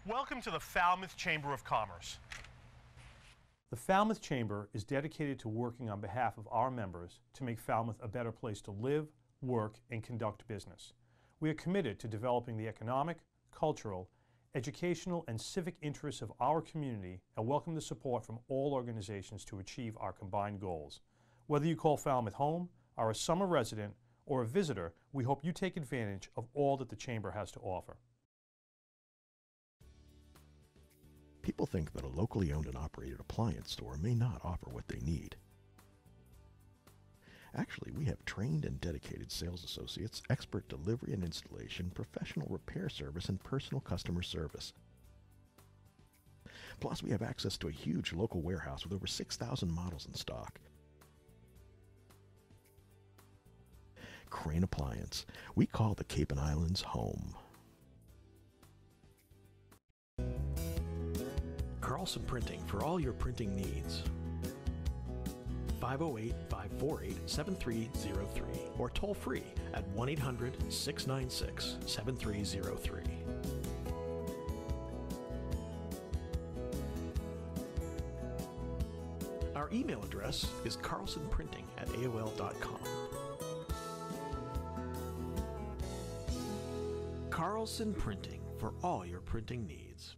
Welcome to the Falmouth Chamber of Commerce. The Falmouth Chamber is dedicated to working on behalf of our members to make Falmouth a better place to live, work, and conduct business. We are committed to developing the economic, cultural, educational, and civic interests of our community and welcome the support from all organizations to achieve our combined goals. Whether you call Falmouth home, are a summer resident, or a visitor, we hope you take advantage of all that the Chamber has to offer. People think that a locally owned and operated appliance store may not offer what they need. Actually, we have trained and dedicated sales associates, expert delivery and installation, professional repair service, and personal customer service. Plus, we have access to a huge local warehouse with over 6,000 models in stock. Crane Appliance. We call the Cape and Islands home. CARLSON Printing for all your printing needs. 508-548-7303 or toll free at 1-800-696-7303. Our email address is carlsonprinting@aol.com. CARLSON Printing for all your printing needs.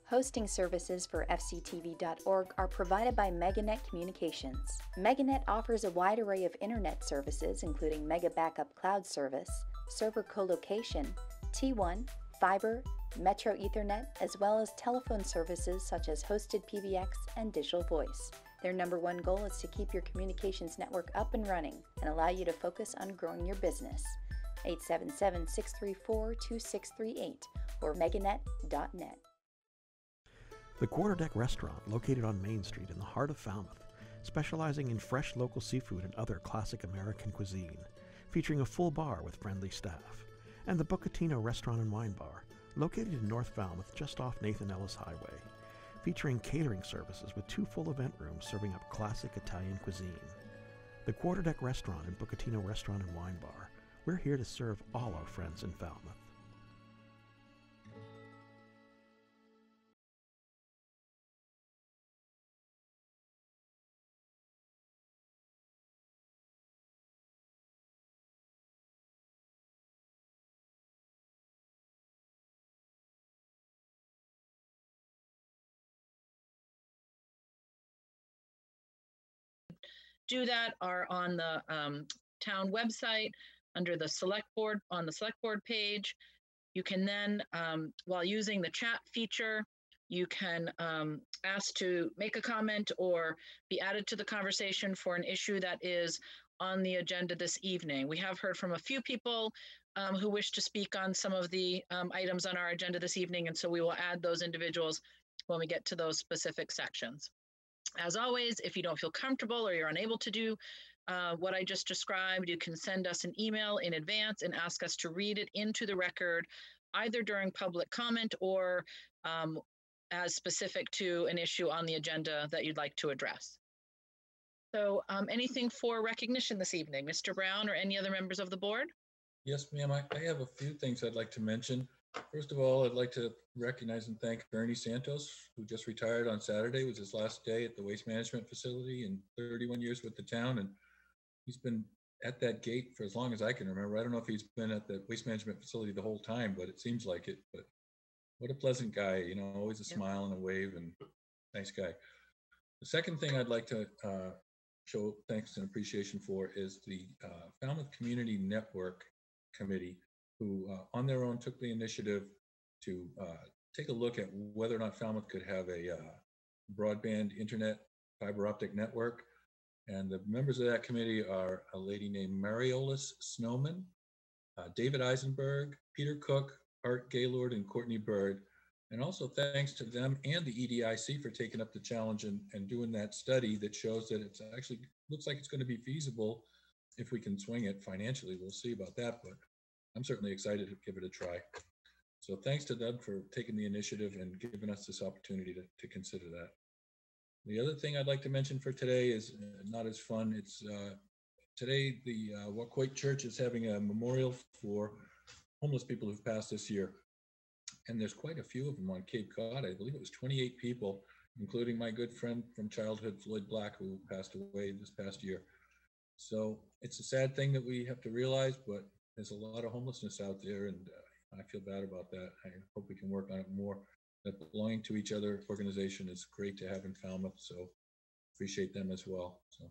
Hosting services for fctv.org are provided by Meganet Communications. Meganet offers a wide array of internet services including Mega Backup Cloud Service, server colocation, T1, fiber, Metro Ethernet, as well as telephone services such as hosted PBX and digital voice. Their #1 goal is to keep your communications network up and running and allow you to focus on growing your business. 877-634-2638 or meganet.net. The Quarterdeck Restaurant, located on Main Street in the heart of Falmouth, specializing in fresh local seafood and other classic American cuisine, featuring a full bar with friendly staff. And the Bucatino Restaurant and Wine Bar, located in North Falmouth just off Nathan Ellis Highway, featuring catering services with 2 full event rooms serving up classic Italian cuisine. The Quarterdeck Restaurant and Bucatino Restaurant and Wine Bar, we're here to serve all our friends in Falmouth. Do that are on the town website under the select board, on the select board page. You can then, while using the chat feature, you can ask to make a comment or be added to the conversation for an issue that is on the agenda this evening. We have heard from a few people who wish to speak on some of the items on our agenda this evening, and so we will add those individuals when we get to those specific sections. As always, if you don't feel comfortable or you're unable to do what I just described, you can send us an email in advance and ask us to read it into the record, either during public comment or as specific to an issue on the agenda that you'd like to address. So anything for recognition this evening, Mr. Brown or any other members of the board? Yes, ma'am. I have a few things I'd like to mention. First of all, I'd like to recognize and thank Ernie Santos, who just retired on Saturday. It was his last day at the waste management facility in 31 years with the town. And he's been at that gate for as long as I can remember. I don't know if he's been at the waste management facility the whole time, but it seems like it. But what a pleasant guy, you know, always a smile and a wave and nice guy. The second thing I'd like to show thanks and appreciation for is the Falmouth Community Network Committee, who on their own took the initiative to take a look at whether or not Falmouth could have a broadband internet fiber optic network. And the members of that committee are a lady named Mariolis Snowman, David Eisenberg, Peter Cook, Art Gaylord, and Courtney Bird. And also thanks to them and the EDIC for taking up the challenge and doing that study that shows that it's actually looks like it's going to be feasible if we can swing it financially. We'll see about that, but I'm certainly excited to give it a try. So thanks to them for taking the initiative and giving us this opportunity to consider that. The other thing I'd like to mention for today is not as fun. It's today the Waquoit Church is having a memorial for homeless people who've passed this year. and there's quite a few of them on Cape Cod. I believe it was 28 people, including my good friend from childhood, Floyd Black, who passed away this past year. So it's a sad thing that we have to realize, but there's a lot of homelessness out there, and I feel bad about that. I hope we can work on it more. That belonging to each other organization is great to have in Falmouth, so appreciate them as well. So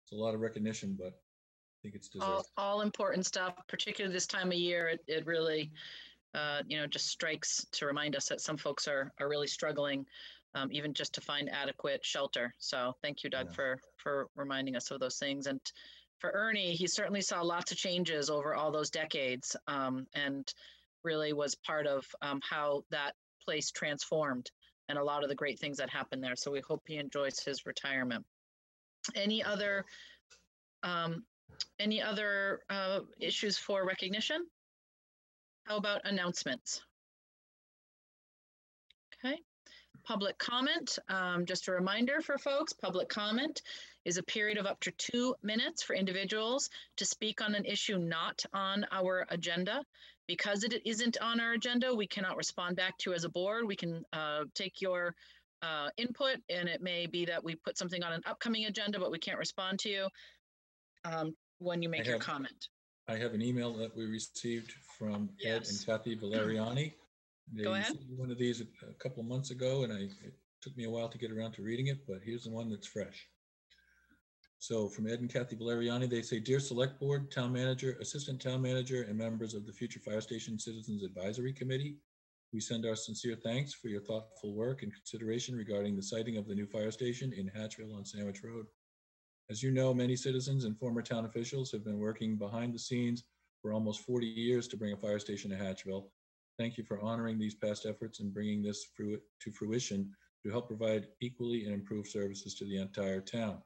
it's a lot of recognition, but I think it's deserved. All important stuff, particularly this time of year. It really, just strikes to remind us that some folks are really struggling, even just to find adequate shelter. So thank you, Doug, Yeah. for reminding us of those things. And for Ernie, he certainly saw lots of changes over all those decades, and really was part of how that place transformed and a lot of the great things that happened there. So we hope he enjoys his retirement. Any other issues for recognition? How about announcements? Okay. Public comment, just a reminder for folks, public comment is a period of up to 2 minutes for individuals to speak on an issue not on our agenda. Because it isn't on our agenda, we cannot respond back to you as a board. We can take your input, and it may be that we put something on an upcoming agenda, but we can't respond to you when you make your comment. I have an email that we received from Ed and Kathy Valeriani. They Go ahead. sent me one of these a couple of months ago, and it took me a while to get around to reading it, but here's the one that's fresh. So from Ed and Kathy Valeriani, they say, Dear Select Board, Town Manager, Assistant Town Manager, and members of the Future Fire Station Citizens Advisory Committee, we send our sincere thanks for your thoughtful work and consideration regarding the siting of the new fire station in Hatchville on Sandwich Road. As you know, many citizens and former town officials have been working behind the scenes for almost 40 years to bring a fire station to Hatchville. Thank you for honoring these past efforts and bringing this to fruition to help provide equally and improved services to the entire town.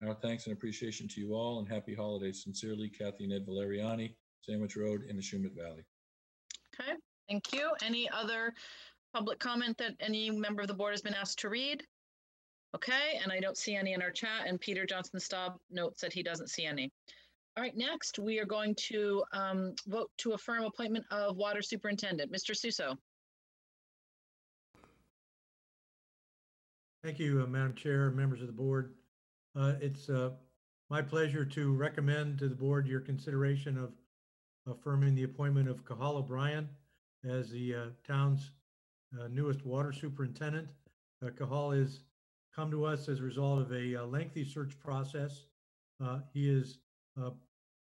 Our thanks and appreciation to you all, and happy holidays. Sincerely, Kathy and Ed Valeriani, Sandwich Road in the Shumet Valley. Okay, thank you. Any other public comment that any member of the board has been asked to read? Okay, and I don't see any in our chat, and Peter Johnston-Staub notes that he doesn't see any. All right, next we are going to vote to affirm appointment of Water Superintendent. Mr. Suso. Thank you, Madam Chair, members of the board. It's my pleasure to recommend to the board your consideration of affirming the appointment of Cahal O'Brien as the town's newest water superintendent. Cahal has come to us as a result of a lengthy search process. He is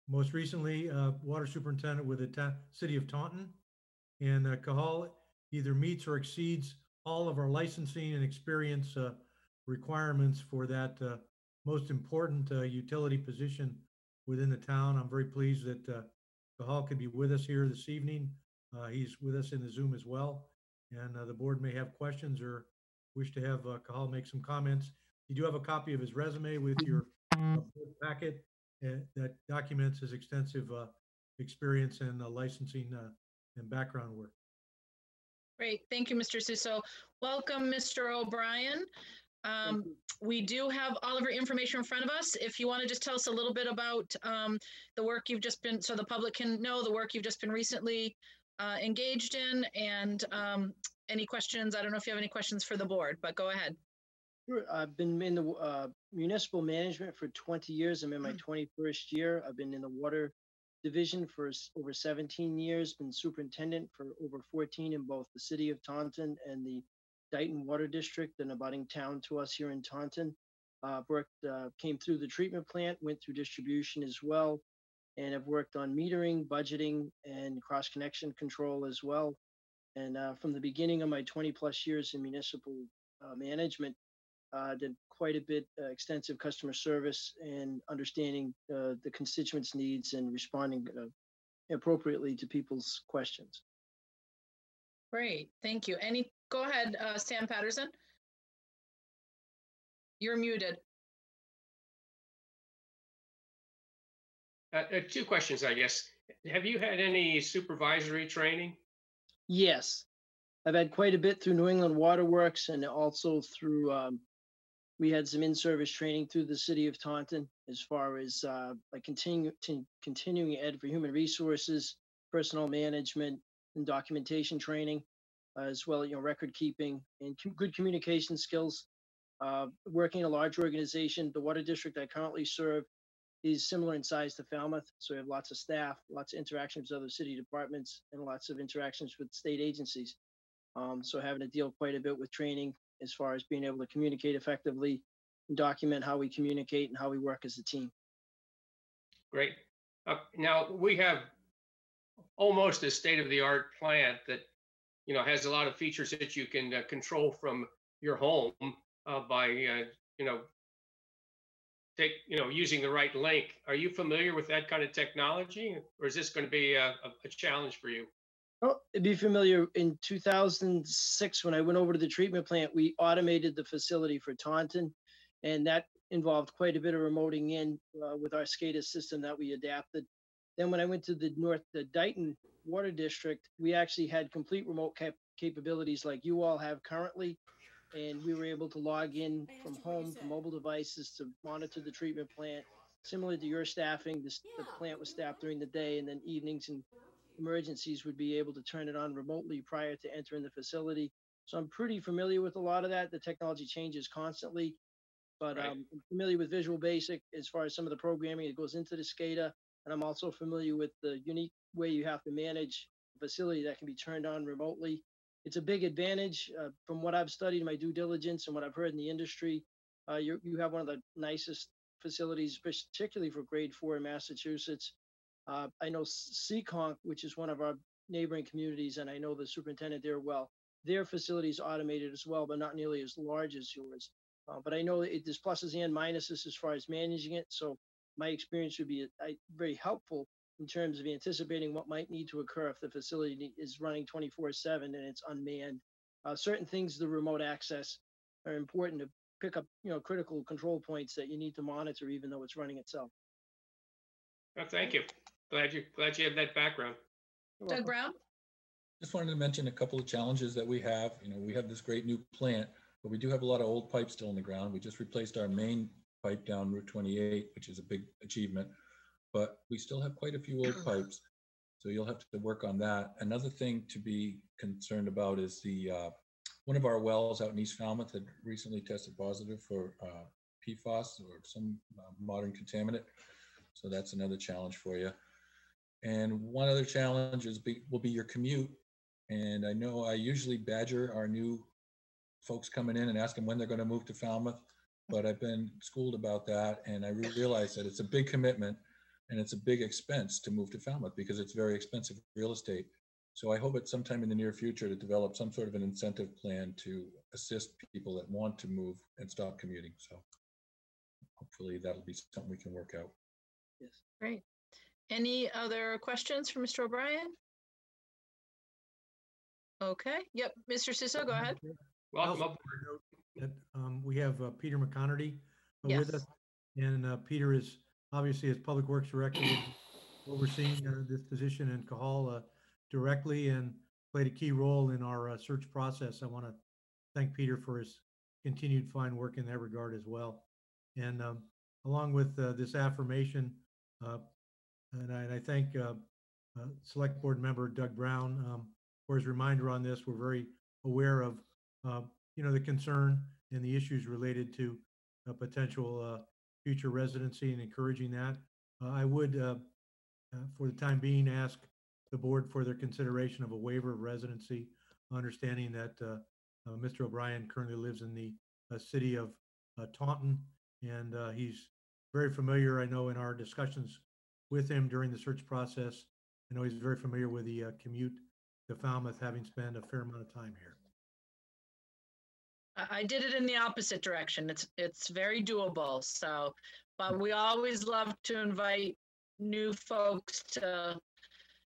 most recently water superintendent with the city of Taunton, and Cahal either meets or exceeds all of our licensing and experience requirements for that most important utility position within the town. I'm very pleased that Cahal could be with us here this evening. He's with us in the Zoom as well, and the board may have questions or wish to have Cahal make some comments. You do have a copy of his resume with your packet that documents his extensive experience in licensing and background work. Great, thank you, Mr. Suso. Welcome, Mr. O'Brien. We do have all of your information in front of us. If you want to just tell us a little bit about the work you've just been, so the public can know the work you've just been recently engaged in, and any questions. I don't know if you have any questions for the board, but go ahead. Sure. I've been in the municipal management for 20 years. I'm in my 21st year. I've been in the water division for over 17 years, been superintendent for over 14 in both the city of Taunton and the Dighton Water District, an abutting town to us here in Taunton. Came through the treatment plant, went through distribution as well, and have worked on metering, budgeting, and cross-connection control as well. And from the beginning of my 20 plus years in municipal management, did quite a bit extensive customer service and understanding the constituents' needs and responding appropriately to people's questions. Great, thank you. Go ahead, Sam Patterson. You're muted. Two questions, I guess. Have you had any supervisory training? Yes, I've had quite a bit through New England Water Works, and also through, we had some in-service training through the city of Taunton as far as like continuing ed for human resources, personnel management, and documentation training. as well, record keeping and good communication skills. Working in a large organization, the water district I currently serve is similar in size to Falmouth. So we have lots of staff, lots of interactions with other city departments, and lots of interactions with state agencies. So having to deal quite a bit with training as far as being able to communicate effectively and document how we communicate and how we work as a team. Great. Now we have almost a state-of-the-art plant that has a lot of features that you can control from your home by using the right link. Are you familiar with that kind of technology, or is this going to be a challenge for you? Oh, I'd be familiar. In 2006, when I went over to the treatment plant, we automated the facility for Taunton, and that involved quite a bit of remoting in with our SCADA system that we adapted. Then when I went to the Dighton Water District, we actually had complete remote capabilities like you all have currently, and we were able to log in from home, from mobile devices to monitor the treatment plant. Similar to your staffing, the plant was staffed during the day, and then evenings and emergencies would be able to turn it on remotely prior to entering the facility. So I'm pretty familiar with a lot of that. The technology changes constantly, but Right. I'm familiar with Visual Basic as far as some of the programming that goes into the SCADA. And I'm also familiar with the unique way you have to manage a facility that can be turned on remotely. It's a big advantage from what I've studied in my due diligence and what I've heard in the industry. You have one of the nicest facilities, particularly for grade 4 in Massachusetts. I know Seekonk, which is one of our neighboring communities, and I know the superintendent there well. Their facility is automated as well, but not nearly as large as yours. But I know there's pluses and minuses as far as managing it. So my experience would be very helpful in terms of anticipating what might need to occur if the facility is running 24/7 and it's unmanned. Certain things, the remote access, are important to pick up, critical control points that you need to monitor, even though it's running itself. Well, thank you. Glad you have that background. You're Doug welcome. Brown? Just wanted to mention a couple of challenges that we have. We have this great new plant, but we do have a lot of old pipes still in the ground. We just replaced our main pipe down Route 28, which is a big achievement, but we still have quite a few old pipes. So you'll have to work on that. Another thing to be concerned about is one of our wells out in East Falmouth had recently tested positive for PFAS or some modern contaminant. So that's another challenge for you. And one other challenge will be your commute. And I know I usually badger our new folks coming in and ask them when they're going to move to Falmouth, but I've been schooled about that. And I realize that it's a big commitment and it's a big expense to move to Falmouth because it's very expensive real estate. So I hope at some time in the near future to develop some sort of an incentive plan to assist people that want to move and stop commuting. So hopefully that'll be something we can work out. Yes. Great. Any other questions for Mr. O'Brien? Okay. Yep. Mr. Sisso, go ahead. Welcome Also up. want to note that, we have Peter McConerty with Yes. us, and Peter is obviously as Public Works Director overseeing this position in Cahal directly and played a key role in our search process. I want to thank Peter for his continued fine work in that regard as well. And along with this affirmation, and I thank Select Board Member Doug Brown for his reminder on this. We're very aware of the concern and the issues related to potential future residency and encouraging that. I would, for the time being, ask the board for their consideration of a waiver of residency, understanding that Mr. O'Brien currently lives in the city of Taunton, and he's very familiar, I know, in our discussions with him during the search process. I know he's very familiar with the commute to Falmouth, having spent a fair amount of time here. I did it in the opposite direction. It's very doable. So, but we always love to invite new folks to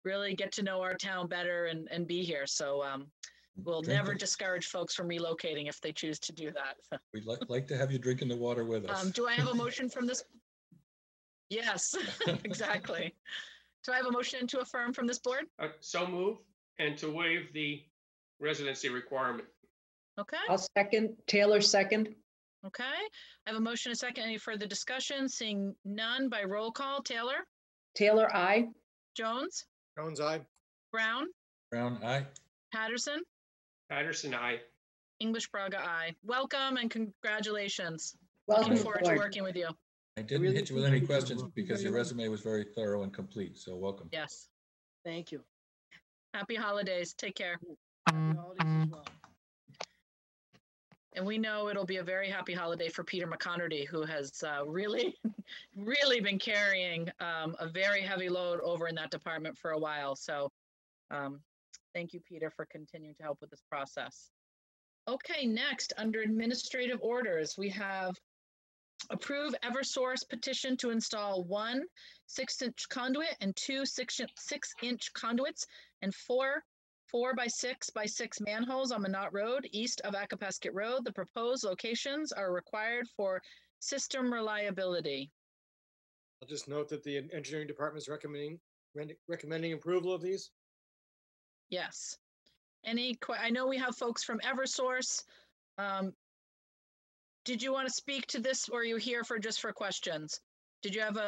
really get to know our town better and be here. So we'll never discourage folks from relocating if they choose to do that. We'd like to have you drinking the water with us. Do I have a motion from this? Yes, exactly. Do I have a motion to affirm from this board? So move, and to waive the residency requirement. Okay. I'll second. Taylor, second. Okay. I have a motion, a second. Any further discussion? Seeing none, by roll call. Taylor? Taylor, aye. Jones? Jones, aye. Brown? Brown, aye. Patterson? Patterson, aye. English Braga, aye. Welcome and congratulations. Welcome Looking forward to aboard. working with you. I didn't really hit you with any appreciate your questions work. because your Very much. resume was very thorough and complete, so welcome. Yes. Thank you. Happy holidays. Take care. Happy holidays as well. And we know it'll be a very happy holiday for Peter McConerty, who has really, really been carrying a very heavy load over in that department for a while. So thank you, Peter, for continuing to help with this process. Okay, next, under administrative orders, we have approve Eversource petition to install 1 6-inch conduit and 2 6-inch conduits and 4 4x6x6 manholes on Minot Road, east of Acapasket Road. The proposed locations are required for system reliability. I'll just note that the engineering department is recommending approval of these. Yes. I know we have folks from Eversource. Did you want to speak to this, or are you here for just for questions? Did you have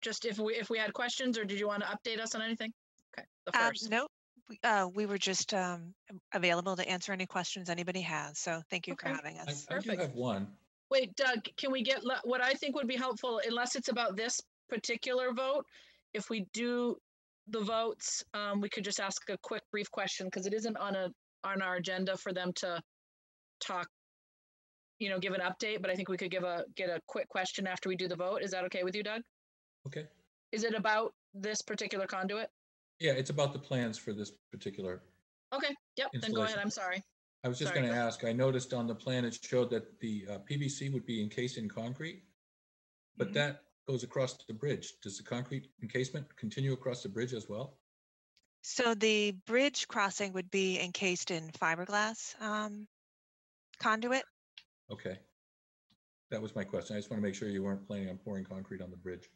just if we had questions, or did you want to update us on anything? Okay, the first. No, we were just available to answer any questions anybody has. So thank you for having us. I do have one. Wait, Doug, can we get what I think would be helpful, unless it's about this particular vote, if we do the votes, we could just ask a quick brief question, because it isn't on our agenda for them to talk, give an update, but I think we could get a quick question after we do the vote. Is that okay with you, Doug? Okay. Is it about this particular conduit? Yeah, it's about the plans for this particular. Okay, yep, then go ahead. I'm sorry. I was just going to ask, I noticed on the plan it showed that the PVC would be encased in concrete, but that goes across the bridge. Does the concrete encasement continue across the bridge as well? So the bridge crossing would be encased in fiberglass conduit. Okay. That was my question. I just want to make sure you weren't planning on pouring concrete on the bridge.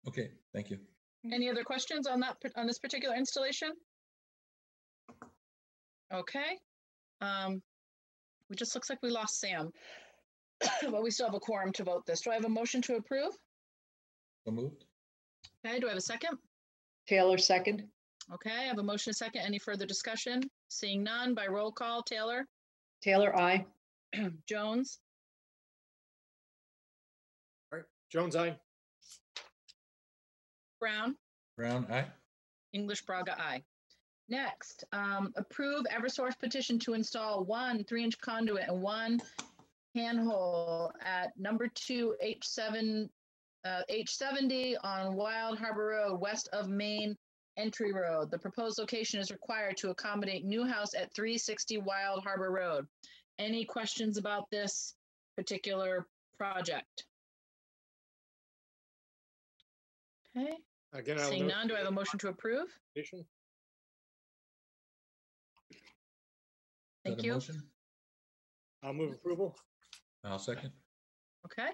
Okay, thank you. Any other questions on this particular installation? Okay. We just looks like we lost Sam, but we still have a quorum to vote this. Do I have a motion to approve? So moved. Okay, do I have a second? Taylor, second. Okay, I have a motion, a second. Any further discussion? Seeing none, by roll call, Taylor? Taylor, aye. Jones? All right, Jones, aye. Brown? Brown, aye. English Braga, aye. Next, approve Eversource petition to install 1 3-inch conduit and 1 handhole at number 2 H70 on Wild Harbor Road, west of Main Entry Road. The proposed location is required to accommodate new house at 360 Wild Harbor Road. Any questions about this particular project? Okay. Again, Seeing none, do I have a motion to approve? Petition. Thank you. Motion? I'll move approval. I'll second. Okay,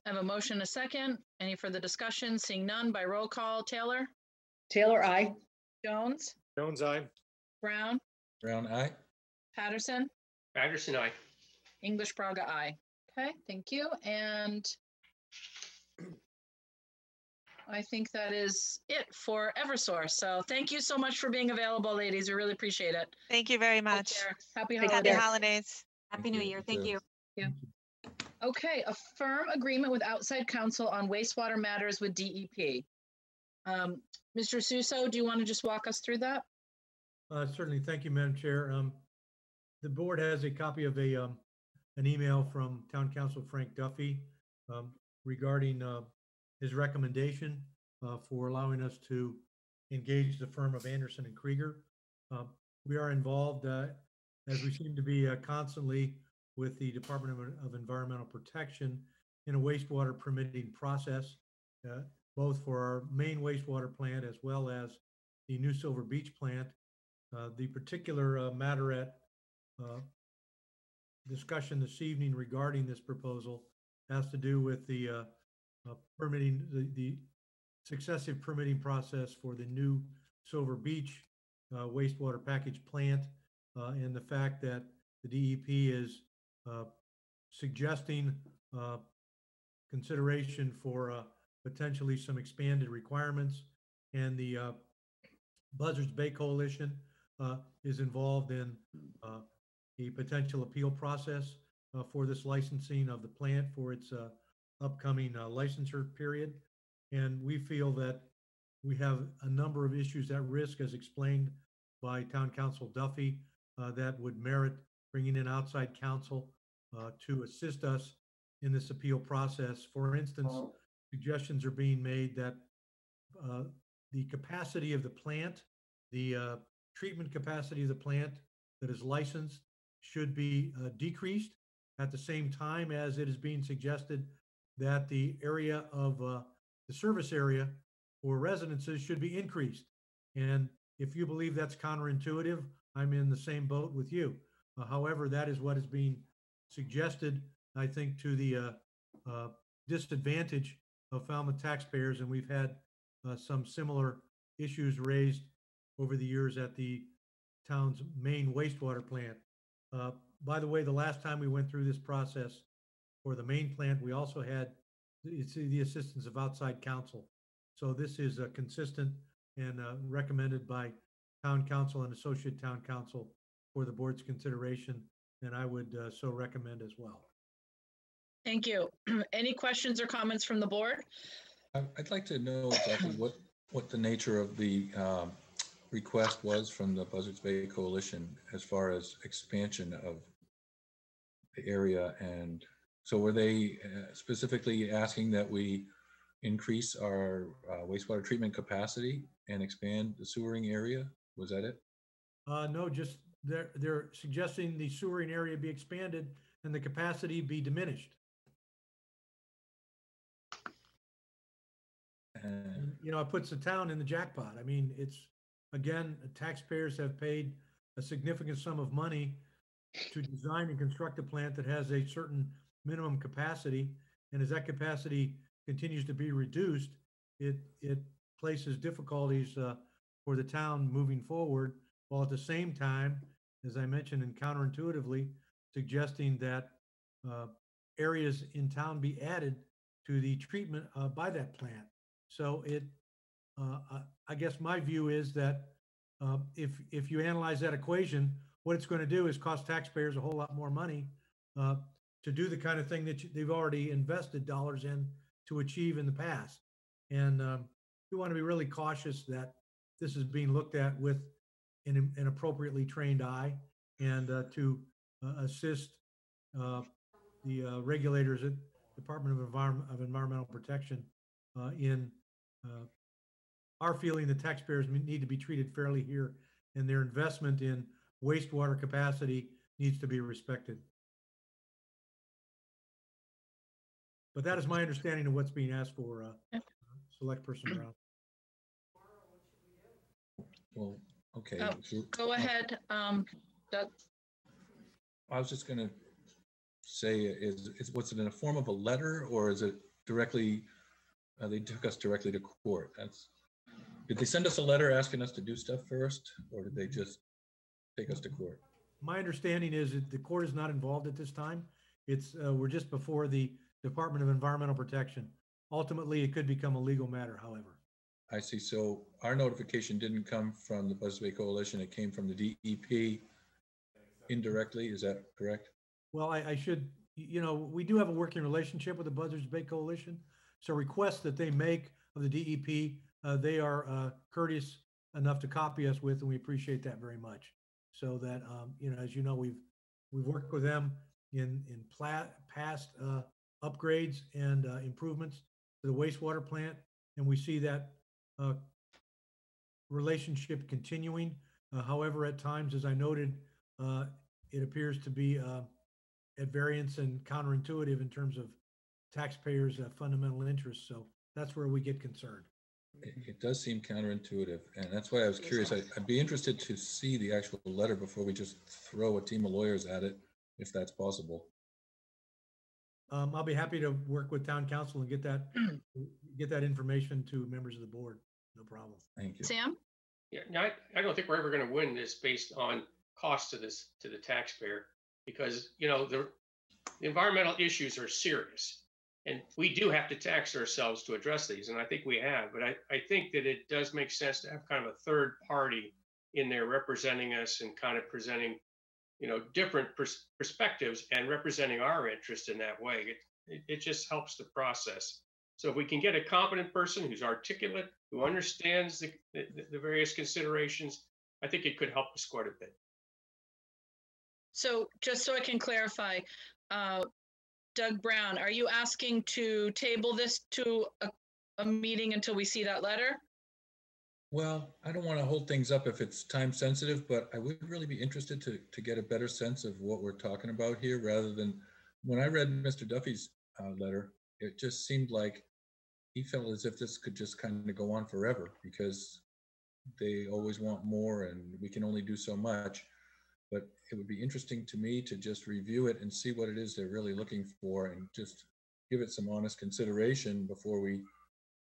I have a motion, a second. Any further discussion? Seeing none, by roll call, Taylor? Taylor, aye. Jones? Jones, aye. Brown? Brown, aye. Patterson? Patterson, aye. English Braga, aye. Okay, thank you. And I think that is it for Eversource. So thank you so much for being available, ladies. We really appreciate it. Thank you very much. Happy Happy holidays. holidays. Happy New Year. Thank you. Okay, a firm agreement with outside counsel on wastewater matters with DEP. Mr. Suso, do you want to just walk us through that? Certainly. Thank you, Madam Chair. The board has a copy of an email from Town Council Frank Duffy regarding his recommendation for allowing us to engage the firm of Anderson and Krieger. We are involved, as we seem to be constantly, with the Department of Environmental Protection in a wastewater permitting process, both for our main wastewater plant as well as the New Silver Beach plant. The particular matter at discussion this evening regarding this proposal has to do with the permitting, the successive permitting process for the new Silver Beach wastewater package plant, and the fact that the DEP is suggesting consideration for potentially some expanded requirements, and the Buzzards Bay Coalition is involved in the potential appeal process for this licensing of the plant for its upcoming licensure period. And we feel that we have a number of issues at risk, as explained by Town Council Duffy, that would merit bringing in outside counsel to assist us in this appeal process. For instance, suggestions are being made that the capacity of the plant, the treatment capacity of the plant that is licensed should be decreased at the same time as it is being suggested that the area of the service area for residences should be increased. And if you believe that's counterintuitive, I'm in the same boat with you. However, that is what is being suggested, I think, to the disadvantage of Falmouth taxpayers. And we've had some similar issues raised over the years at the town's main wastewater plant. By the way, the last time we went through this process for the main plant, we also had the assistance of outside counsel. So this is consistent and recommended by town council and associate town council for the board's consideration, and I would so recommend as well. Thank you. Any questions or comments from the board? I'd like to know exactly what the nature of the request was from the Buzzards Bay Coalition as far as expansion of the area. And so were they specifically asking that we increase our wastewater treatment capacity and expand the sewering area? Was that it? No, just they're suggesting the sewering area be expanded and the capacity be diminished. You know, it puts the town in the jackpot. I mean, it's, again, taxpayers have paid a significant sum of money to design and construct a plant that has a certain minimum capacity. And as that capacity continues to be reduced, it places difficulties for the town moving forward, while at the same time, as I mentioned, and counterintuitively, suggesting that areas in town be added to the treatment by that plant. So I guess my view is that if you analyze that equation, what it's going to do is cost taxpayers a whole lot more money to do the kind of thing that they've already invested dollars in to achieve in the past. And we want to be really cautious that this is being looked at with an appropriately trained eye, and to assist the regulators at Department of Environmental Protection in our feeling that taxpayers need to be treated fairly here, and their investment in wastewater capacity needs to be respected. But that is my understanding of what's being asked for, Select Person Brown. Well, okay. Go ahead, Doug. I was just going to say, what's it in a form of a letter, or is it directly, they took us directly to court? Did they send us a letter asking us to do stuff first, or did they just take us to court? My understanding is that the court is not involved at this time. It's we're just before the Department of Environmental Protection. Ultimately, it could become a legal matter, however. I see. So our notification didn't come from the Buzzards Bay Coalition. It came from the DEP indirectly. Is that correct? Well, I should, you know, we do have a working relationship with the Buzzards Bay Coalition. So requests that they make of the DEP, they are courteous enough to copy us with, and we appreciate that very much. So that, you know, as you know, we've worked with them in past upgrades and improvements to the wastewater plant, and we see that relationship continuing. However, at times, as I noted, it appears to be at variance and counterintuitive in terms of taxpayers' fundamental interests. So that's where we get concerned. It does seem counterintuitive, and that's why I was curious. I'd be interested to see the actual letter before we just throw a team of lawyers at it, if that's possible. I'll be happy to work with town council and get that information to members of the board. No problem. Thank you. Sam? Yeah, no, I don't think we're ever going to win this based on cost to the taxpayer, because, you know, the environmental issues are serious, and we do have to tax ourselves to address these, and I think we have. But I think that it does make sense to have kind of a third party in there representing us and kind of presenting, different perspectives and representing our interest in that way. It just helps the process. So if we can get a competent person who's articulate, who understands the various considerations, I think it could help us quite a bit. So just so I can clarify, Doug Brown, are you asking to table this to a meeting until we see that letter? Well, I don't want to hold things up if it's time sensitive, but I would really be interested to get a better sense of what we're talking about here, rather than when I read Mr. Duffy's letter, it just seemed like he felt as if this could just kind of go on forever because they always want more and we can only do so much. But it would be interesting to me to just review it and see what it is they're really looking for and just give it some honest consideration before we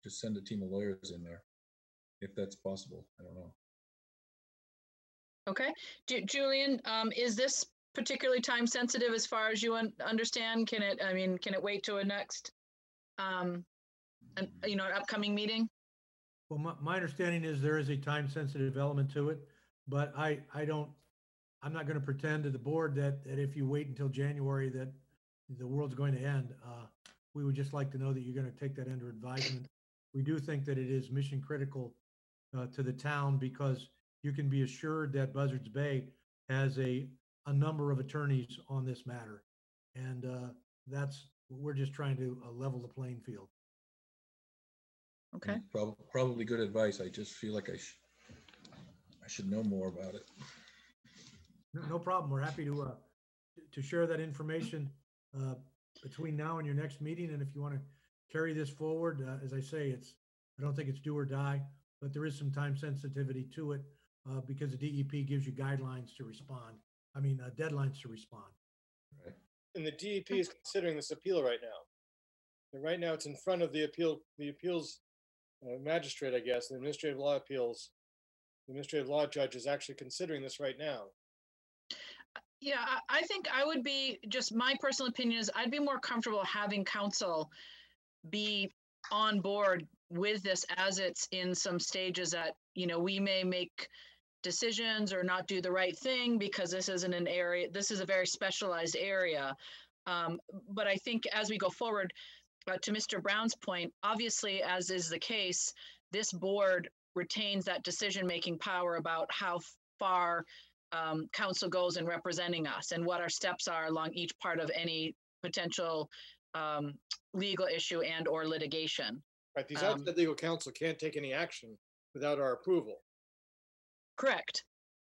just send a team of lawyers in there, if that's possible. I don't know. Okay. Julian, is this particularly time sensitive as far as you understand? Can it wait to a next, an upcoming meeting? Well, my understanding is there is a time sensitive element to it, but I'm not going to pretend to the board that if you wait until January that the world's going to end. We would just like to know that you're going to take that under advisement. We do think that it is mission critical to the town, because you can be assured that Buzzards Bay has a number of attorneys on this matter. And we're just trying to level the playing field. Okay. Probably good advice. I just feel like I should know more about it. No problem. We're happy to share that information between now and your next meeting. And if you want to carry this forward, as I say, I don't think it's do or die, but there is some time sensitivity to it because the DEP gives you guidelines to respond. Deadlines to respond. Right. And the DEP is considering this appeal right now. And right now it's in front of the appeals magistrate, I guess, the administrative law appeals. The administrative law judge is actually considering this right now. Yeah, I think I would be, just my personal opinion is I'd be more comfortable having council be on board with this as it's in some stages that, we may make decisions or not do the right thing because this isn't an area, this is a very specialized area. But I think as we go forward, to Mr. Brown's point, obviously, as is the case, this board retains that decision-making power about how far council goes in representing us and what our steps are along each part of any potential legal issue and or litigation. Right, these outside legal counsel can't take any action without our approval. Correct.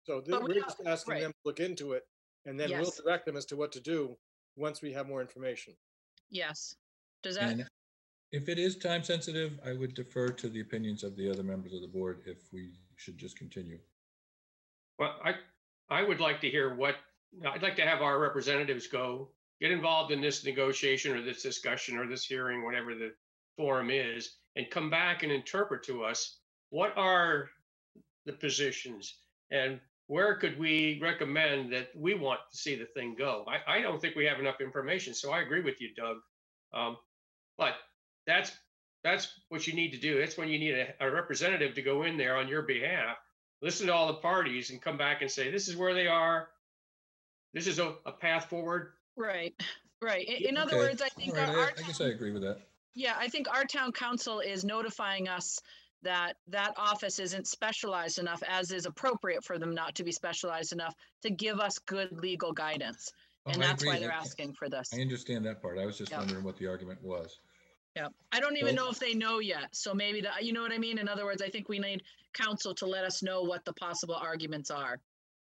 So we're just asking them to look into it, and then we'll direct them as to what to do once we have more information. Yes. Does that? And if it is time sensitive, I would defer to the opinions of the other members of the board if we should just continue. Well, I would like to hear I'd like to have our representatives get involved in this negotiation or this discussion or this hearing, whatever the forum is, and come back and interpret to us what are the positions and where could we recommend that we want to see the thing go. I don't think we have enough information, so I agree with you, Doug. But that's what you need to do. That's when you need a representative to go in there on your behalf, listen to all the parties and come back and say, this is where they are. This is a path forward. Right. In other words, I think I guess I agree with that. Yeah, I think our town council is notifying us that office isn't specialized enough, as is appropriate for them not to be specialized enough to give us good legal guidance. And that's why they're asking for this. I understand that part. I was just wondering what the argument was. Yeah, I don't even know if they know yet. So maybe you know what I mean? In other words, I think we need counsel to let us know what the possible arguments are.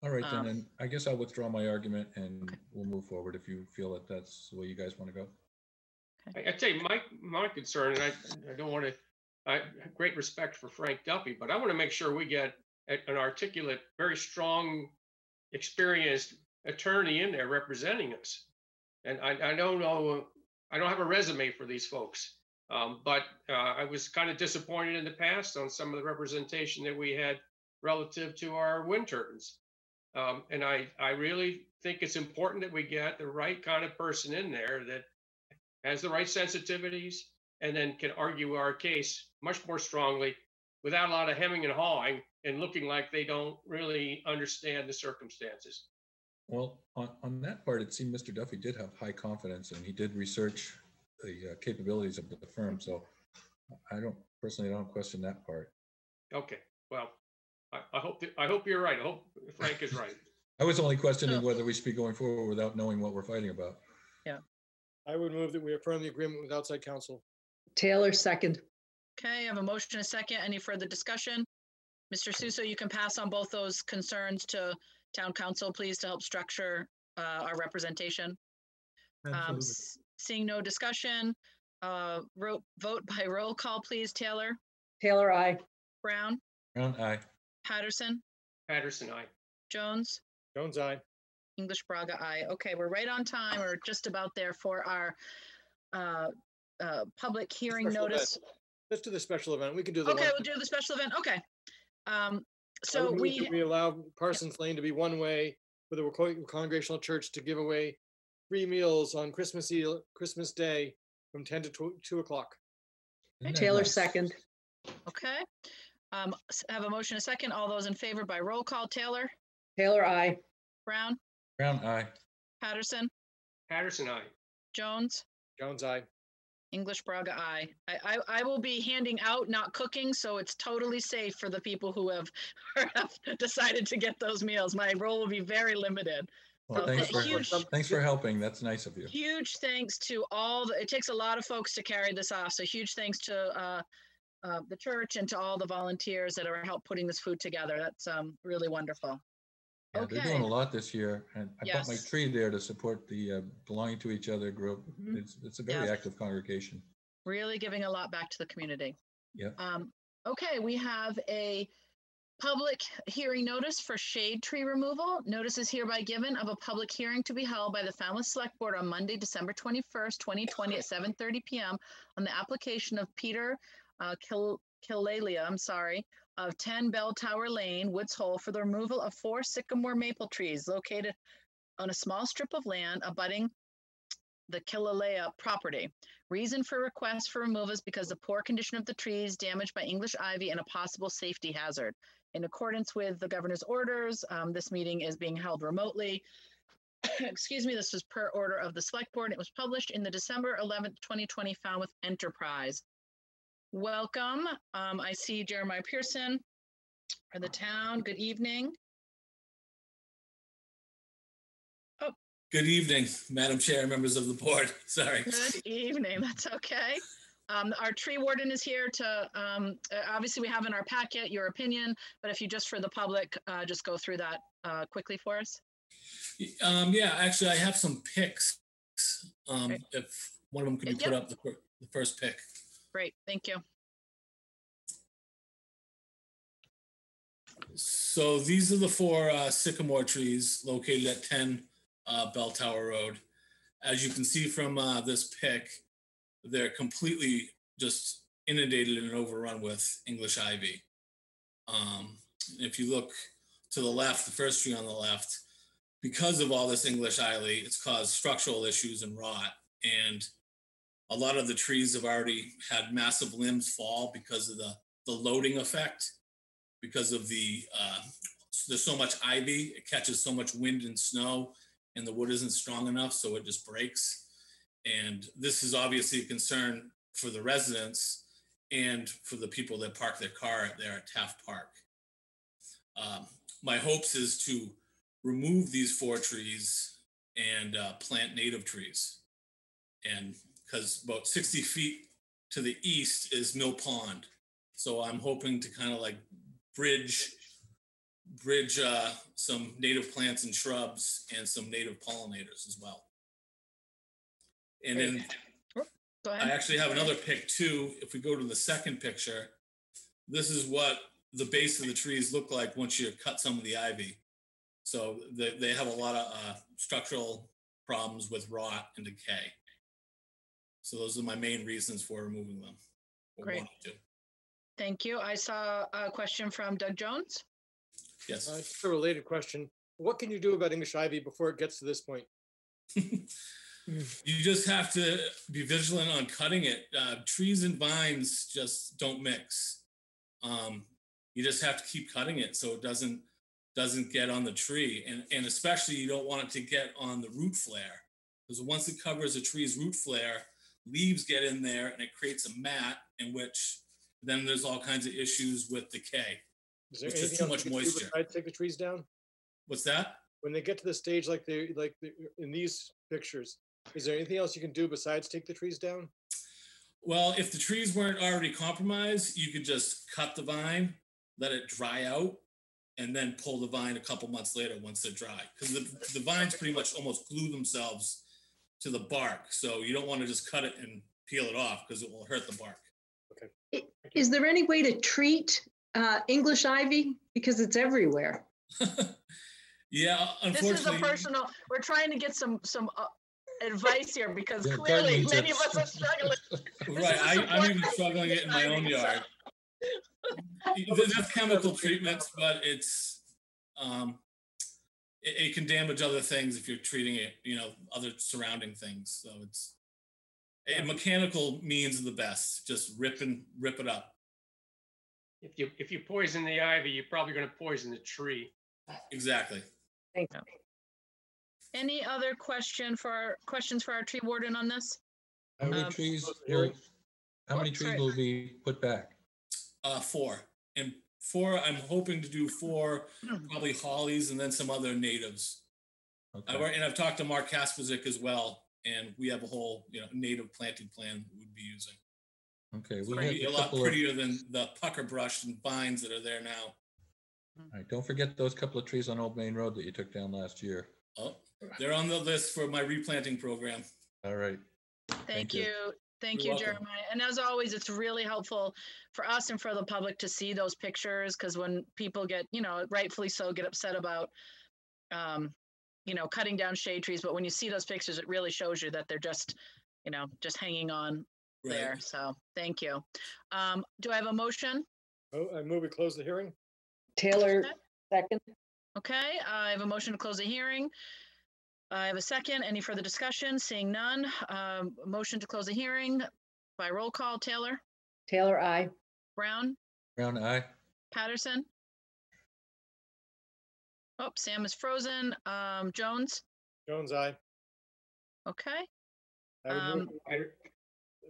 All right, then, and I guess I'll withdraw my argument and we'll move forward if you feel that that's the way you guys want to go. Okay. I tell you, my concern, and I don't want to, I have great respect for Frank Duffy, but I want to make sure we get an articulate, very strong, experienced attorney in there representing us. And I don't know, I don't have a resume for these folks, but I was kind of disappointed in the past on some of the representation that we had relative to our wind turbines. And I really think it's important that we get the right kind of person in there that has the right sensitivities and then can argue our case much more strongly without a lot of hemming and hawing and looking like they don't really understand the circumstances. Well, on that part, it seemed Mr. Duffy did have high confidence and he did research the capabilities of the firm. So I don't question that part. Okay, well, I hope you're right. I hope Frank is right. I was only questioning whether we should be going forward without knowing what we're fighting about. Yeah. I would move that we affirm the agreement with outside counsel. Taylor, second. Okay, I have a motion and a second. Any further discussion? Mr. Suso, you can pass on both those concerns to town council, please, to help structure our representation. Absolutely. Seeing no discussion, vote by roll call, please. Taylor? Taylor, I. Brown? Brown, aye. Patterson? Patterson, aye. Jones? Jones, aye. English Braga, aye. Okay, we're right on time, or just about there for our public hearing Special event. Let's do the special event. We can do the Okay, one. we'll do the special event. Okay. I So would move that we allow Parsons Lane to be one way for the Congregational Church to give away free meals on Christmas Day from 10 to 2 o'clock. Taylor, second. Okay. Have a motion, a second. All those in favor by roll call. Taylor? Taylor, I. Brown? Brown, aye. Patterson? Patterson, aye. Jones? Jones, aye. English Braga, aye. I will be handing out, not cooking, so it's totally safe for the people who have decided to get those meals. My role will be very limited. Well, thanks for helping. That's nice of you. Huge thanks to all it takes a lot of folks to carry this off. So huge thanks to the church and to all the volunteers that are help putting this food together. That's really wonderful. Yeah, Okay. they're doing a lot this year, and I bought my Yes. tree there to support the Belonging to Each Other group. It's a very active congregation. Really giving a lot back to the community. Yeah. Okay, we have a public hearing notice for shade tree removal. Notice is hereby given of a public hearing to be held by the Falmouth Select Board on Monday, December 21st, 2020 at 7:30 p.m. on the application of Peter Kilalia, of 10 Bell Tower Lane, Woods Hole, for the removal of 4 sycamore maple trees located on a small strip of land abutting the Kilalea property. Reason for request for removal is because the poor condition of the trees, damaged by English ivy, and a possible safety hazard. In accordance with the governor's orders, this meeting is being held remotely. Excuse me, this was per order of the Select Board. It was published in the December 11th, 2020 Falmouth Enterprise. Welcome. I see Jeremiah Pearson for the town. Good evening. Oh. Good evening, Madam Chair, members of the board. Sorry. Good evening. That's okay. Our tree warden is here to, obviously we have in our packet your opinion, but if you just for the public, just go through that quickly for us. Yeah, actually I have some pics. If one of them could be put up, the first pic. Great, thank you. So these are the 4 sycamore trees located at 10 Bell Tower Road. As you can see from this pic, they're completely just inundated and overrun with English ivy. If you look to the left, the first tree on the left, because of all this English ivy, it's caused structural issues and rot. And a lot of the trees have already had massive limbs fall because of the loading effect, because of there's so much ivy, it catches so much wind and snow, and the wood isn't strong enough, so it just breaks. And this is obviously a concern for the residents and for the people that park their car there at Taft Park. My hopes is to remove these 4 trees and plant native trees. And because about 60 feet to the east is Mill Pond. So I'm hoping to kind of like bridge some native plants and shrubs and some native pollinators as well. And then I actually have another pic too. If we go to the second picture, this is what the base of the trees look like once you cut some of the ivy. So they have a lot of structural problems with rot and decay. So those are my main reasons for removing them. Great. Thank you. I saw a question from Doug Jones. Yes. Just a related question. What can you do about English ivy before it gets to this point? You just have to be vigilant on cutting it. Trees and vines just don't mix. You just have to keep cutting it so it doesn't get on the tree. And especially you don't want it to get on the root flare, because once it covers a tree's root flare, leaves get in there and it creates a mat in which then there's all kinds of issues with decay. Is there It's just anything too else much you can do moisture. besides take the trees down? What's that? When they get to the stage like in these pictures, is there anything else you can do besides take the trees down? Well, if the trees weren't already compromised, you could just cut the vine, let it dry out, and then pull the vine a couple months later once they're dry. Because the vines pretty much almost glue themselves to the bark. So you don't want to just cut it and peel it off because it will hurt the bark. Okay. Is there any way to treat English ivy? Because it's everywhere. Yeah, unfortunately. This is a personal, we're trying to get some advice here because Yeah, clearly gardening many of tips. us are struggling. Right, I'm even struggling it in my own yard. There's chemical treatments, but it's it can damage other things if you're treating it, other surrounding things. So it's mechanical means the best. Just rip it up. If you poison the ivy, you're probably going to poison the tree. Exactly. Thanks. Any other questions for our tree warden on this? How many trees will be put back? 4. And 4, I'm hoping to do 4, probably hollies and then some other natives. Okay. I've talked to Mark Kasperzik as well, and we have a whole native planting plan we'd be using. Okay, So it'll be a lot prettier than the pucker brush and vines that are there now. All right, don't forget those couple of trees on Old Main Road that you took down last year. Oh, they're on the list for my replanting program. All right. Thank you. Thank You're you, welcome. Jeremiah. And as always, it's really helpful for us and for the public to see those pictures, because when people get, rightfully so, get upset about, cutting down shade trees, but when you see those pictures, it really shows you that they're just hanging on there. Right. So thank you. Do I have a motion? Oh, I move we close the hearing. Taylor, second. Okay, I have a motion to close the hearing. I have a second. Any further discussion? Seeing none. Motion to close the hearing by roll call. Taylor? Taylor, aye. Brown? Brown eye. Patterson? Oh, Sam is frozen. Jones? Jones, aye. Okay. I would move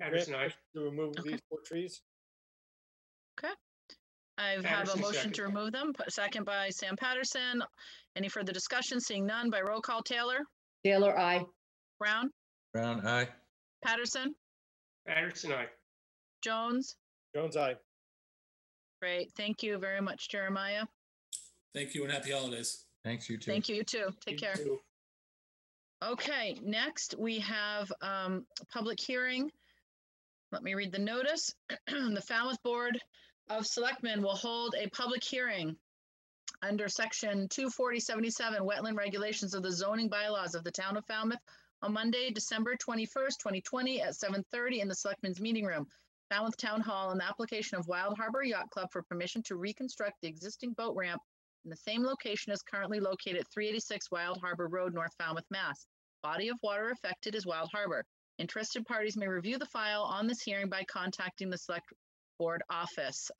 Patterson, aye. to remove Okay. these 4 trees. Okay. I have a Patterson, motion second. to remove them. Second by Sam Patterson. Any further discussion? Seeing none by roll call. Taylor? Taylor, aye. Brown? Brown eye. Patterson? Patterson, aye. Jones? Jones, aye. Great. Thank you very much, Jeremiah. Thank you and happy holidays. Thanks, you too. Thank you. You too. Take care. You too. Okay, next we have a public hearing. Let me read the notice. The Falmouth Board of Selectmen will hold a public hearing under section 24077 wetland regulations of the zoning bylaws of the town of Falmouth on Monday, December 21st, 2020 at 7:30 in the Selectmen's Meeting Room, Falmouth Town Hall, on the application of Wild Harbor Yacht Club for permission to reconstruct the existing boat ramp in the same location as currently located at 386 Wild Harbor Road, North Falmouth, Mass. Body of water affected is Wild Harbor. Interested parties may review the file on this hearing by contacting the Select Board office.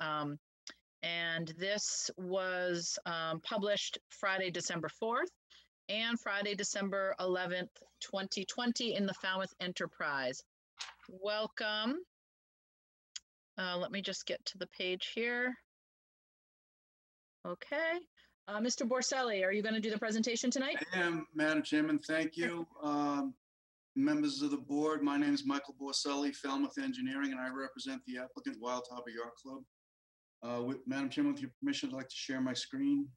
And this was published Friday, December 4th and Friday, December 11th, 2020 in the Falmouth Enterprise. Welcome. Let me just get to the page here. Okay. Mr. Borselli, are you going to do the presentation tonight? I am, Madam Chairman. Thank you. Members of the board, my name is Michael Borselli, Falmouth Engineering, and I represent the applicant Wild Harbor Yacht Club. Madam Chairman, with your permission, I'd like to share my screen.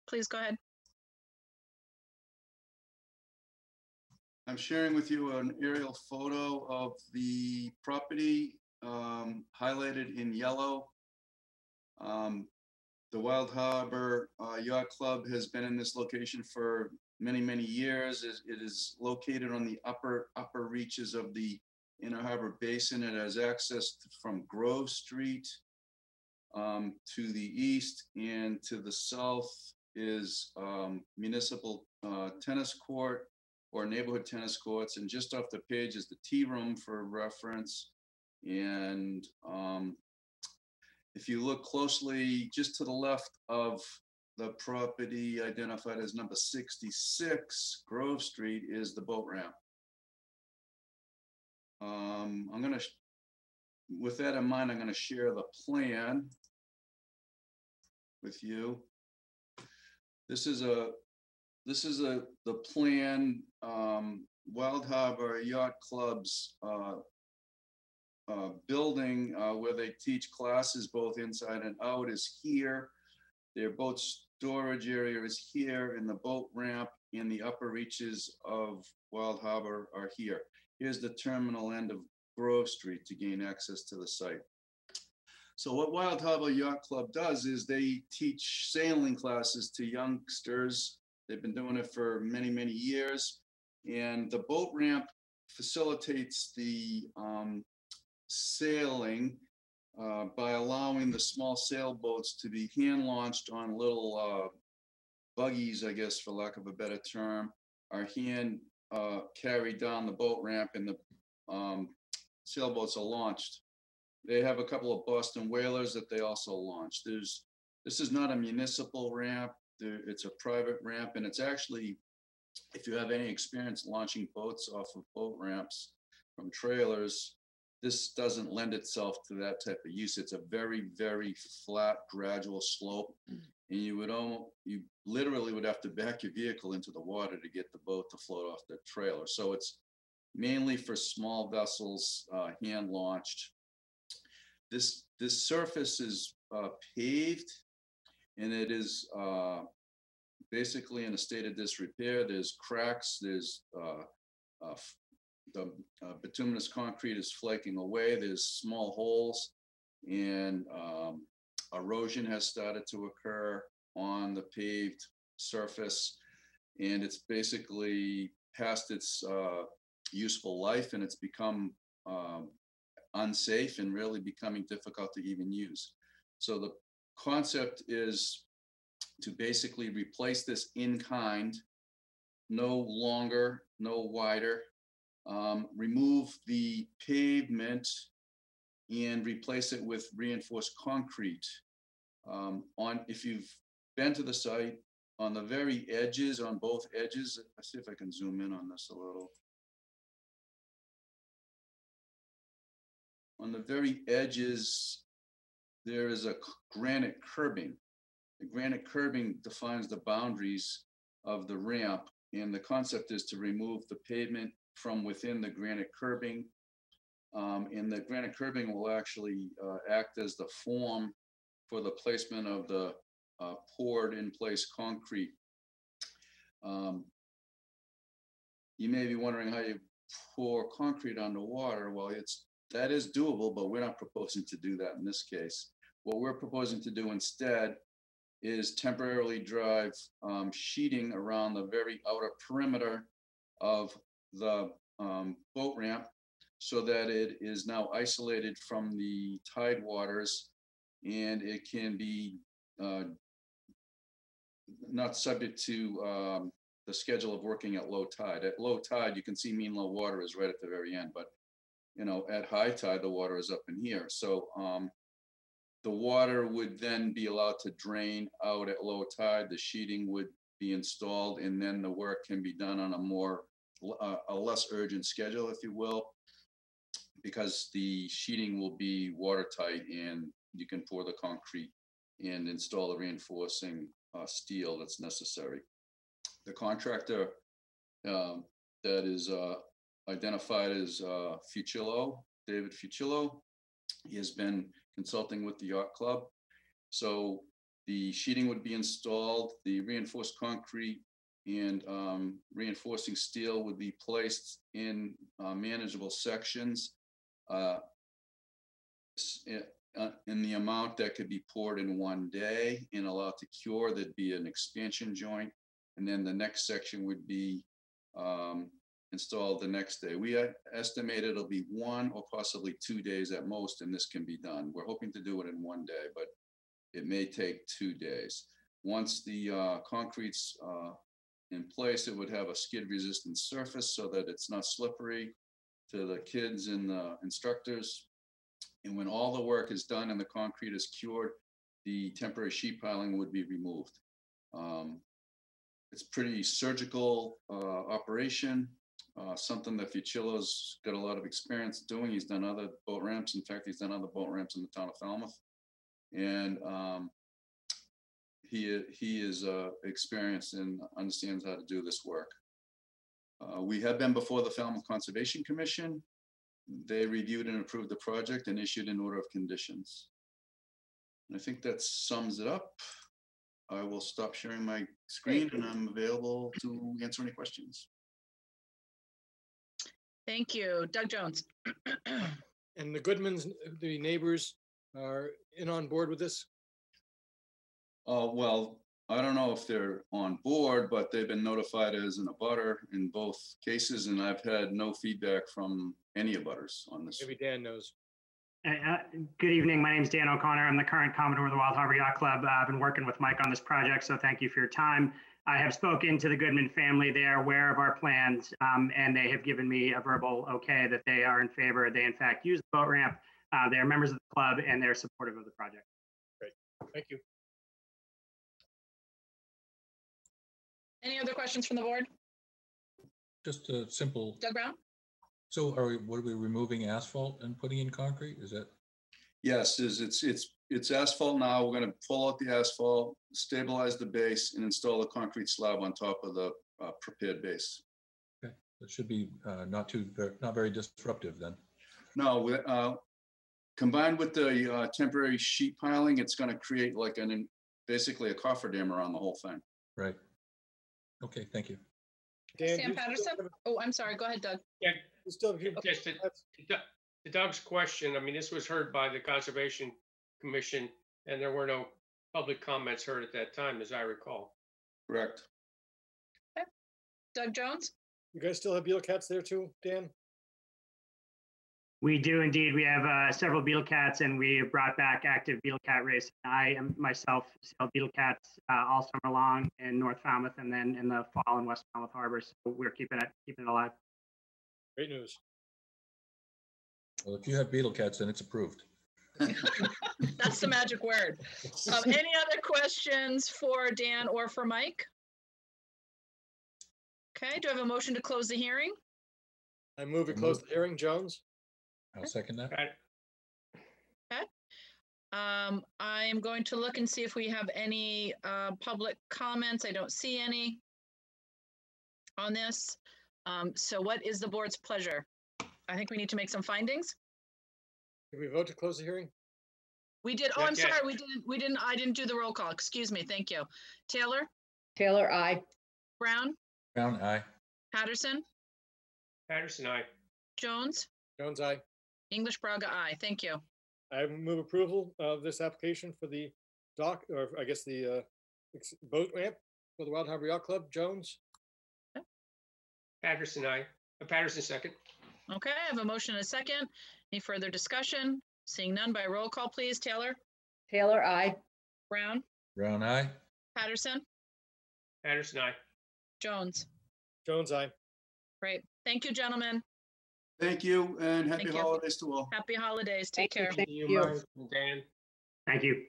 Please go ahead. I'm sharing with you an aerial photo of the property highlighted in yellow. The Wild Harbor Yacht Club has been in this location for many, many years. It is located on the upper reaches of the Inner Harbor Basin. It has access from Grove Street to the east, and to the south is municipal tennis court or neighborhood tennis courts. And just off the page is the tea room for reference. And If you look closely, just to the left of the property identified as number 66 Grove Street is the boat ramp. I'm gonna, with that in mind, I'm gonna share the plan with you. This is the plan. Wild Harbor Yacht Club's building where they teach classes both inside and out is here. Their boat storage area is here, and the boat ramp in the upper reaches of Wild Harbor are here. Here's the terminal end of Grove Street to gain access to the site. So what Wild Harbor Yacht Club does is they teach sailing classes to youngsters. They've been doing it for many, many years. And the boat ramp facilitates the sailing by allowing the small sailboats to be hand launched on little buggies, I guess, for lack of a better term, are hand carried down the boat ramp, and the sailboats are launched. They have a couple of Boston whalers that they also launch. This is not a municipal ramp. It's a private ramp, and it's actually, if you have any experience launching boats off of boat ramps from trailers, this doesn't lend itself to that type of use. It's a very, very flat, gradual slope, and you literally would have to back your vehicle into the water to get the boat to float off the trailer. So it's mainly for small vessels, hand launched. This surface is paved, and it is basically in a state of disrepair. There's cracks, there's the bituminous concrete is flaking away, there's small holes, and erosion has started to occur on the paved surface, and it's basically past its useful life, and it's become unsafe and really becoming difficult to even use. So the concept is to basically replace this in kind, no longer, no wider, remove the pavement and replace it with reinforced concrete. If you've been to the site, on the very edges, on both edges, let's see if I can zoom in on this a little. On the very edges, there is a granite curbing. The granite curbing defines the boundaries of the ramp, and the concept is to remove the pavement from within the granite curbing. And the granite curbing will actually act as the form for the placement of the poured in place concrete. You may be wondering how you pour concrete underwater. Well, that is doable, but we're not proposing to do that in this case. What we're proposing to do instead is temporarily drive sheeting around the very outer perimeter of the boat ramp, so that it is now isolated from the tide waters, and it can be not subject to the schedule of working at low tide. At low tide, you can see mean low water is right at the very end, but at high tide, the water is up in here. So the water would then be allowed to drain out at low tide. The sheeting would be installed, and then the work can be done on a less urgent schedule, if you will, because the sheeting will be watertight, and you can pour the concrete and install the reinforcing steel that's necessary. The contractor that is identified as Fucillo, David Fucillo, he has been consulting with the yacht club. So the sheeting would be installed, the reinforced concrete and reinforcing steel would be placed in manageable sections in the amount that could be poured in one day and allowed to cure. There'd be an expansion joint, and then the next section would be installed the next day. We estimate it'll be 1 or possibly 2 days at most, and this can be done. We're hoping to do it in 1 day, but it may take 2 days. Once the concrete's in place, it would have a skid resistant surface so that it's not slippery to the kids and the instructors. And when all the work is done and the concrete is cured, the temporary sheet piling would be removed. It's pretty surgical operation, something that Fucillo's got a lot of experience doing. He's done other boat ramps. In fact, he's done other boat ramps in the town of Falmouth. And he is experienced and understands how to do this work. We have been before the Falmouth Conservation Commission. They reviewed and approved the project and issued an order of conditions. And I think that sums it up. I will stop sharing my screen and I'm available to answer any questions. Thank you. Doug Jones. And the Goodmans, the neighbors, are on board with this? Well, I don't know if they're on board, but they've been notified as an abutter in both cases, and I've had no feedback from any abutters on this. Maybe Dan knows. Good evening. My name is Dan O'Connor. I'm the current Commodore of the Wild Harbor Yacht Club. I've been working with Mike on this project, so thank you for your time. I have spoken to the Goodman family. They are aware of our plans, and they have given me a verbal okay that they are in favor. They, in fact, use the boat ramp. They are members of the club, and they're supportive of the project. Great. Thank you. Any other questions from the board? Just a simple. Doug Brown? So what are we removing asphalt and putting in concrete? Is that? Yes, it's asphalt now. We're going to pull out the asphalt, stabilize the base, and install a concrete slab on top of the prepared base. Okay, that should be not very disruptive then. No, combined with the temporary sheet piling, it's going to create like basically a cofferdam around the whole thing. Right. Okay, thank you. Dan, Sam Patterson? Oh, I'm sorry. Go ahead, Doug. Yeah, still just to Doug's question, I mean, this was heard by the Conservation Commission, and there were no public comments heard at that time, as I recall. Correct. Okay. Doug Jones? You guys still have beetle cats there too, Dan? We do indeed. We have several beetle cats, and we have brought back active beetle cat racing. I am myself sell beetle cats all summer long in North Falmouth, and then in the fall in West Falmouth Harbor. So we're keeping it alive. Great news. Well, if you have beetle cats, then it's approved. That's the magic word. Any other questions for Dan or for Mike? Okay, do I have a motion to close the hearing? I move we close the hearing. Jones? I'll second that. Okay. I am going to look and see if we have any public comments. I don't see any on this. So what is the board's pleasure? I think we need to make some findings. Did we vote to close the hearing? We did. Oh, I'm sorry. We didn't. I didn't do the roll call. Excuse me. Thank you. Taylor? Taylor, aye. Brown? Brown, aye. Patterson? Patterson, aye. Jones? Jones, aye. English Braga, aye. Thank you. I move approval of this application for the dock, or I guess the boat ramp for the Wild Harbor Yacht Club. Jones? Patterson, aye. Patterson, second. Okay, I have a motion and a second. Any further discussion? Seeing none by roll call, please. Taylor? Taylor, aye. Brown? Brown, aye. Patterson? Patterson, aye. Jones? Jones, aye. Great. Thank you, gentlemen. Thank you, and happy Thank you. holidays to all. Happy holidays. Take care. Thank you. Mike and Dan. Thank you.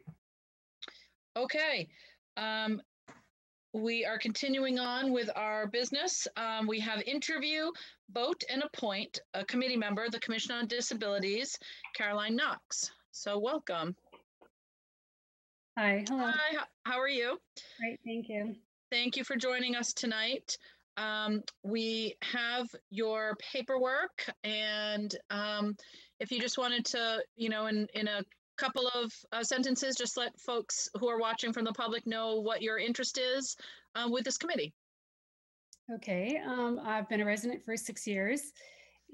Okay. We are continuing on with our business. We have interview, vote, and appoint a committee member, the Commission on Disabilities, Caroline Knox. So welcome. Hi, hello. Hi, how are you? Great, thank you. Thank you for joining us tonight. We have your paperwork, and if you just wanted to, in a couple of sentences, just let folks who are watching from the public know what your interest is with this committee. Okay, I've been a resident for 6 years,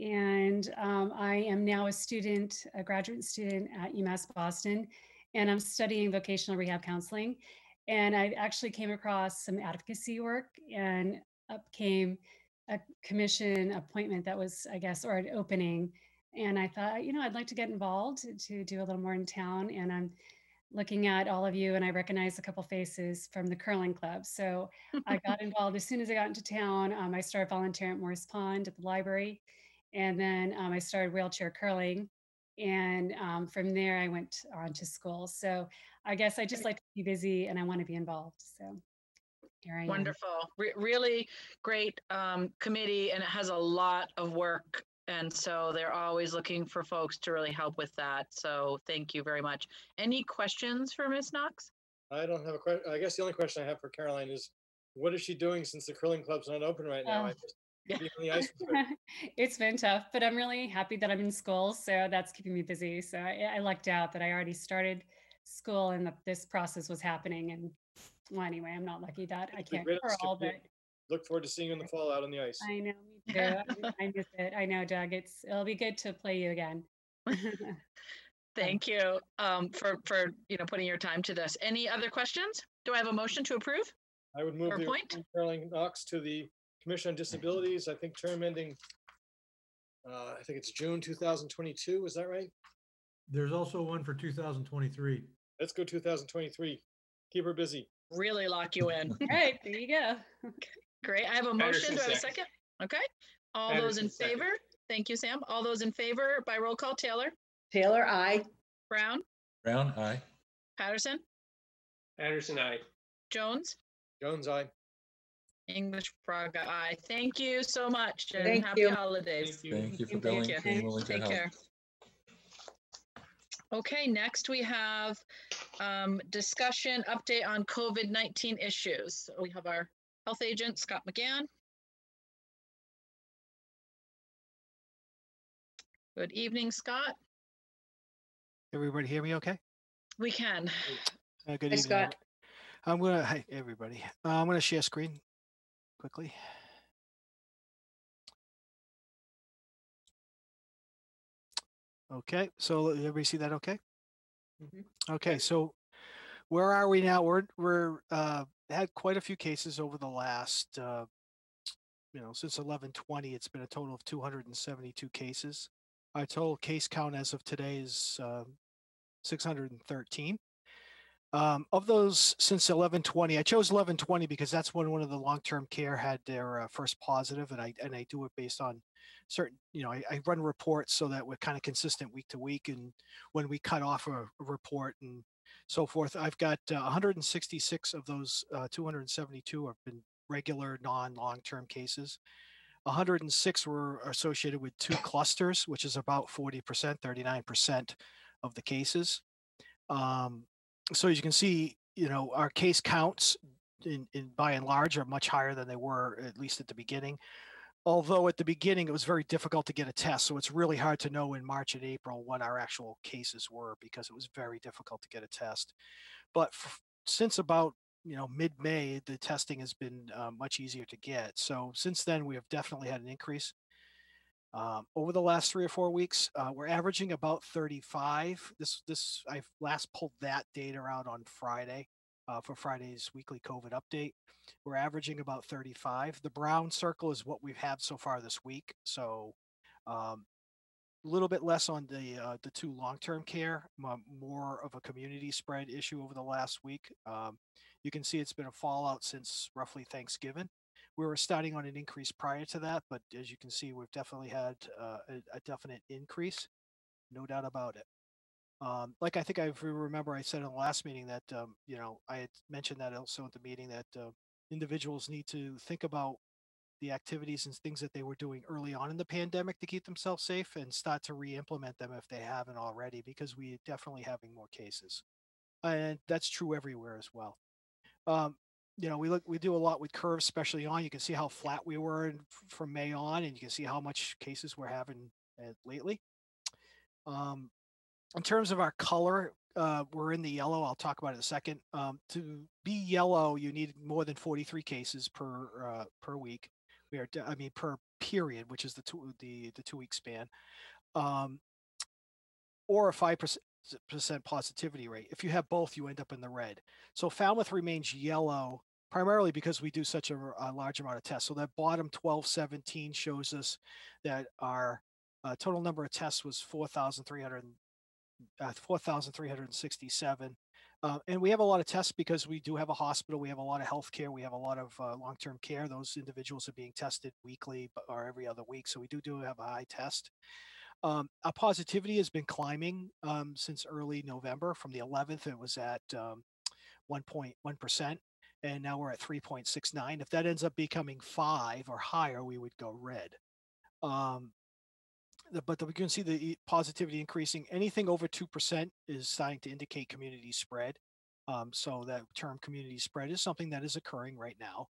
and I am now a graduate student at UMass Boston, and I'm studying vocational rehab counseling. And I actually came across some advocacy work, and up came a commission appointment that was, I guess, or an opening. And I thought, I'd like to get involved to do a little more in town. And I'm looking at all of you, and I recognize a couple faces from the curling club. So I got involved as soon as I got into town. I started volunteering at Morris Pond at the library. And then I started wheelchair curling. And from there, I went on to school. So I guess I just like to be busy and I want to be involved. So here I am. Wonderful. Really great committee, and it has a lot of work. And so they're always looking for folks to really help with that. So thank you very much. Any questions for Ms. Knox? I don't have a question. I guess the only question I have for Caroline is, what is she doing since the curling club's not open right now? I just be on the ice with her. It's been tough, but I'm really happy that I'm in school. So that's keeping me busy. So I lucked out that I already started school and this process was happening. And well, anyway, I'm not lucky that I can't curl, but look forward to seeing you in the fall out on the ice. I know, me too. I miss it. I know, Doug. It'll be good to play you again. Thank you for putting your time to this. Any other questions? Do I have a motion to approve? I would move the Caroline Knox to the Commission on Disabilities. I think term ending. I think it's June 2022. Is that right? There's also one for 2023. Let's go 2023. Keep her busy. Really lock you in. All right, there you go. Great. I have a motion. Do I have a second? Okay. All those in favor? Thank you, Sam. All those in favor by roll call. Taylor? Taylor, aye. Brown? Brown, aye. Patterson? Patterson, aye. Jones? Jones, aye. English Braga, aye. Thank you so much, and Thank happy you. holidays. Thank you for being willing to Take help. care. Okay, next we have discussion update on COVID-19 issues. So we have our health agent, Scott McGann. Good evening, Scott. Everybody hear me okay? We can. Good Hi, evening. Scott. Hi, everybody. I'm gonna share screen quickly. Okay, so everybody see that okay? Okay, so where are we now? We're had quite a few cases over the last, since 11/20, it's been a total of 272 cases. Our total case count as of today is 613. Of those since 11/20, I chose 11/20 because that's when one of the long-term care had their first positive, and I do it based on certain, I run reports so that we're kind of consistent week to week, and when we cut off a report and so forth, I've got 166 of those 272 have been regular non-long-term cases. 106 were associated with 2 clusters, which is about 40%, 39% of the cases. So as you can see, our case counts in by and large are much higher than they were, at least at the beginning. Although at the beginning it was very difficult to get a test, so it's really hard to know in March and April what our actual cases were because it was very difficult to get a test. But since about mid-May, the testing has been much easier to get. So since then, we have definitely had an increase. Over the last 3 or 4 weeks, we're averaging about 35. I last pulled that data out on Friday for Friday's weekly COVID update. We're averaging about 35. The brown circle is what we've had so far this week. So a little bit less on the 2 long-term care, more of a community spread issue over the last week. You can see it's been a fallout since roughly Thanksgiving. We were starting on an increase prior to that, but as you can see, we've definitely had a definite increase, no doubt about it. Like I think I remember I said in the last meeting that, I had mentioned that also at the meeting that individuals need to think about the activities and things that they were doing early on in the pandemic to keep themselves safe and start to re-implement them if they haven't already, because we're definitely having more cases. And that's true everywhere as well. We do a lot with curves, especially on. You can see how flat we were from May on, and you can see how much cases we're having lately. In terms of our color, we're in the yellow. I'll talk about it in a second. To be yellow, you need more than 43 cases per week. Per period, which is the 2-week span, or a 5% positivity rate. If you have both, you end up in the red. So Falmouth remains yellow primarily because we do such a large amount of tests. So that bottom 1217 shows us that our total number of tests was 4,367. And we have a lot of tests because we do have a hospital, we have a lot of healthcare, we have a lot of long-term care. Those individuals are being tested weekly or every other week. So we do have a high test. Our positivity has been climbing since early November. From the 11th, it was at 1.1%, and now we're at 3.69. If that ends up becoming 5 or higher, we would go red. But we can see the positivity increasing. Anything over 2% is starting to indicate community spread. So that term community spread is something that is occurring right now.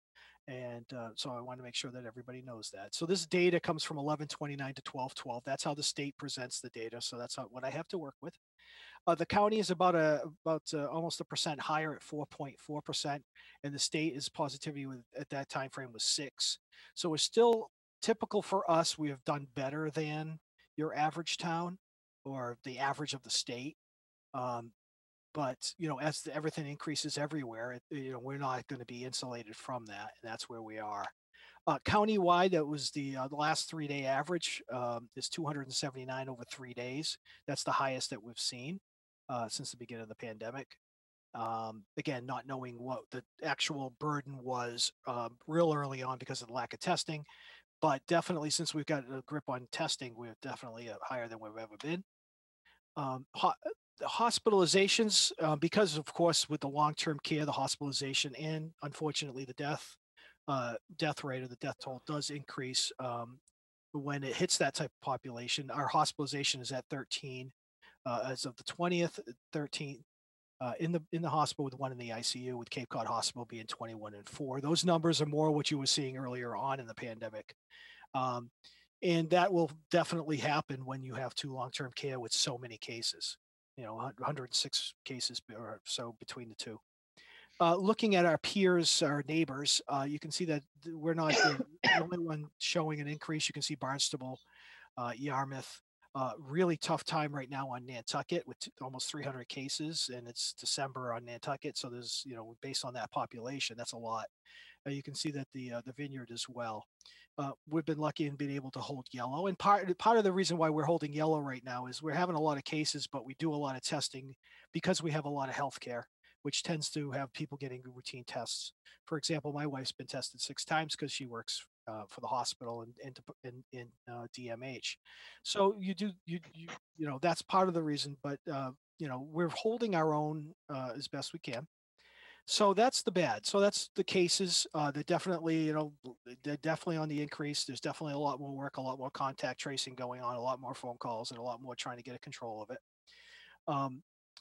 And so I want to make sure that everybody knows that. So this data comes from 11/29 to 12/12. That's how the state presents the data. So that's what I have to work with. The county is about almost 1% higher at 4.4%, and the state is positivity at that time frame was 6. So we're still typical for us. We have done better than your average town or the average of the state. But as everything increases everywhere, we're not going to be insulated from that, and that's where we are. Countywide, that was the last 3-day average is 279 over 3 days. That's the highest that we've seen since the beginning of the pandemic. Again, not knowing what the actual burden was real early on because of the lack of testing, but definitely since we've got a grip on testing, we're definitely higher than we've ever been. Hospitalizations, because of course with the long-term care, the hospitalization and unfortunately the death rate or the death toll does increase when it hits that type of population. Our hospitalization is at 13 as of the 20th, 13 in the hospital with 1 in the ICU, with Cape Cod Hospital being 21 and 4. Those numbers are more what you were seeing earlier on in the pandemic. And that will definitely happen when you have 2 long-term care with so many cases, 106 cases or so between the 2. Looking at our peers, our neighbors, you can see that we're not the only one showing an increase. You can see Barnstable, Yarmouth, really tough time right now on Nantucket with almost 300 cases, and it's December on Nantucket. So there's, based on that population, that's a lot. You can see that the Vineyard as well. We've been lucky in being able to hold yellow, and part of the reason why we're holding yellow right now is we're having a lot of cases, but we do a lot of testing because we have a lot of healthcare, which tends to have people getting routine tests. For example, my wife's been tested 6 times because she works for the hospital and in DMH. So that's part of the reason, but we're holding our own as best we can. So that's the bad. So that's the cases. They're definitely, they're definitely on the increase. There's definitely a lot more work, a lot more contact tracing going on, a lot more phone calls, and a lot more trying to get a control of it.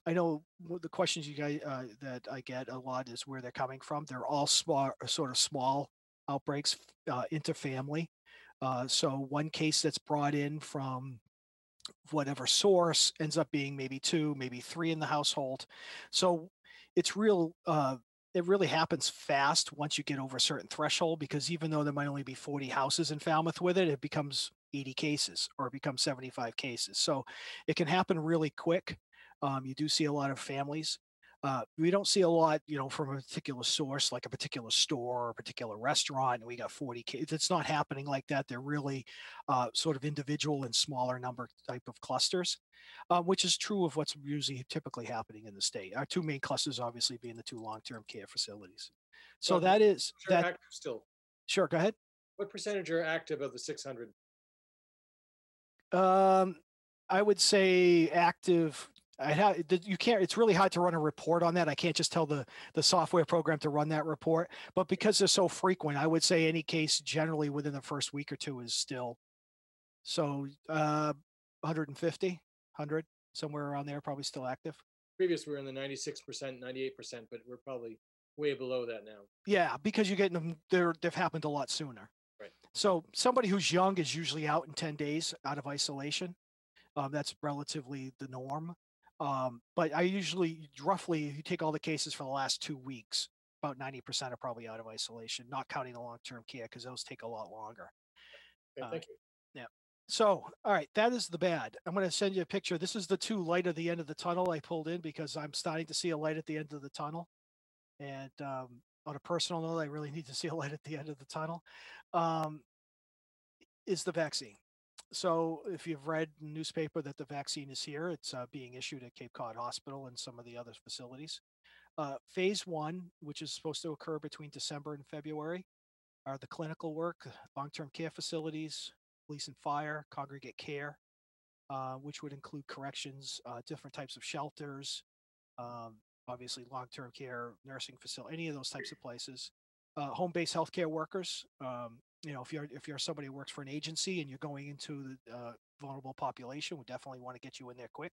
I know the questions you guys that I get a lot is where they're coming from. They're all sort of small outbreaks, interfamily. So one case that's brought in from whatever source ends up being maybe 2, maybe 3 in the household. So it's it really happens fast once you get over a certain threshold, because even though there might only be 40 houses in Falmouth with it, it becomes 80 cases or it becomes 75 cases. So it can happen really quick. You do see a lot of families. We don't see a lot, from a particular source, like a particular store or a particular restaurant, and we got 40 cases. It's not happening like that. They're really sort of individual and smaller number type of clusters, which is true of what's usually typically happening in the state. Our 2 main clusters obviously being the 2 long-term care facilities. So that is that. Active still. Sure, go ahead. What percentage are active of the 600? I would say active. You can't. It's really hard to run a report on that. I can't just tell the software program to run that report. But because they're so frequent, I would say any case generally within the first week or 2 is still. So 150, 100, somewhere around there, probably still active. Previous, we were in the 96%, 98%, but we're probably way below that now. Yeah, because you're getting them. They've happened a lot sooner. Right. So somebody who's young is usually out in 10 days out of isolation. That's relatively the norm. But I usually, roughly, if you take all the cases for the last 2 weeks, about 90% are probably out of isolation, not counting the long-term care, because those take a lot longer. Okay, thank you. Yeah. So, all right, that is the bad. I'm going to send you a picture. This is the 2 light at the end of the tunnel I pulled in because I'm starting to see a light at the end of the tunnel. And on a personal note, I really need to see a light at the end of the tunnel, is the vaccine. So if you've read the newspaper that the vaccine is here, it's being issued at Cape Cod Hospital and some of the other facilities. Phase 1, which is supposed to occur between December and February, are the clinical work, long-term care facilities, police and fire, congregate care. which would include corrections, different types of shelters, obviously long-term care, nursing facility, any of those types of places. Home-based healthcare workers. If you're somebody who works for an agency and you're going into the vulnerable population, we definitely want to get you in there quick.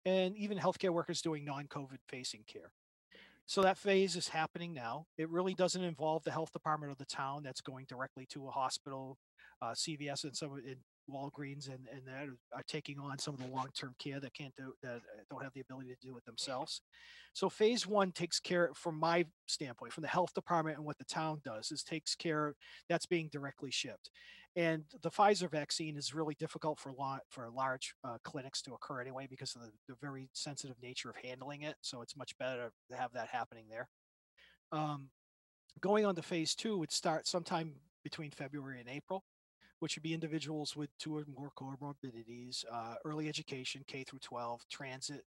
And even healthcare workers doing non-COVID facing care. So that phase is happening now. It really doesn't involve the health department of the town. That's going directly to a hospital, CVS, and some in Walgreens, and that are taking on some of the long-term care that don't have the ability to do it themselves. So phase one takes care, from my standpoint, from the health department, and what the town does is takes care, that's being directly shipped. And the Pfizer vaccine is really difficult for large clinics to occur anyway, because of the very sensitive nature of handling it. So it's much better to have that happening there. Going on to phase two would start sometime between February and April, which would be individuals with 2 or more comorbidities, early education, K through 12, transit,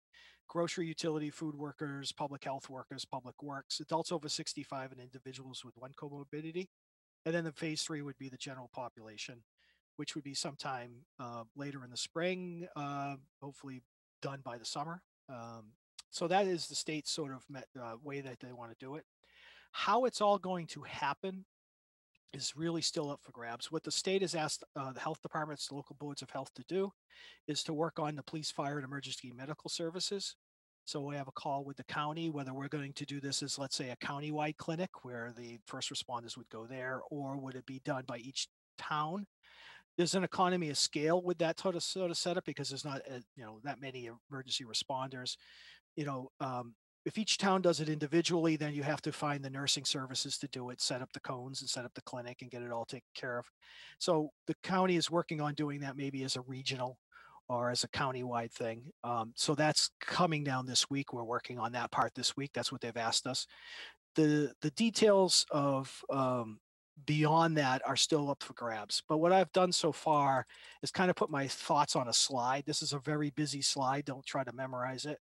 grocery, utility, food workers, public health workers, public works, adults over 65, and individuals with 1 comorbidity. And then the phase three would be the general population, which would be sometime later in the spring, hopefully done by the summer. So that is the state's sort of way that they want to do it. How it's all going to happen is really still up for grabs. What the state has asked the health departments, the local boards of health to do is to work on the police, fire, and emergency medical services. So we have a call with the county, whether we're going to do this as, let's say, a county-wide clinic where the first responders would go there, or would it be done by each town? There's an economy of scale with that sort of setup, because there's not that many emergency responders. If each town does it individually, then you have to find the nursing services to do it, set up the cones and set up the clinic and get it all taken care of. So the county is working on doing that maybe as a regional or as a county-wide thing. So that's coming down this week. We're working on that part this week. That's what they've asked us. The details of beyond that are still up for grabs. But what I've done so far is kind of put my thoughts on a slide. This is a very busy slide. Don't try to memorize it.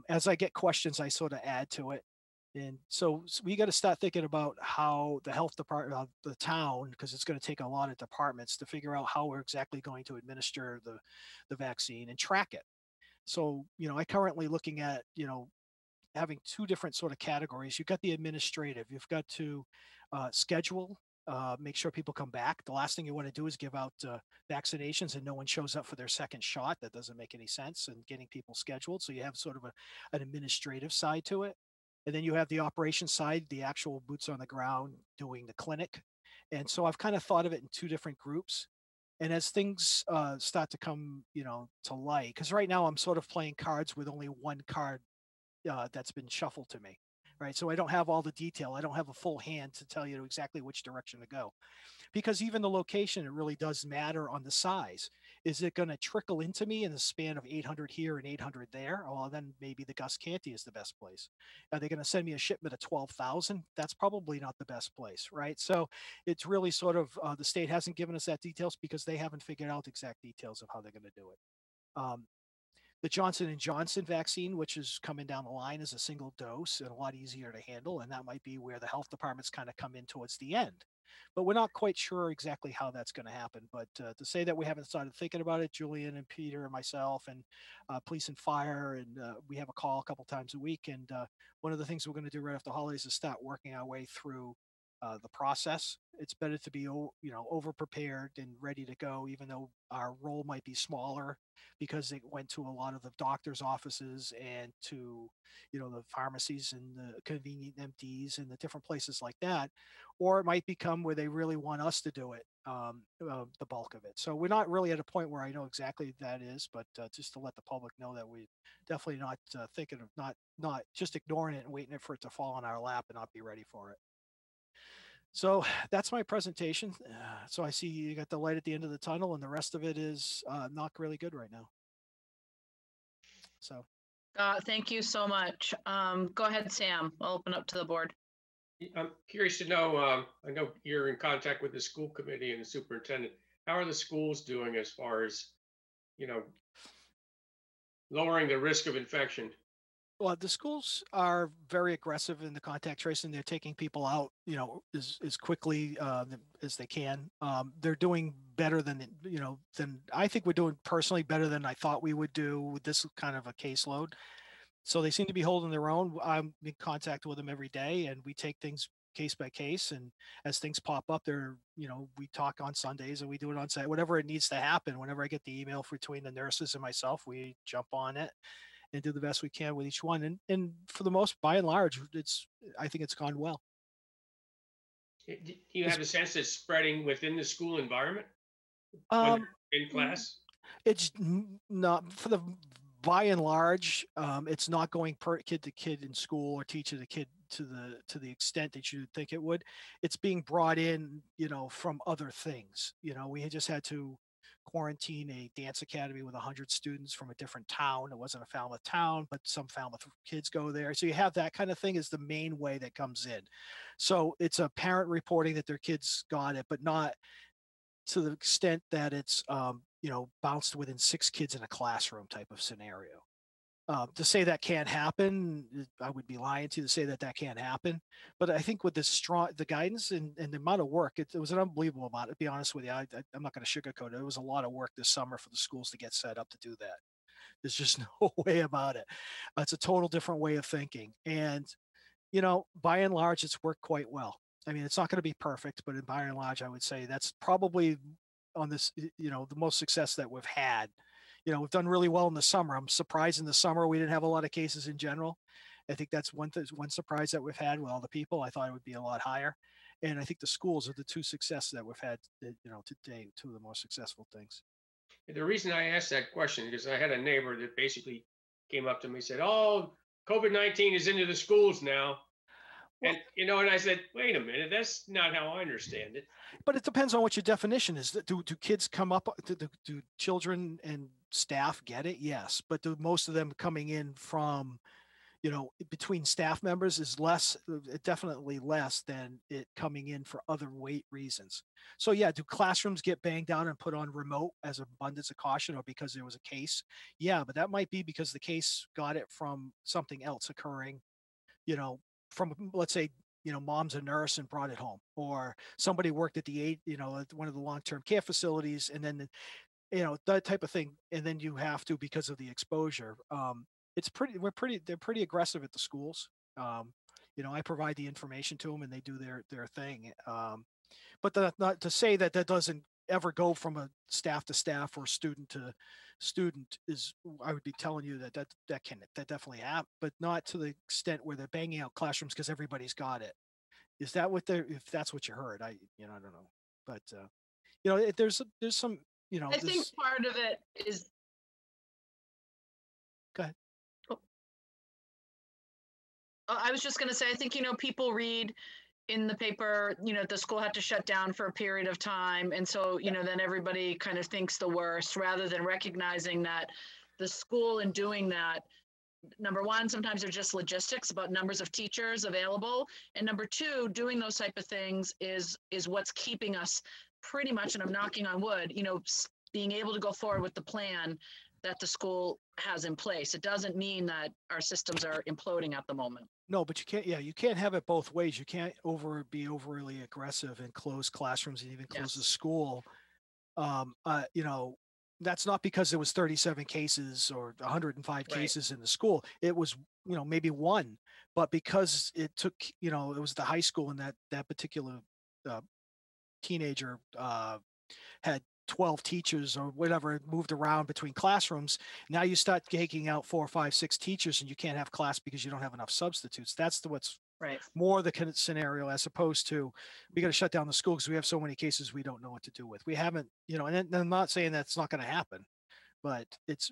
As I get questions, I sort of add to it. And so we got to start thinking about how the health department, the town, because it's going to take a lot of departments to figure out how we're exactly going to administer the vaccine and track it. So, I currently looking at, having 2 different sort of categories. You've got the administrative, you've got to schedule, make sure people come back. The last thing you want to do is give out vaccinations and no one shows up for their second shot. That doesn't make any sense, and getting people scheduled. So you have sort of an administrative side to it. And then you have the operations side, the actual boots on the ground doing the clinic. And so I've kind of thought of it in 2 different groups. And as things start to come, to light, because right now I'm sort of playing cards with only 1 card that's been shuffled to me, right? So I don't have all the detail. I don't have a full hand to tell you exactly which direction to go, because even the location, it really does matter on the size. Is it going to trickle into me in the span of 800 here and 800 there? Well, then maybe the Gus Canty is the best place. Are they going to send me a shipment of 12,000? That's probably not the best place, right? So it's really sort of, the state hasn't given us that details because they haven't figured out exact details of how they're going to do it. The Johnson & Johnson vaccine, which is coming down the line, is a single dose and a lot easier to handle. And that might be where the health departments kind of come in towards the end. But we're not quite sure exactly how that's going to happen. But to say that we haven't started thinking about it, Julian and Peter and myself and police and fire, and we have a call a couple times a week. And one of the things we're going to do right after the holidays is start working our way through the process. It's better to be, over prepared and ready to go, even though our role might be smaller, because it went to a lot of the doctor's offices and to, the pharmacies and the convenient MDs and the different places like that. Or it might become where they really want us to do it, the bulk of it. So we're not really at a point where I know exactly that is, but just to let the public know that we definitely not thinking of not just ignoring it and waiting for it to fall on our lap and not be ready for it. So that's my presentation. So I see you got the light at the end of the tunnel, and the rest of it is not really good right now. So. Thank you so much. Go ahead, Sam. I'll open up to the board. I'm curious to know, I know you're in contact with the school committee and the superintendent. How are the schools doing as far as, lowering the risk of infection? Well, the schools are very aggressive in the contact tracing. They're taking people out, as quickly as they can. They're doing better than, than I think we're doing personally better than I thought we would do with this kind of a caseload. So they seem to be holding their own. I'm in contact with them every day, and we take things case by case. And as things pop up, we talk on Sundays and we do it on Saturday, whatever it needs to happen. Whenever I get the email between the nurses and myself, we jump on it and do the best we can with each one. And for the most, by and large, I think it's gone well. Do you have a sense it's spreading within the school environment when in class? It's not for the by and large. It's not going per kid to kid in school or teacher to kid to the extent that you think it would. It's being brought in, from other things. We had just had to quarantine a dance academy with 100 students from a different town. It wasn't a Falmouth town, but some Falmouth kids go there. So you have that kind of thing is the main way that comes in. So it's a parent reporting that their kids got it, but not to the extent that it's, bounced within 6 kids in a classroom type of scenario. To say that can't happen, I would be lying to say that can't happen. But I think with the guidance and the amount of work, it was an unbelievable amount. To be honest with you, I'm not going to sugarcoat it. It was a lot of work this summer for the schools to get set up to do that. There's just no way about it. It's a total different way of thinking. And, by and large, it's worked quite well. I mean, it's not going to be perfect, but by and large, I would say that's probably on this, the most success that we've had. We've done really well in the summer. I'm surprised in the summer we didn't have a lot of cases in general. I think that's one surprise that we've had with all the people. I thought it would be a lot higher. And I think the schools are the 2 successes that we've had, today, 2 of the most successful things. The reason I asked that question is because I had a neighbor that basically came up to me and said, "Oh, COVID-19 is into the schools now." And, and I said, wait a minute, that's not how I understand it. But it depends on what your definition is. Do kids come up, do children and staff get it? Yes. But do most of them coming in from, between staff members is less, definitely less than it coming in for other reasons. So yeah, do classrooms get banged down and put on remote as an abundance of caution or because there was a case? Yeah, but that might be because the case got it from something else occurring, from, let's say, mom's a nurse and brought it home, or somebody worked at at one of the long-term care facilities, and then, that type of thing. And then you have to, because of the exposure, they're pretty aggressive at the schools. I provide the information to them and they do their thing. But not to say that doesn't ever go from a staff to staff or student to student is, I would be telling you that definitely happen, but not to the extent where they're banging out classrooms because everybody's got it. Is that if that's what you heard? I don't know, but there's some, I think part of it is. Go ahead. Oh. I was just going to say, I think, people read in the paper, the school had to shut down for a period of time. And so, then everybody kind of thinks the worst rather than recognizing that the school in doing that, number one, sometimes they're just logistics about numbers of teachers available. And number two, doing those type of things is what's keeping us pretty much, and I'm knocking on wood, being able to go forward with the plan that the school has in place. It doesn't mean that our systems are imploding at the moment. No, but you can't have it both ways. You can't be overly aggressive and close classrooms and even close the school. That's not because there was 37 cases or 105 cases in the school. It was, maybe 1, but because it took, it was the high school and that particular teenager had 12 teachers or whatever moved around between classrooms. Now you start taking out 4, 5, 6 teachers and you can't have class because you don't have enough substitutes. That's what's more the kind of scenario, as opposed to we got to shut down the school because we have so many cases we don't know what to do with. We haven't, and I'm not saying that's not going to happen, but it's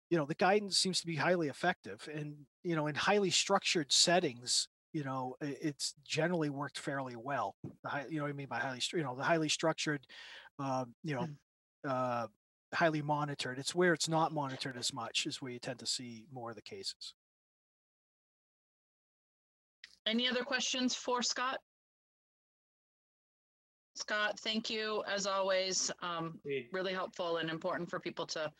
the guidance seems to be highly effective, and in highly structured settings, it's generally worked fairly well. What I mean by the highly structured, highly monitored. It's where it's not monitored as much is where you tend to see more of the cases. Any other questions for Scott? Scott, thank you as always. Really helpful and important for people to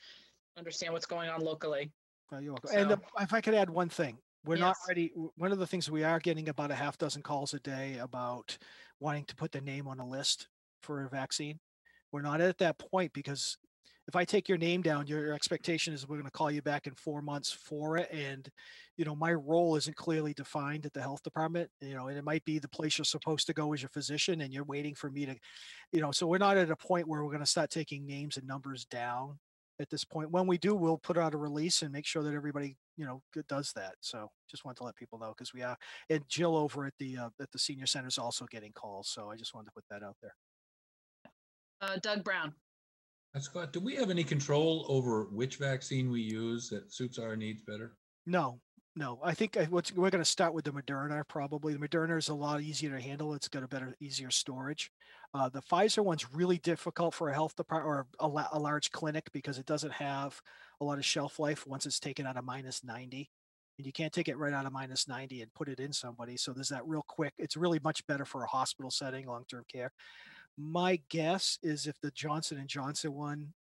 understand what's going on locally. You're welcome. So- And if I could add one thing, we're not Yes. ready. One of the things we are getting about a half dozen calls a day about wanting to put the name on a list for a vaccine. We're not at that point because if I take your name down, your expectation is we're going to call you back in 4 months for it. And, my role isn't clearly defined at the health department, and it might be the place you're supposed to go as your physician and you're waiting for me to, so we're not at a point where we're going to start taking names and numbers down at this point. When we do, we'll put out a release and make sure that everybody, does that. So just wanted to let people know because we are, and Jill over at the senior center is also getting calls. So I just wanted to put that out there. Doug Brown. Scott, do we have any control over which vaccine we use that suits our needs better? No. I think we're going to start with the Moderna. Probably the Moderna is a lot easier to handle. It's got easier storage. The Pfizer one's really difficult for a health department or a large clinic because it doesn't have a lot of shelf life once it's taken out of -90. And you can't take it right out of -90 and put it in somebody. So there's that real quick. It's really much better for a hospital setting, long-term care. My guess is if the Johnson & Johnson one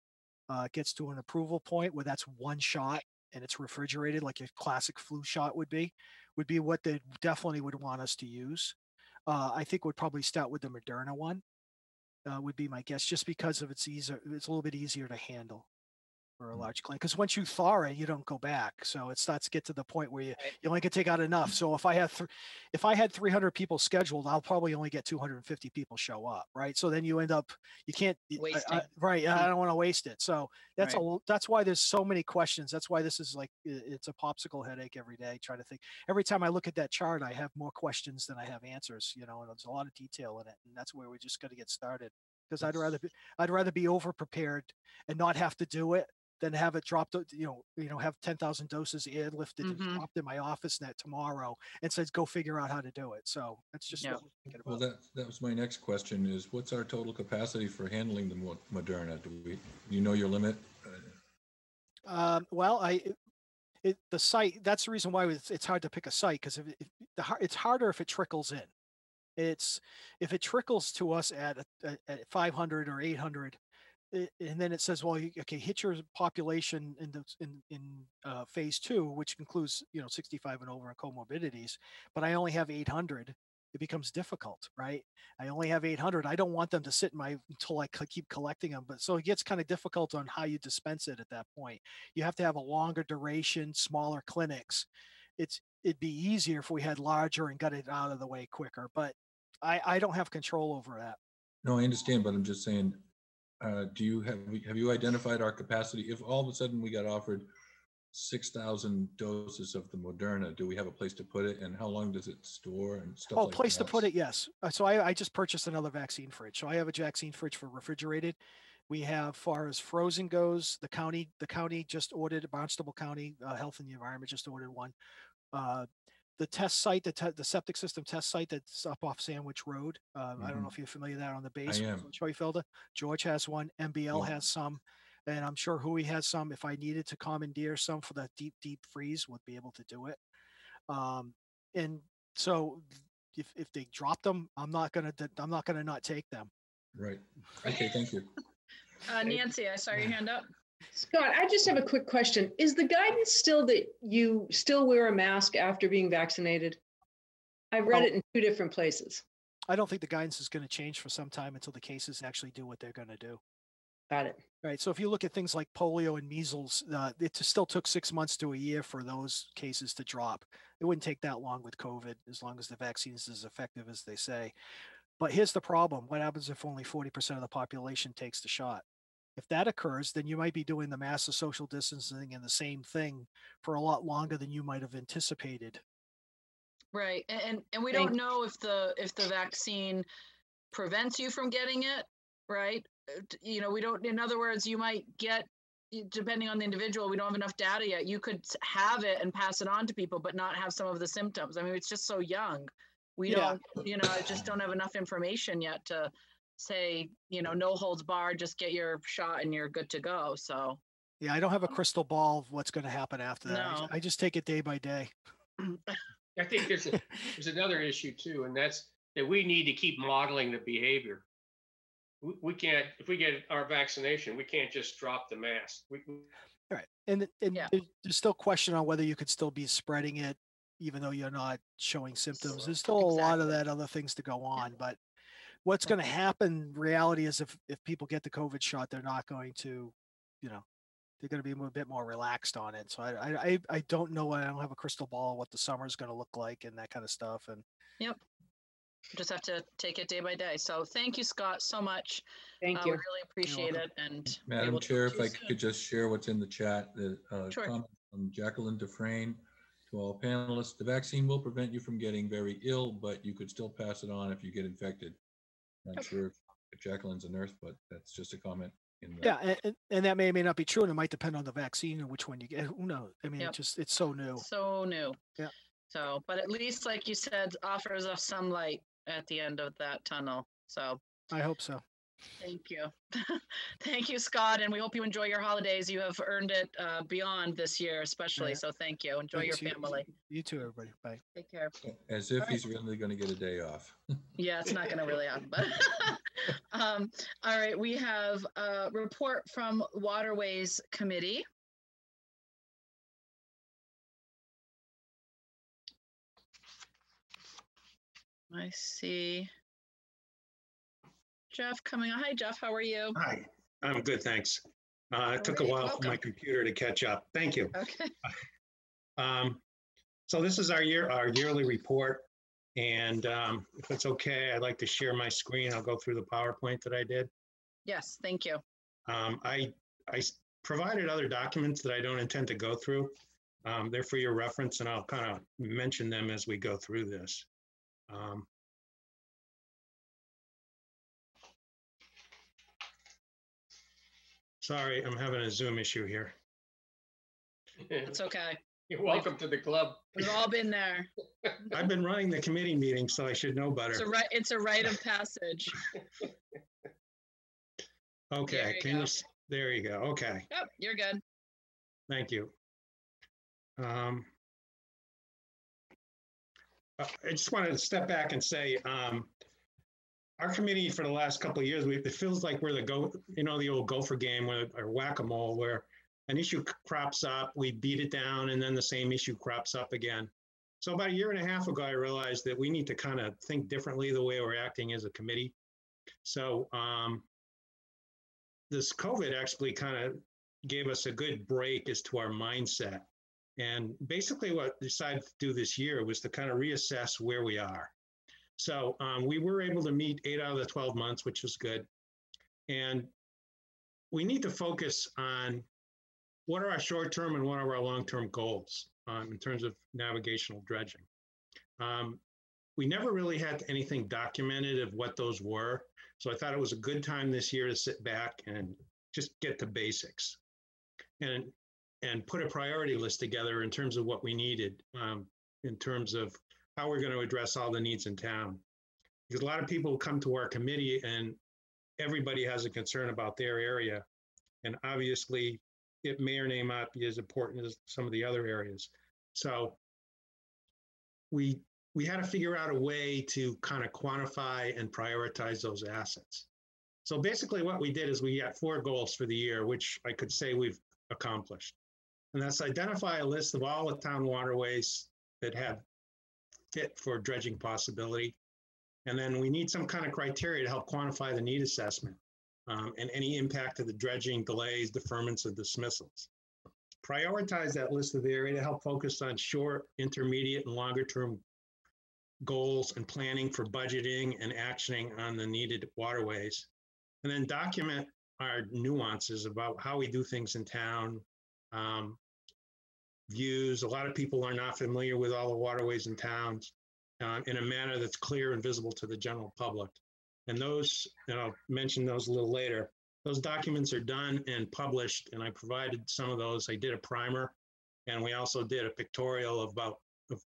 gets to an approval point where that's one shot and it's refrigerated like a classic flu shot would be what they definitely would want us to use. I think we'd probably start with the Moderna one, would be my guess, just because of it's a little bit easier to handle for a large clinic. Because once you thaw it, you don't go back. So it starts to get to the point where you only can take out enough. So if I had 300 people scheduled, I'll probably only get 250 people show up, right? So then you end up, you can't, Wasting. right? I don't want to waste it. So that's Right. that's why there's so many questions. That's why this is like it's a popsicle headache every day. Trying to think. Every time I look at that chart, I have more questions than I have answers. And there's a lot of detail in it, and that's where we just got to get started. Because I'd rather be over prepared and not have to do it than have it dropped, have 10,000 doses airlifted and dropped in my office net tomorrow and says, go figure out how to do it. So that's just what we're thinking about. Well, that was my next question is what's our total capacity for handling the Moderna? Do you know your limit? Well, the site, that's the reason why it's hard to pick a site because it's harder if it trickles in. If it trickles to us at 500 or 800, and then it says, well, hit your population in phase 2, which includes 65 and over and comorbidities, but I only have 800. It becomes difficult, right? I only have 800. I don't want them to sit until I keep collecting them. But so it gets kind of difficult on how you dispense it at that point. You have to have a longer duration, smaller clinics. It'd be easier if we had larger and got it out of the way quicker. But I don't have control over that. No, I understand, but I'm just saying, have you identified our capacity? If all of a sudden we got offered 6,000 doses of the Moderna, do we have a place to put it, and how long does it store and stuff like that? Place to put it, yes. So I just purchased another vaccine fridge. So I have a vaccine fridge for refrigerated. We have, far as frozen goes, the county just ordered, Barnstable County Health and the Environment just ordered one. The test site, the septic system test site that's up off Sandwich Road. I don't know if you're familiar with that on the base. I am. George has one. MBL has some. And I'm sure Hui has some. If I needed to commandeer some for the deep freeze, would be able to do it. And so if they drop them, I'm not gonna not take them. Right. Okay. Thank you. Nancy, I saw your hand up. Scott, I just have a quick question. Is the guidance still that you still wear a mask after being vaccinated? I've read it in 2 different places. I don't think the guidance is going to change for some time until the cases actually do what they're going to do. Got it. Right. So if you look at things like polio and measles, it still took 6 months to a year for those cases to drop. It wouldn't take that long with COVID, as long as the vaccine is as effective as they say. But here's the problem. What happens if only 40% of the population takes the shot? If that occurs, then you might be doing the massive social distancing and the same thing for a lot longer than you might have anticipated. Right. And we don't know if the vaccine prevents you from getting it, right? We don't, in other words, you might get, depending on the individual, we don't have enough data yet. You could have it and pass it on to people, but not have some of the symptoms. I mean, it's just so young. We don't, I just don't have enough information yet to say, no holds barred, just get your shot and you're good to go. So yeah, I don't have a crystal ball of what's going to happen after that. No. I just take it day by day. I think there's another issue too, and that's that we need to keep modeling the behavior. We can't, if we get our vaccination, we can't just drop the mask. All right. And there's still question on whether you could still be spreading it, even though you're not showing symptoms. There's still a lot of that other things to go on. But what's going to happen, reality is if people get the COVID shot, they're not going to, they're going to be a bit more relaxed on it. So I don't know. I don't have a crystal ball what the summer is going to look like and that kind of stuff. And Yep. Just have to take it day by day. So thank you, Scott, so much. Thank We you. really appreciate it. And Madam we'll Chair, talk if to I you could just share what's in the chat, the Sure. comment from Jacqueline Dufresne to all panelists. The vaccine will prevent you from getting very ill, but you could still pass it on if you get infected. Not sure if Jacqueline's a nurse, but that's just a comment. Yeah, and that may or may not be true, and it might depend on the vaccine and which one you get. Who knows? I mean, Yep. it's so new. So new. Yeah. So, but at least, like you said, offers us some light at the end of that tunnel. So I hope so. thank you. Thank you, Scott. And we hope you enjoy your holidays. You have earned it beyond this year, especially. Yeah. So thank you. Enjoy Thanks. your family. You too, everybody. Bye. Take care. As if he's really going to get a day off. Yeah, it's not going to really happen. But all right, we have a report from Waterways Committee. I see Jeff coming on. Hi, Jeff. How are you? Hi, I'm good, thanks. It took a while for my computer to catch up. Thank you. Okay. So this is our yearly report, and if it's okay, I'd like to share my screen. I'll go through the PowerPoint that I did. Yes, thank you. I provided other documents that I don't intend to go through. They're for your reference, and I'll kind of mention them as we go through this. Sorry, I'm having a Zoom issue here. It's okay. You're welcome to the club. We've all been there. I've been running the committee meeting, so I should know better. It's a rite of passage. Okay, there you go. Okay. Yep, you're good. Thank you. I just wanted to step back and say, our committee for the last couple of years, it feels like we're the old gopher game or whack-a-mole, where an issue crops up, we beat it down, and then the same issue crops up again. So about a year and a half ago, I realized that we need to kind of think differently the way we're acting as a committee. So this COVID actually kind of gave us a good break as to our mindset. And basically what I decided to do this year was to kind of reassess where we are. So we were able to meet 8 out of the 12 months, which was good. And we need to focus on what are our short-term and what are our long-term goals in terms of navigational dredging. We never really had anything documented of what those were. So I thought it was a good time this year to sit back and just get to basics and put a priority list together in terms of what we needed, in terms of how we're going to address all the needs in town. Because a lot of people come to our committee and everybody has a concern about their area. And obviously it may or may not be as important as some of the other areas. So we had to figure out a way to kind of quantify and prioritize those assets. So basically what we did is we got 4 goals for the year, which I could say we've accomplished. And that's identify a list of all the town waterways that have fit for dredging possibility. And then we need some kind of criteria to help quantify the need assessment and any impact of the dredging, delays, deferments, or dismissals. Prioritize that list of area to help focus on short, intermediate, and longer term goals and planning for budgeting and actioning on the needed waterways. And then document our nuances about how we do things in town, views. A lot of people are not familiar with all the waterways in towns in a manner that's clear and visible to the general public. And those, and I'll mention those a little later, those documents are done and published, and I provided some of those. I did a primer, and we also did a pictorial of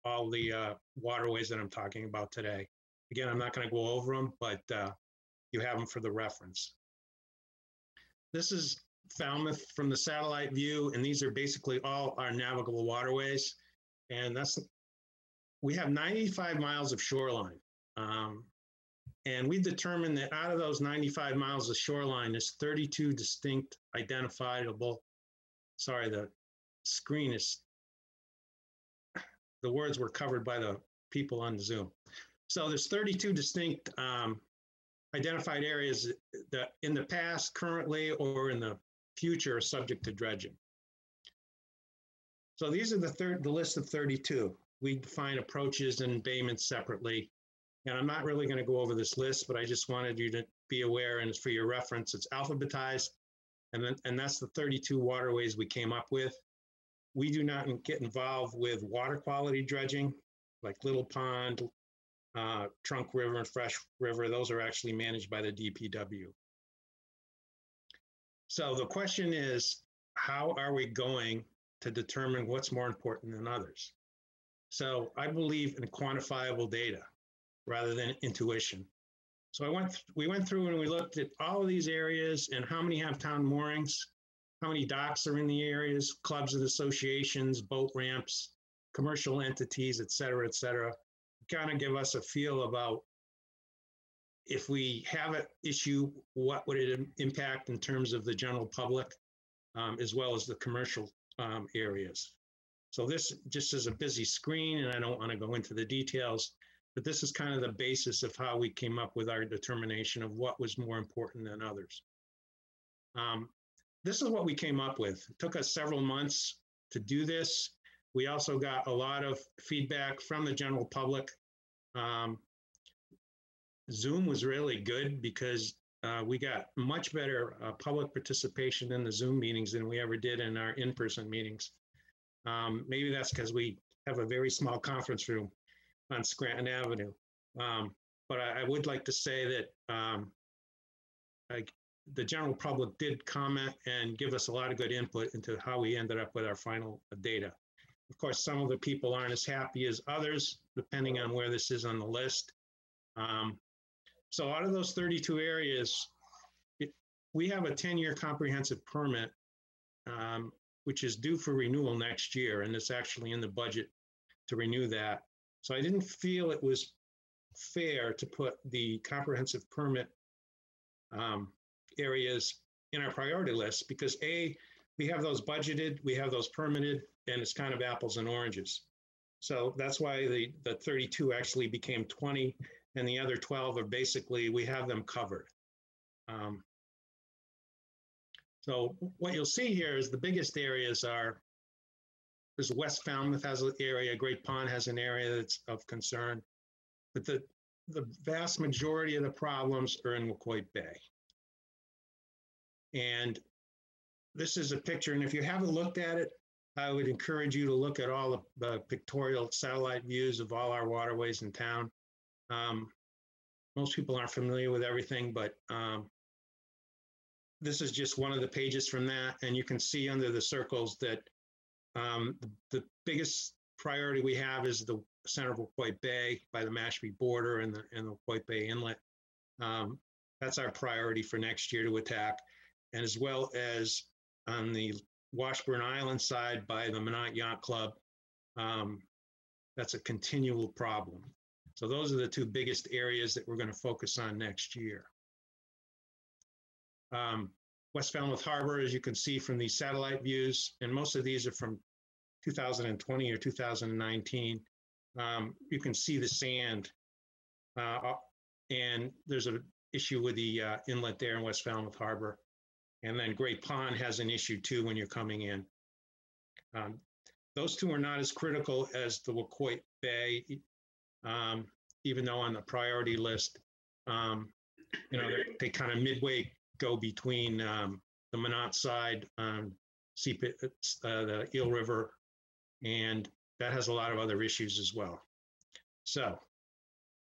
all the waterways that I'm talking about today. Again, I'm not going to go over them, but you have them for the reference. This is Falmouth from the satellite view, and these are basically all our navigable waterways. And we have 95 miles of shoreline. And we've determined that out of those 95 miles of shoreline, there's 32 distinct identifiable sorry, the screen is, the words were covered by the people on Zoom. So there's 32 distinct identified areas that in the past, currently, or in the future are subject to dredging. So these are the list of 32. We define approaches and embayments separately. And I'm not really going to go over this list, but I just wanted you to be aware, and for your reference, it's alphabetized. And that's the 32 waterways we came up with. We do not get involved with water quality dredging, like Little Pond, Trunk River, and Fresh River. Those are actually managed by the DPW. So the question is, how are we going to determine what's more important than others? So I believe in quantifiable data rather than intuition. So we went through and we looked at all of these areas and how many have town moorings, how many docks are in the areas, clubs and associations, boat ramps, commercial entities, et cetera, kind of give us a feel about if we have an issue, what would it impact in terms of the general public, as well as the commercial areas. So this just is a busy screen, and I don't want to go into the details, but this is kind of the basis of how we came up with our determination of what was more important than others. This is what we came up with. It took us several months to do this. We also got a lot of feedback from the general public. Zoom was really good because we got much better public participation in the Zoom meetings than we ever did in our in-person meetings. Maybe that's because we have a very small conference room on Scranton Avenue. But I would like to say that the general public did comment and give us a lot of good input into how we ended up with our final data. Of course, some of the people aren't as happy as others, depending on where this is on the list. So out of those 32 areas, we have a 10-year comprehensive permit, which is due for renewal next year, and it's actually in the budget to renew that. So I didn't feel it was fair to put the comprehensive permit areas in our priority list because A, we have those budgeted, we have those permitted, and it's kind of apples and oranges. So that's why the 32 actually became 20, and the other 12 are basically, we have them covered. So what you'll see here is the biggest areas are, there's West Falmouth has an area, Great Pond has an area that's of concern, but the vast majority of the problems are in Wacoit Bay. And this is a picture, and if you haven't looked at it, I would encourage you to look at all the pictorial satellite views of all our waterways in town. Most people aren't familiar with everything, but this is just one of the pages from that, and you can see under the circles that the biggest priority we have is the center of Wacoit Bay by the Mashpee border and the Wacoit Bay Inlet. That's our priority for next year to attack, and as well as on the Washburn Island side by the Minot Yacht Club. That's a continual problem. So those are the two biggest areas that we're going to focus on next year. West Falmouth Harbor, as you can see from these satellite views, and most of these are from 2020 or 2019, you can see the sand. And there's an issue with the inlet there in West Falmouth Harbor. And then Great Pond has an issue too when you're coming in. Those two are not as critical as the Wacoit Bay, even though on the priority list, they kind of midway go between the Minot side, the Eel River, and that has a lot of other issues as well. So,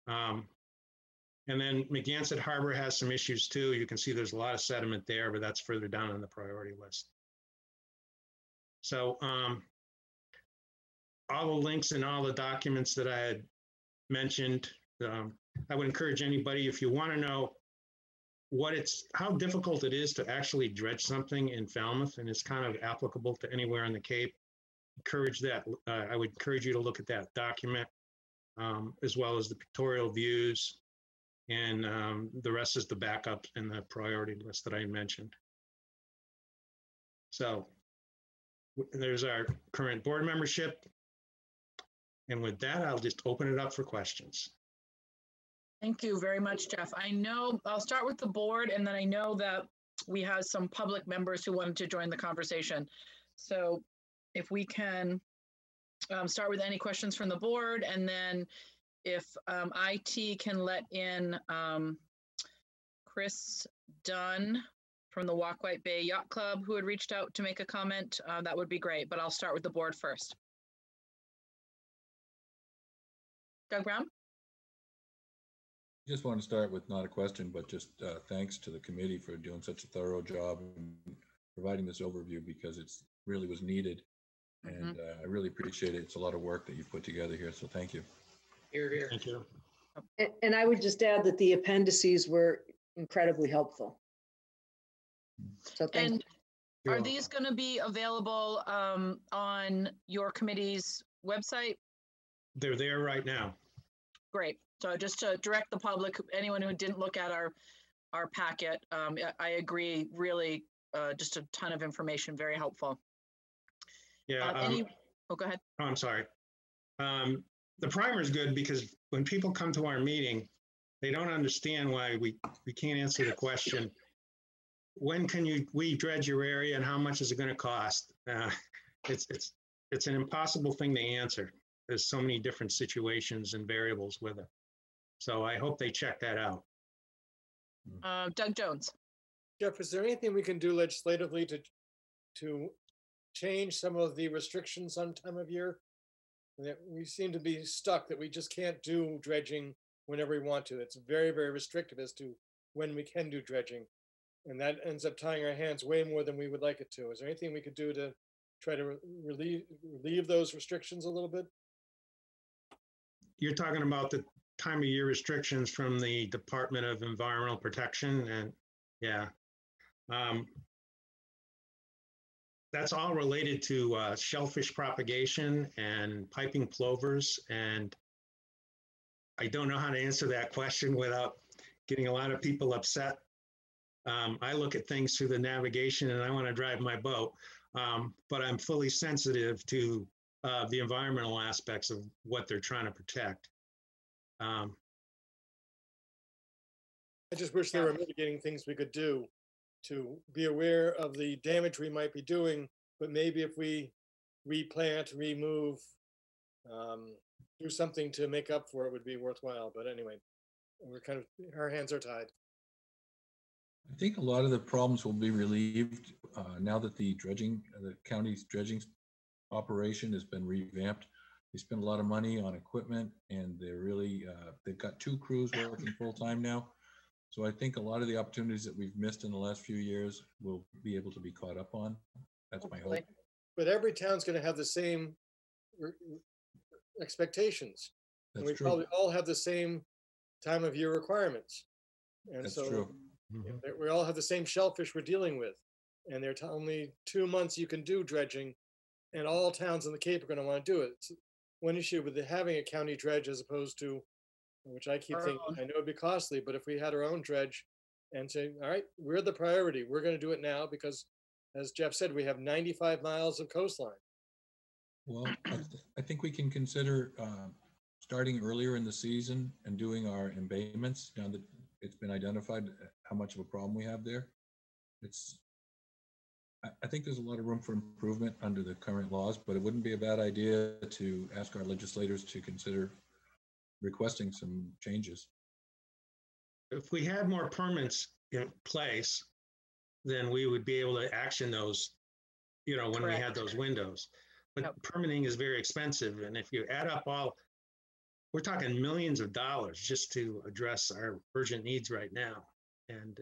and then McGansett Harbor has some issues too. You can see there's a lot of sediment there, but that's further down on the priority list. So all the links and all the documents that I had mentioned, I would encourage anybody, if you want to know how difficult it is to actually dredge something in Falmouth, and it's kind of applicable to anywhere on the Cape, I would encourage you to look at that document, as well as the pictorial views, and the rest is the backup and the priority list that I mentioned. So There's our current board membership. And with that, I'll just open it up for questions. Thank you very much, Jeff. I know I'll start with the board, and then I know that we have some public members who wanted to join the conversation. So if we can start with any questions from the board, and then if IT can let in Chris Dunn from the Walkwhite Bay Yacht Club, who had reached out to make a comment, that would be great, but I'll start with the board first. Doug Brown? Just want to start with not a question, but just thanks to the committee for doing such a thorough job and providing this overview, because it's really was needed. And I really appreciate it. It's a lot of work that you've put together here. So thank you. Here, here. Thank you. And I would just add that the appendices were incredibly helpful. So thank you. Are these going to be available on your committee's website? They're there right now. Great. So just to direct the public, anyone who didn't look at our packet, I agree, really just a ton of information, very helpful. Yeah. Oh, go ahead. Oh, I'm sorry. The primer is good because when people come to our meeting, they don't understand why we can't answer the question, when can we dredge your area and how much is it going to cost? It's an impossible thing to answer. There's so many different situations and variables with it. So I hope they check that out. Doug Jones. Jeff, is there anything we can do legislatively to change some of the restrictions on time of year? That we seem to be stuck, that we just can't do dredging whenever we want to. It's very, very restrictive as to when we can do dredging. And that ends up tying our hands way more than we would like it to. Is there anything we could do to try to relieve those restrictions a little bit? You're talking about the time of year restrictions from the Department of Environmental Protection, and yeah. That's all related to shellfish propagation and piping plovers. And I don't know how to answer that question without getting a lot of people upset. I look at things through the navigation and I want to drive my boat, but I'm fully sensitive to the environmental aspects of what they're trying to protect. I just wish there were mitigating things we could do to be aware of the damage we might be doing, but maybe if we replant, remove, do something to make up for it would be worthwhile. But anyway, our hands are tied. I think a lot of the problems will be relieved now that the county's dredging operation has been revamped. They spend a lot of money on equipment, and they're really, they've got 2 crews working full time now. So I think a lot of the opportunities that we've missed in the last few years will be able to be caught up on. That's my hope. But every town's going to have the same expectations. And we probably all have the same time of year requirements. And that's so true. We all have the same shellfish we're dealing with. And there are only 2 months you can do dredging, and all towns in the Cape are going to want to do it. It's one issue with having a county dredge as opposed to, which I keep thinking, I know it'd be costly, but if we had our own dredge and say, all right, we're the priority, we're going to do it now because, as Jeff said, we have 95 miles of coastline. Well, I think we can consider starting earlier in the season and doing our embayments now that it's been identified how much of a problem we have there. I think there's a lot of room for improvement under the current laws, but it wouldn't be a bad idea to ask our legislators to consider requesting some changes. If we had more permits in place, then we would be able to action those, when we had those windows. But permitting is very expensive. And if you add up we're talking millions of dollars just to address our urgent needs right now. And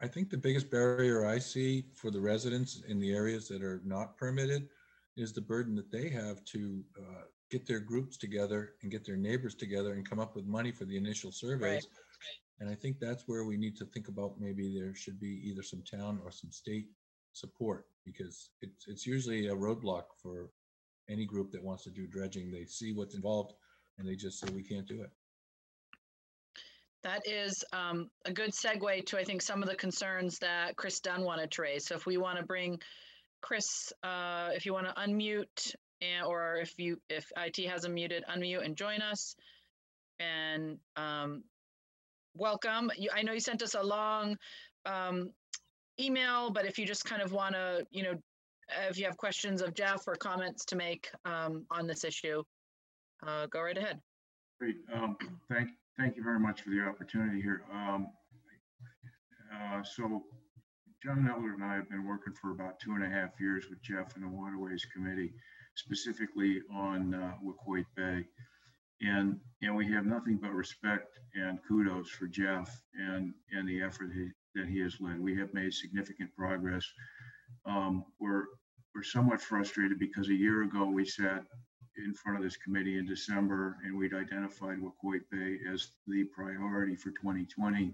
I think the biggest barrier I see for the residents in the areas that are not permitted is the burden that they have to get their groups together and get their neighbors together and come up with money for the initial surveys. And I think that's where we need to think about maybe there should be either some town or some state support, because it's usually a roadblock for any group that wants to do dredging. They see what's involved and they just say, we can't do it. That is a good segue to, I think, some of the concerns that Chris Dunn wanted to raise. So if we want to bring Chris, if you want to unmute, or if IT has unmute and join us. And welcome. I know you sent us a long email, but if you just kind of want to, if you have questions of Jeff or comments to make on this issue, go right ahead. Great. Thank you very much for the opportunity here. So John Eller and I have been working for about 2.5 years with Jeff and the Waterways Committee, specifically on Wacoit Bay. And we have nothing but respect and kudos for Jeff and the effort that he has led. We have made significant progress. We're somewhat frustrated because a year ago we sat in front of this committee in December and we'd identified Wacoit Bay as the priority for 2020.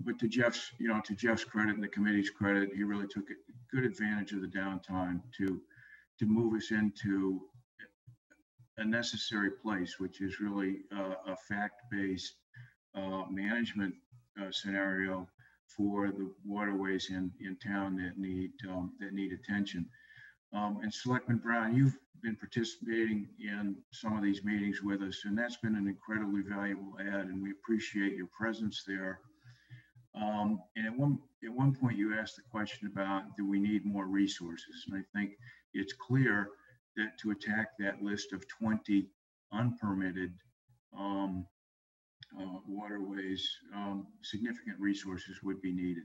But to Jeff's credit and the committee's credit, he really took good advantage of the downtime to move us into a necessary place, which is really a fact-based management scenario for the waterways in town that need attention. And Selectman Brown, you've been participating in some of these meetings with us, and that's been an incredibly valuable add, and we appreciate your presence there. And at one point you asked the question about, do we need more resources? And I think it's clear that to attack that list of 20 unpermitted waterways, significant resources would be needed.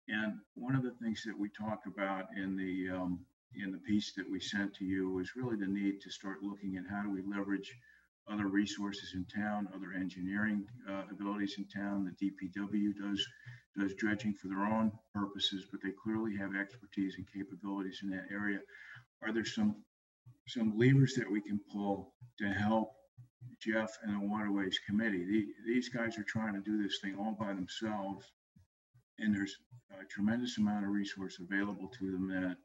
And one of the things that we talk about in the piece that we sent to you was really the need to start looking at how do we leverage other resources in town, other engineering abilities in town. The DPW does dredging for their own purposes, but they clearly have expertise and capabilities in that area. Are there some levers that we can pull to help Jeff and the Waterways Committee? These guys are trying to do this thing all by themselves, and there's a tremendous amount of resource available to them that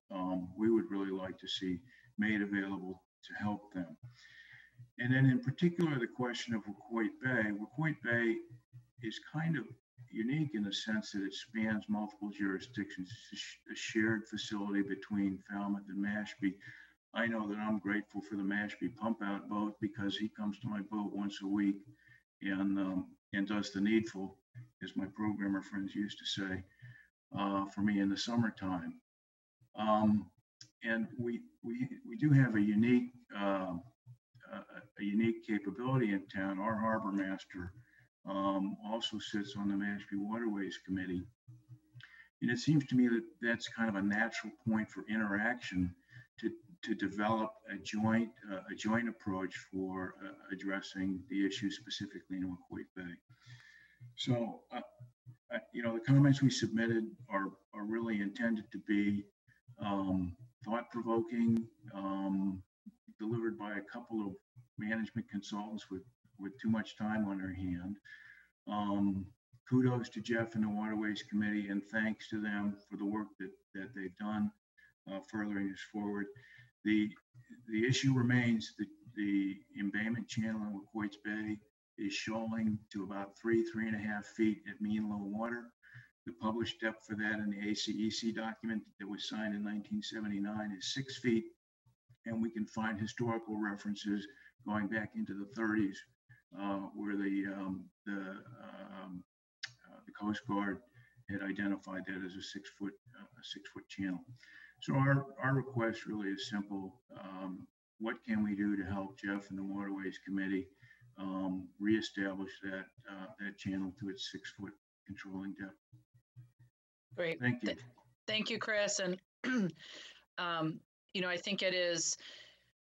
we would really like to see made available to help them. And then in particular, the question of Wacoit Bay. Wacoit Bay is kind of unique in the sense that it spans multiple jurisdictions. It's a shared facility between Falmouth and Mashpee. I know that I'm grateful for the Mashpee pump out boat because he comes to my boat once a week and does the needful, as my programmer friends used to say, for me in the summertime. And we do have a unique capability in town. Our harbor master also sits on the Mashpee Waterways Committee. And it seems to me that that's kind of a natural point for interaction to develop a joint approach for addressing the issue specifically in Wacoit Bay. So, the comments we submitted are really intended to be thought-provoking, delivered by a couple of management consultants with too much time on their hand. Kudos to Jeff and the Waterways Committee, and thanks to them for the work that they've done furthering this forward. The issue remains that the embayment channel in Wacoit Bay is shoaling to about 3.5 feet at mean low water. The published depth for that in the ACEC document that was signed in 1979 is 6 feet. And we can find historical references going back into the 30s where the Coast Guard had identified that as a 6 foot channel. So our request really is simple. What can we do to help Jeff and the Waterways Committee reestablish that channel to its 6 foot controlling depth? Great. Thank you. Thank you, Chris. And I think it is.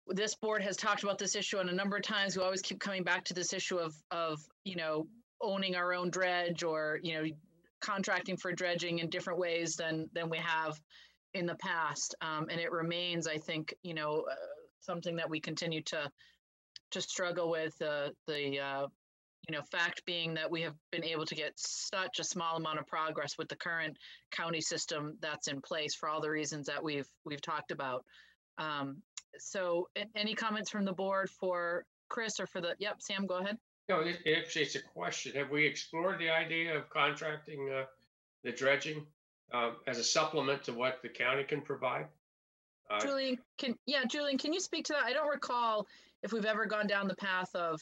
This board has talked about this issue on a number of times. We always keep coming back to this issue of owning our own dredge or contracting for dredging in different ways than we have in the past. And it remains, I think, something that we continue to struggle with. The fact being that we have been able to get such a small amount of progress with the current county system that's in place for all the reasons that we've talked about. So any comments from the board for Chris or for yep, Sam, go ahead. No, it's a question. Have we explored the idea of contracting the dredging? as a supplement to what the county can provide. Julian, Julian, can you speak to that? I don't recall if we've ever gone down the path of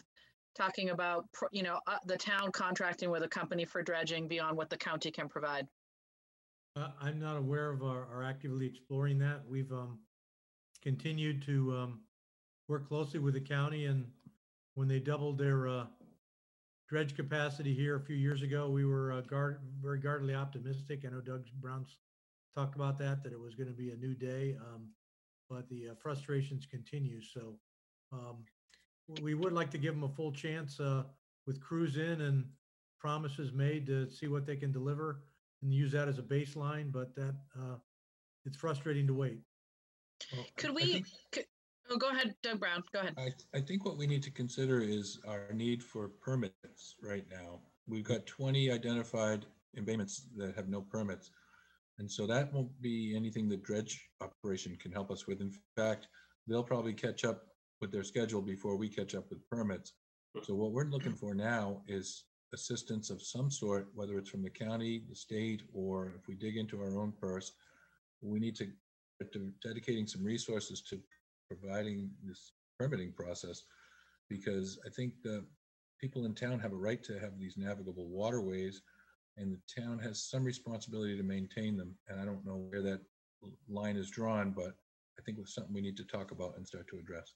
talking about, the town contracting with a company for dredging beyond what the county can provide. I'm not aware of our actively exploring that. We've continued to work closely with the county, and when they doubled their dredge capacity here a few years ago, we were very guardedly optimistic. I know Doug Brown's talked about that it was going to be a new day, but the frustrations continue. So we would like to give them a full chance with crews in and promises made to see what they can deliver and use that as a baseline, but that it's frustrating to wait. Well, go ahead, Doug Brown, go ahead. I think what we need to consider is our need for permits right now. We've got 20 identified embayments that have no permits. And so that won't be anything the dredge operation can help us with. In fact, they'll probably catch up with their schedule before we catch up with permits. So what we're looking for now is assistance of some sort, whether it's from the county, the state, or if we dig into our own purse. We need to dedicating some resources to providing this permitting process, because I think the people in town have a right to have these navigable waterways, and the town has some responsibility to maintain them. And I don't know where that line is drawn, but I think it's something we need to talk about and start to address.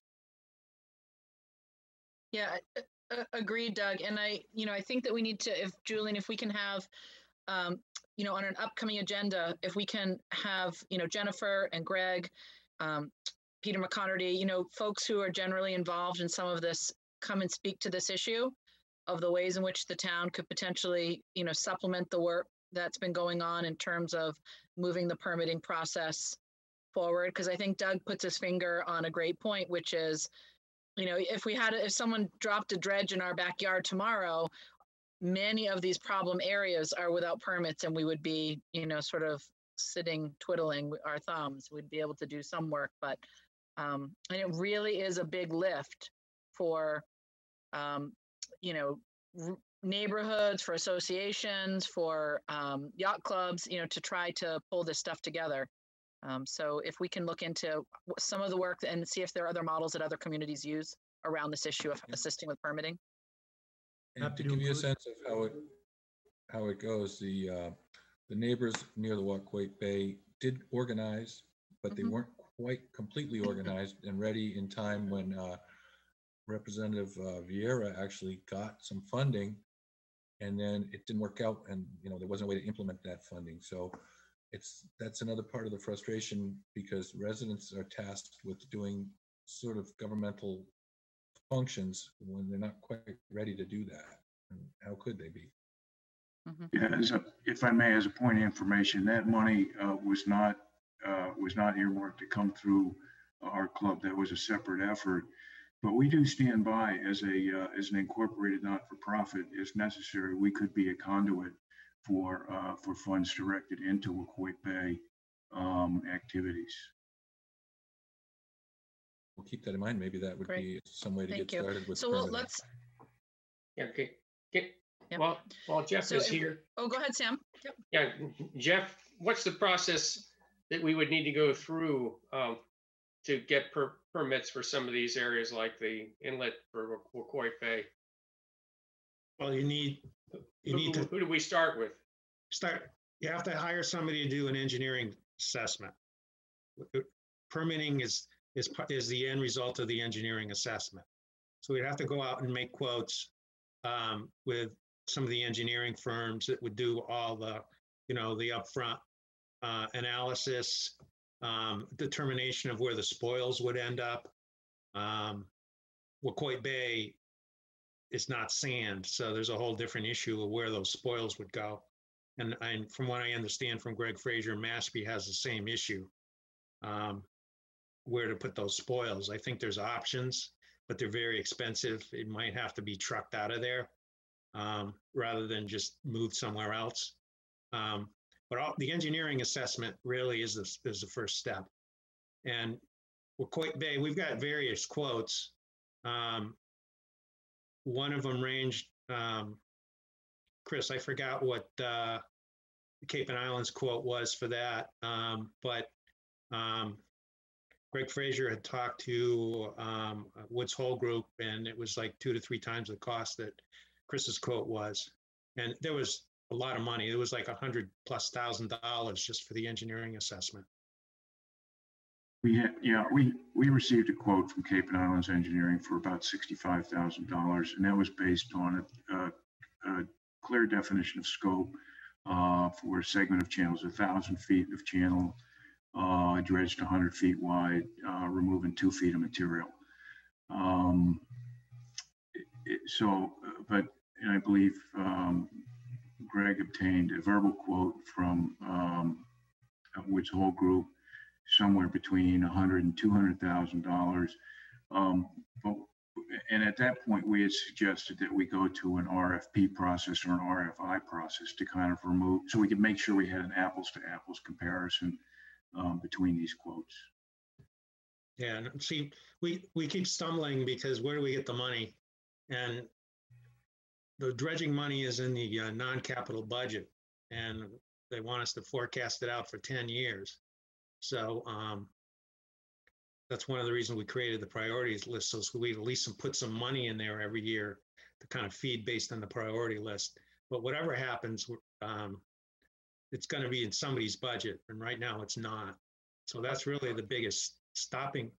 Yeah, agreed, Doug. And I think that we need to, if we can have, on an upcoming agenda, if we can have, Jennifer and Greg, Peter McConerty, folks who are generally involved in some of this, come and speak to this issue of the ways in which the town could potentially, supplement the work that's been going on in terms of moving the permitting process forward. Because I think Doug puts his finger on a great point, which is, if someone dropped a dredge in our backyard tomorrow, many of these problem areas are without permits, and we would be, sort of sitting twiddling our thumbs. We'd be able to do some work, but and it really is a big lift for, neighborhoods, for associations, for yacht clubs, to try to pull this stuff together. So if we can look into some of the work and see if there are other models that other communities use around this issue of assisting with permitting. And to give you a sense of how it goes, the neighbors near the Waquake Bay did organize, but they weren't quite completely organized and ready in time when Representative Vieira actually got some funding, and then it didn't work out, and there wasn't a way to implement that funding. So that's another part of the frustration, because residents are tasked with doing sort of governmental functions when they're not quite ready to do that. And how could they be? Yeah, if I may, as a point of information, that money was not earmarked to come through our club. That was a separate effort. But we do stand by as an incorporated not-for-profit. If necessary, we could be a conduit for funds directed into Waquake Bay activities. We'll keep that in mind. Maybe that would be some way to get started with. So let's. Yeah, okay. While Jeff is here. Oh, go ahead, Sam. Yep. Yeah, Jeff, what's the process that we would need to go through to get permits for some of these areas, like the inlet for Waquake Bay? Well, who do we start with? You have to hire somebody to do an engineering assessment. Permitting is the end result of the engineering assessment. So we'd have to go out and make quotes with some of the engineering firms that would do all the, the upfront analysis, determination of where the spoils would end up. Waquake Bay is not sand, so there's a whole different issue of where those spoils would go. And from what I understand from Greg Frazier, Mashpee has the same issue, where to put those spoils. I think there's options, but they're very expensive. It might have to be trucked out of there rather than just moved somewhere else. But the engineering assessment really is the first step. And Waquake Bay, we've got various quotes. One of them ranged, Chris, I forgot what Cape and Islands quote was for that. But Greg Frazier had talked to Woods Hole Group, and it was like 2 to 3 times the cost that Chris's quote was. And there was a lot of money. It was like $100,000+ just for the engineering assessment. We received a quote from Cape and Islands Engineering for about $65,000, and that was based on a clear definition of scope for a segment of channels, 1,000 feet of channel, dredged 100 feet wide, removing 2 feet of material. But I believe Greg obtained a verbal quote from Woods Hole Group, somewhere between $100,000 and $200,000. And at that point, we had suggested that we go to an RFP process or an RFI process to kind of remove, so we could make sure we had an apples to apples comparison between these quotes. Yeah, and see, we keep stumbling because where do we get the money? And the dredging money is in the non-capital budget, and they want us to forecast it out for 10 years. So that's one of the reasons we created the priorities list, so we at least put some money in there every year to kind of feed based on the priority list. But whatever happens, it's going to be in somebody's budget, and right now it's not. So that's really the biggest stopping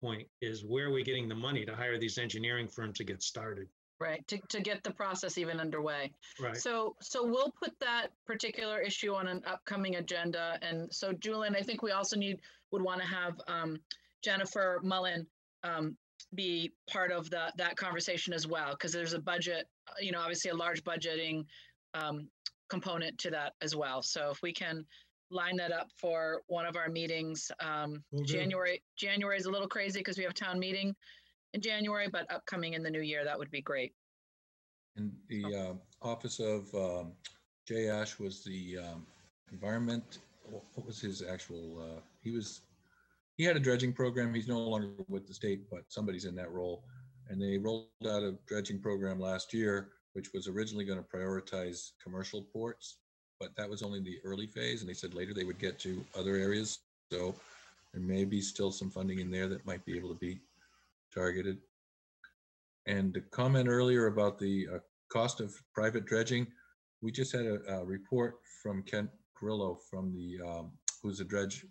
point, is where are we getting the money to hire these engineering firms to get started? Right, to get the process even underway. Right. So we'll put that particular issue on an upcoming agenda. And so, Julian, I think we also would want to have Jennifer Mullen be part of that conversation as well, because there's a budget, obviously a large budgeting component to that as well. So if we can line that up for one of our meetings, January is a little crazy because we have town meeting in January, but upcoming in the new year, that would be great. And the office of Jay Ash was the environment. What was his actual? He had a dredging program. He's no longer with the state, but somebody's in that role. And they rolled out a dredging program last year, which was originally going to prioritize commercial ports, but that was only the early phase. And they said later they would get to other areas. So there may be still some funding in there that might be able to be targeted. And to comment earlier about the cost of private dredging, we just had a report from Kent Grillo from the who's a dredge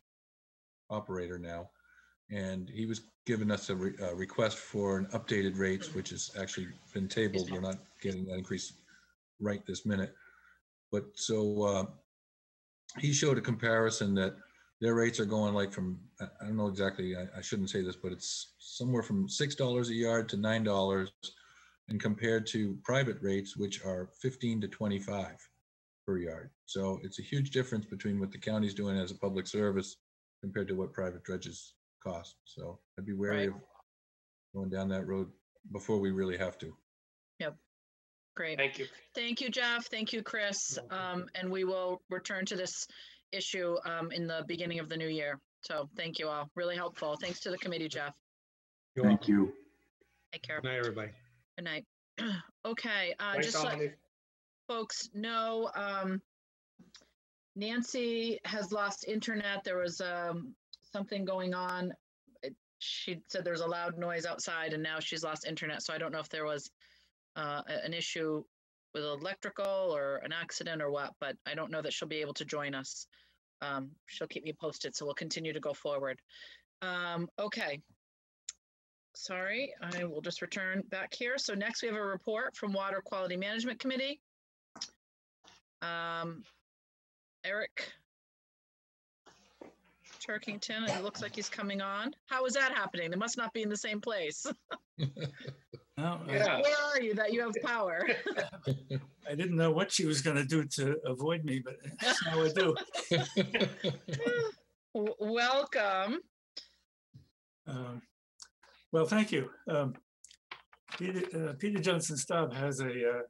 operator now, and he was giving us a request for an updated rates, which has actually been tabled. We're not getting that increase right this minute, but so he showed a comparison that their rates are going like from, I don't know exactly, I shouldn't say this, but it's somewhere from $6 a yard to $9, and compared to private rates, which are $15 to $25 per yard. So it's a huge difference between what the county's doing as a public service compared to what private dredges cost. So I'd be wary of going down that road before we really have to. Yep. Great. Thank you. Thank you, Jeff. Thank you, Chris. And we will return to this issue in the beginning of the new year. So thank you all. Really helpful. Thanks to the committee, Jeff. Thank you. Take care. Good night, everybody. Good night. Okay. Thanks, Just let Dominic. folks know, Nancy has lost internet. There was something going on. She said there's a loud noise outside, and now she's lost internet. So I don't know if there was an issue with electrical or an accident or what, but I don't know that she'll be able to join us. She'll keep me posted, so we'll continue to go forward. Okay. Sorry, I will just return back here. So next we have a report from Water Quality Management Committee. Eric Turkington, it looks like he's coming on. How is that happening? They must not be in the same place. No, Where are you that you have power? I didn't know what she was going to do to avoid me, but now I do. Welcome. Well, thank you. Peter Johnson Stubb has a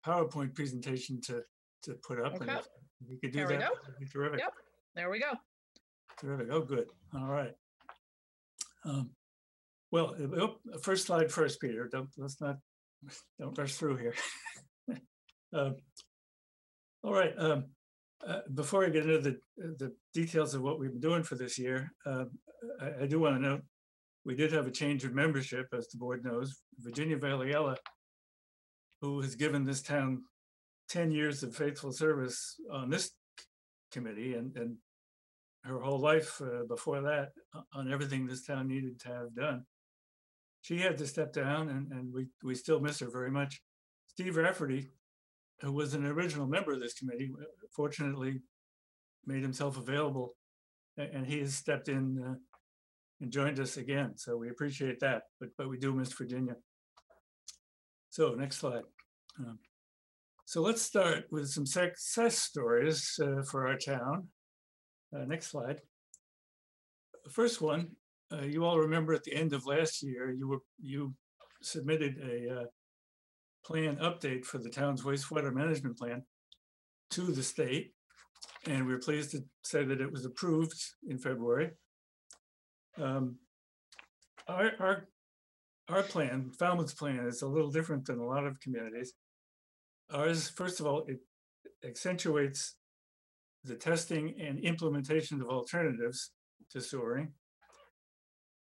PowerPoint presentation to put up. Okay. And if we could do There that, we go. that'd be terrific. Yep, there we go. Terrific. Oh, good. All right. Well, first slide first, Peter. Don't rush through here. All right. Before I get into the details of what we've been doing for this year, I do want to note we did have a change of membership, as the board knows. Virginia Valiella, who has given this town 10 years of faithful service on this committee and her whole life before that on everything this town needed to have done. She had to step down, and we still miss her very much. Steve Rafferty, who was an original member of this committee, fortunately made himself available, and he has stepped in and joined us again. So we appreciate that, but we do miss Virginia. So next slide. So let's start with some success stories for our town. Next slide. The first one, you all remember at the end of last year, you submitted a plan update for the town's wastewater management plan to the state, and we're pleased to say that it was approved in February. Our plan, Falmouth's plan, is a little different than a lot of communities. Ours, first of all, it accentuates the testing and implementation of alternatives to sewering.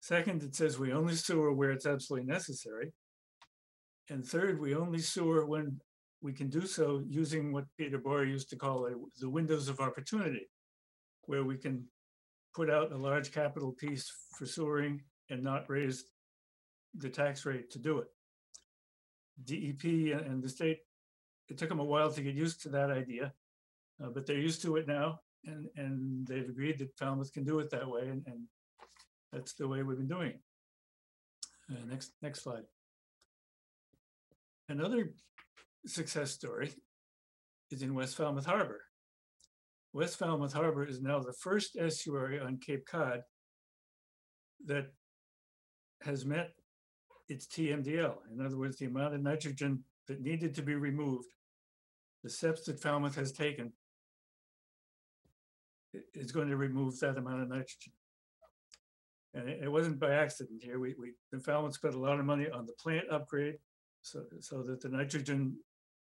Second, it says we only sewer where it's absolutely necessary. And third, we only sewer when we can do so using what Peter Boyer used to call the windows of opportunity, where we can put out a large capital piece for sewering and not raise the tax rate to do it. DEP and the state, it took them a while to get used to that idea, but they're used to it now, and they've agreed that Falmouth can do it that way, and that's the way we've been doing it. Next slide. Another success story is in West Falmouth Harbor. West Falmouth Harbor is now the first estuary on Cape Cod that has met its TMDL. In other words, the amount of nitrogen that needed to be removed, the steps that Falmouth has taken is going to remove that amount of nitrogen. And it wasn't by accident here. Falmouth spent a lot of money on the plant upgrade so that the nitrogen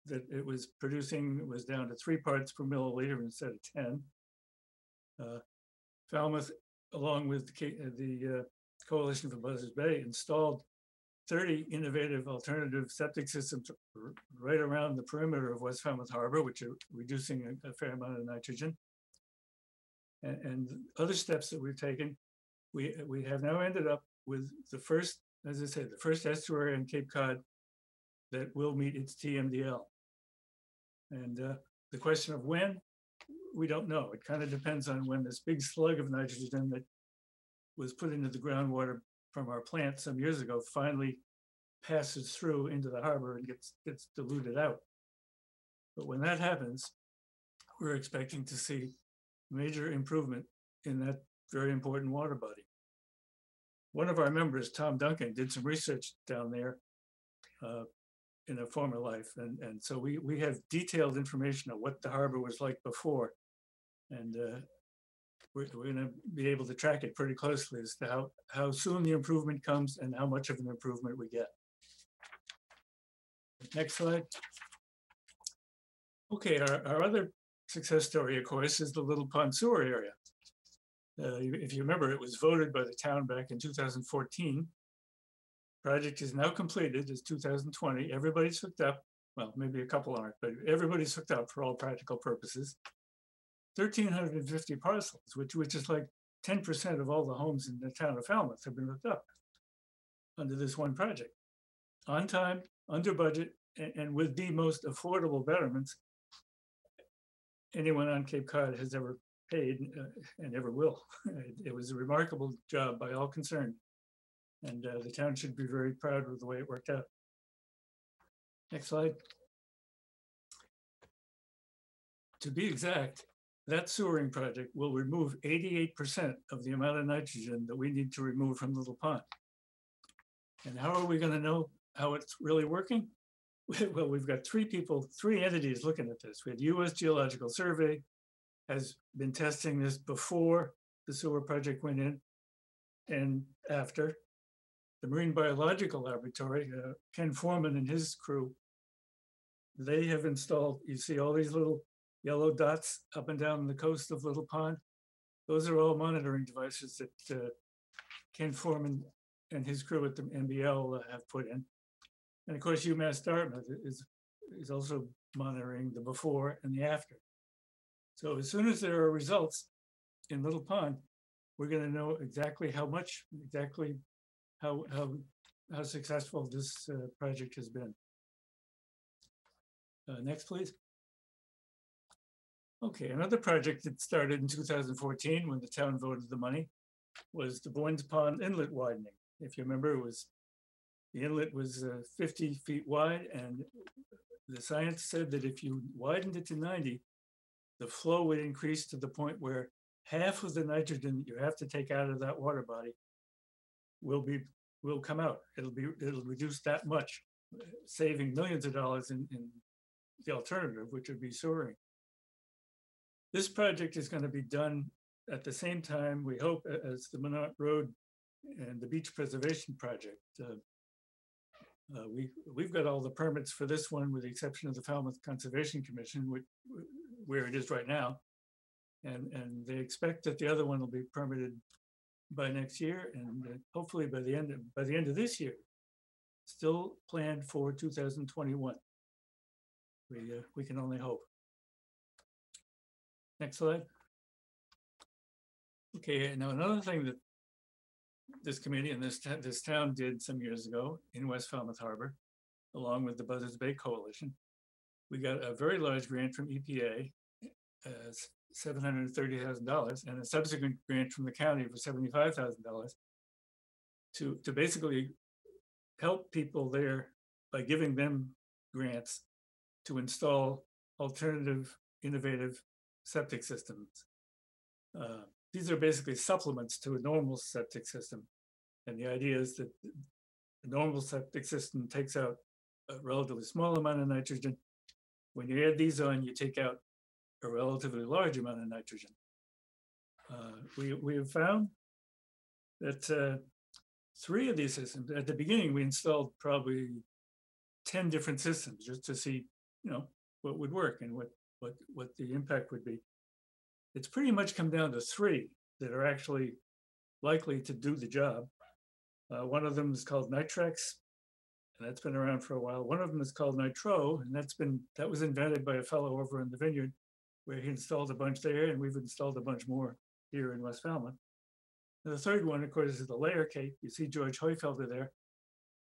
that it was producing was down to 3 parts per milliliter instead of 10. Falmouth, along with the Coalition for Buzzards Bay, installed 30 innovative alternative septic systems right around the perimeter of West Falmouth Harbor, which are reducing a fair amount of nitrogen. And other steps that we've taken, we have now ended up with the first, as I said, the first estuary on Cape Cod that will meet its TMDL. And the question of when, we don't know. It kind of depends on when this big slug of nitrogen that was put into the groundwater from our plant some years ago finally passes through into the harbor and gets diluted out. But when that happens, we're expecting to see major improvement in that very important water body. One of our members, Tom Duncan, did some research down there in a former life. And so we have detailed information of what the harbor was like before. And we're going to be able to track it pretty closely as to how soon the improvement comes and how much of an improvement we get. Next slide. Okay, our other success story, of course, is the Little Pond Sewer area. If you remember, it was voted by the town back in 2014. Project is now completed. It's 2020. Everybody's hooked up. Well, maybe a couple aren't, but everybody's hooked up for all practical purposes. 1,350 parcels, which is like 10% of all the homes in the town of Falmouth have been hooked up under this one project. On time, under budget, and with the most affordable betterments anyone on Cape Cod has ever paid and ever will. It was a remarkable job by all concerned. And the town should be very proud of the way it worked out. Next slide. To be exact, that sewering project will remove 88% of the amount of nitrogen that we need to remove from Little Pond. And how are we going to know how it's really working? Well, we've got 3 entities looking at this. We had U.S. Geological Survey has been testing this before the sewer project went in and after. The Marine Biological Laboratory, Ken Foreman and his crew, they have installed, you see all these little yellow dots up and down the coast of Little Pond. Those are all monitoring devices that Ken Foreman and his crew at the NBL have put in. And of course, UMass Dartmouth is also monitoring the before and the after. So as soon as there are results in Little Pond, we're going to know exactly how much, exactly how successful this project has been. Next, please. Okay, another project that started in 2014 when the town voted the money was the Boynes Pond inlet widening. If you remember, the inlet was 50 feet wide, and the science said that if you widened it to 90, the flow would increase to the point where half of the nitrogen that you have to take out of that water body will come out. It'll reduce that much, saving millions of dollars in the alternative, which would be sewering. This project is going to be done at the same time, we hope, as the Minot Road and the Beach Preservation Project. We've got all the permits for this one, with the exception of the Falmouth Conservation Commission, where it is right now. And they expect that the other one will be permitted by next year, and hopefully by the end of this year. Still planned for 2021. We can only hope. Next slide. Okay, now another thing that this committee and this town did some years ago in West Falmouth Harbor, along with the Buzzards Bay Coalition, we got a very large grant from EPA, $730,000, and a subsequent grant from the county for $75,000 to basically help people there by giving them grants to install alternative, innovative septic systems. These are basically supplements to a normal septic system. And the idea is that a normal septic system takes out a relatively small amount of nitrogen. When you add these on, you take out a relatively large amount of nitrogen. We have found that 3 of these systems, at the beginning, we installed probably 10 different systems just to see, what would work and what the impact would be. It's pretty much come down to 3 that are actually likely to do the job. One of them is called Nitrex, and that's been around for a while. One of them is called Nitro, and that was invented by a fellow over in the Vineyard, where he installed a bunch there, and we've installed a bunch more here in West Falmouth. And the third one, of course, is the layer cake. You see George Heufelder there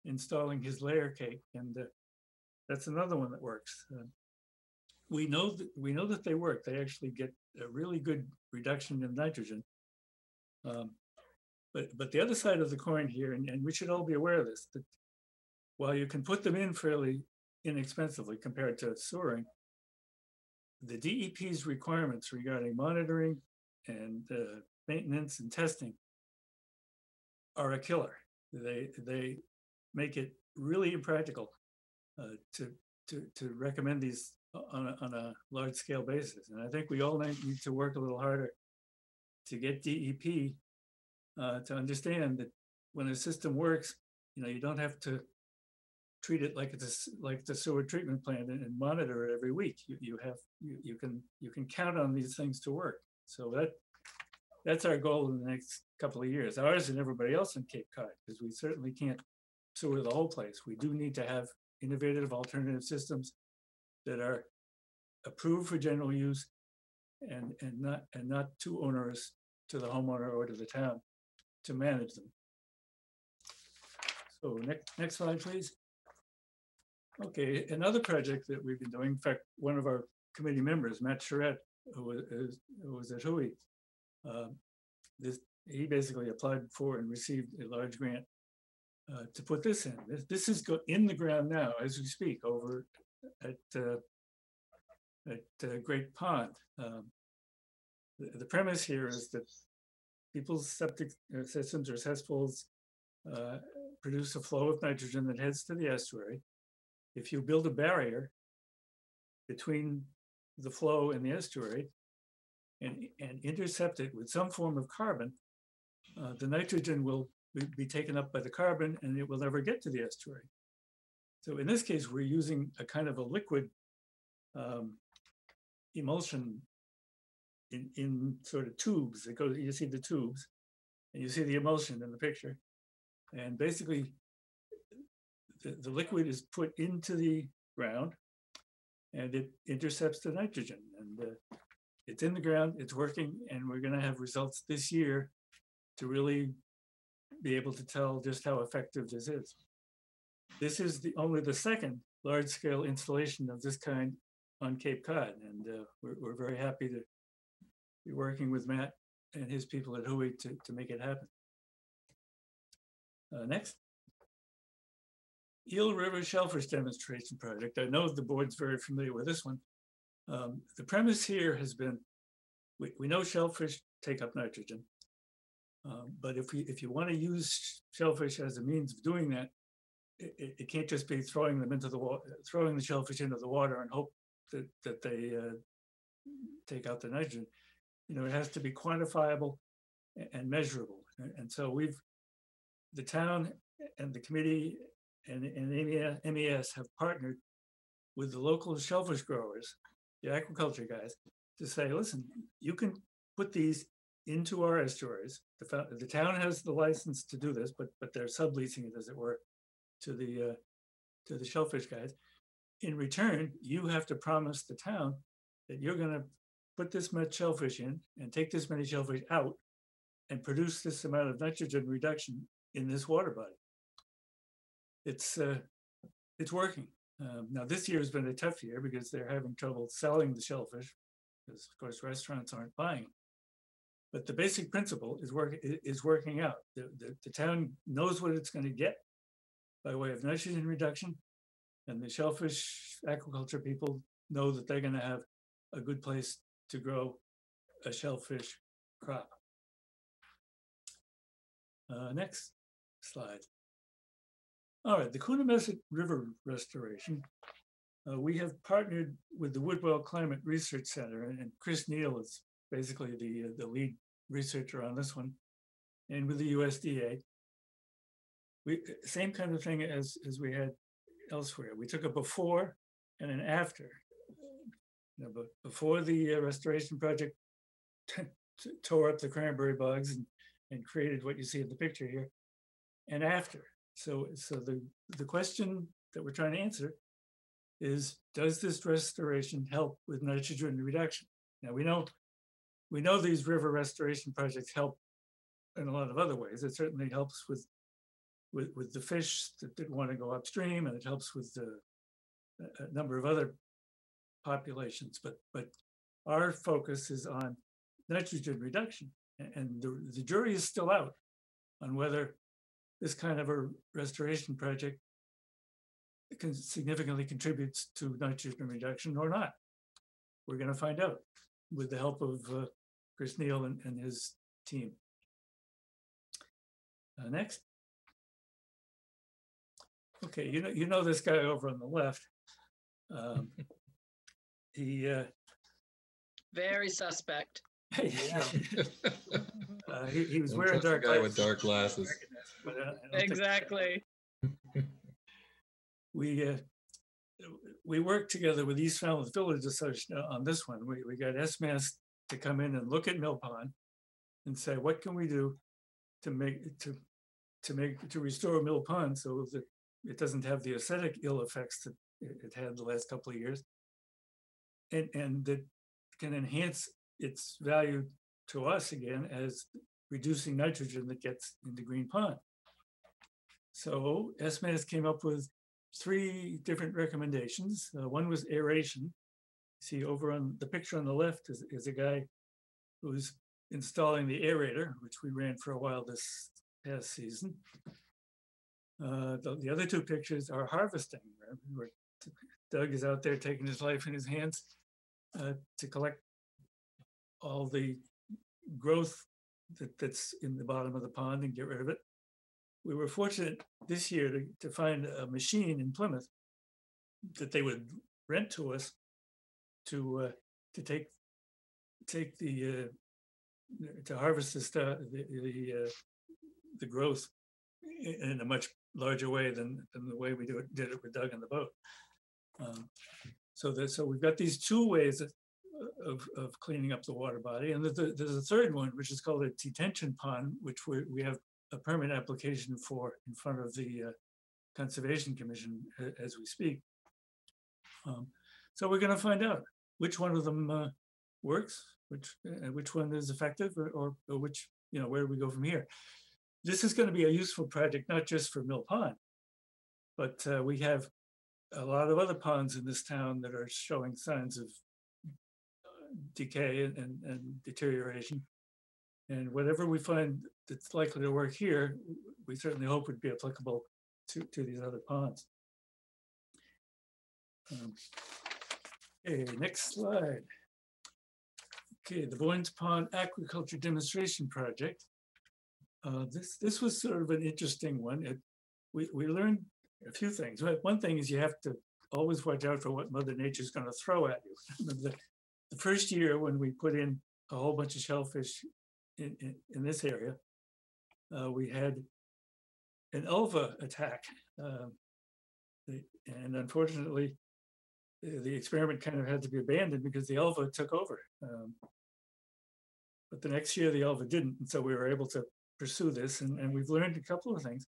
installing his layer cake, and that's another one that works. We know that they work. They actually get a really good reduction in nitrogen. But the other side of the coin here, and we should all be aware of this, that while you can put them in fairly inexpensively compared to sewering, the DEP's requirements regarding monitoring and maintenance and testing are a killer. They make it really impractical to recommend these on a large scale basis. And I think we all need to work a little harder to get DEP to understand that when a system works, you don't have to treat it like the sewer treatment plant and monitor it every week. You can count on these things to work. So that's our goal in the next couple of years, ours and everybody else in Cape Cod, because we certainly can't sewer the whole place. We do need to have innovative alternative systems that are approved for general use and not too onerous to the homeowner or to the town to manage them. So next slide, please. Okay, another project that we've been doing, in fact, one of our committee members, Matt Charette, who was at Hui, he basically applied for and received a large grant to put this in. This is in the ground now as we speak over at Great Pond. The premise here is that people's septic systems or cesspools produce a flow of nitrogen that heads to the estuary. If you build a barrier between the flow and the estuary and intercept it with some form of carbon, the nitrogen will be taken up by the carbon and it will never get to the estuary. So in this case, we're using a kind of a liquid emulsion in sort of tubes. It goes, you see the tubes and you see the emulsion in the picture. And basically the liquid is put into the ground and it intercepts the nitrogen, and it's in the ground, it's working, and we're going to have results this year to really be able to tell just how effective this is. This is only the second large-scale installation of this kind on Cape Cod, and we're very happy to be working with Matt and his people at Hui to make it happen. Next. Eel River Shellfish Demonstration Project. I know the board's very familiar with this one. The premise here has been, we know shellfish take up nitrogen, but if you want to use shellfish as a means of doing that, it can't just be throwing them into the water, throwing the shellfish into the water and hope that they take out the nitrogen. You know, it has to be quantifiable and measurable. And so the town and the committee and MES have partnered with the local shellfish growers, the aquaculture guys, to say, listen, you can put these into our estuaries. The town has the license to do this, but they're subleasing it, as it were, to the shellfish guys. In return, you have to promise the town that you're going to put this much shellfish in and take this many shellfish out and produce this amount of nitrogen reduction in this water body. It's working. Now this year has been a tough year because they're having trouble selling the shellfish because of course restaurants aren't buying them. But the basic principle is working out. The town knows what it's going to get by way of nitrogen reduction, and the shellfish aquaculture people know that they're going to have a good place to grow a shellfish crop. Next slide. All right, the Coonamessett River restoration. We have partnered with the Woodwell Climate Research Center, and Chris Neal is basically the lead researcher on this one, and with the USDA. Same kind of thing as we had elsewhere. We took a before and an after. You know, but before the restoration project tore up the cranberry bogs and created what you see in the picture here, and after. So the question that we're trying to answer is, does this restoration help with nitrogen reduction? Now we know these river restoration projects help in a lot of other ways. It certainly helps with the fish that want to go upstream, and it helps with a number of other populations. But our focus is on nitrogen reduction, and the jury is still out on whether this kind of a restoration project significantly contributes to nitrogen reduction or not. We're going to find out with the help of Chris Neal and his team. Next. Okay, you know this guy over on the left. He very suspect. Yeah. He was wearing Don't trust dark a guy glasses. with dark glasses. But, I don't think- Exactly. We worked together with East Falmouth Village Association on this one. We got SMAS to come in and look at Mill Pond and say, what can we do to restore Mill Pond so that it doesn't have the aesthetic ill effects that it had the last couple of years, and that can enhance its value to us again as reducing nitrogen that gets into Green Pond. So SMAS came up with 3 different recommendations. One was aeration. See over on the picture on the left is a guy who's installing the aerator, which we ran for a while this past season. The other 2 pictures are harvesting, where Doug is out there taking his life in his hands to collect all the growth that's in the bottom of the pond and get rid of it. We were fortunate this year to find a machine in Plymouth that they would rent to us to take the to harvest the growth in a much larger way than the way we did it with Doug in the boat. So we've got these 2 ways of cleaning up the water body. And there's a third one, which is called a detention pond, which we have a permit application for in front of the Conservation Commission as we speak. So we're going to find out which one of them works, which one is effective, or which, where do we go from here? This is going to be a useful project, not just for Mill Pond, but we have a lot of other ponds in this town that are showing signs of decay and deterioration. And whatever we find that's likely to work here, we certainly hope would be applicable to these other ponds. Okay, next slide. Okay, the Boynes Pond Aquaculture Demonstration Project. This was sort of an interesting one. We learned a few things. One thing is you have to always watch out for what Mother Nature's going to throw at you. The first year when we put in a whole bunch of shellfish in this area, we had an ulva attack. And unfortunately, the experiment kind of had to be abandoned because the ulva took over. But the next year the ulva didn't, and so we were able to pursue this, and we've learned a couple of things.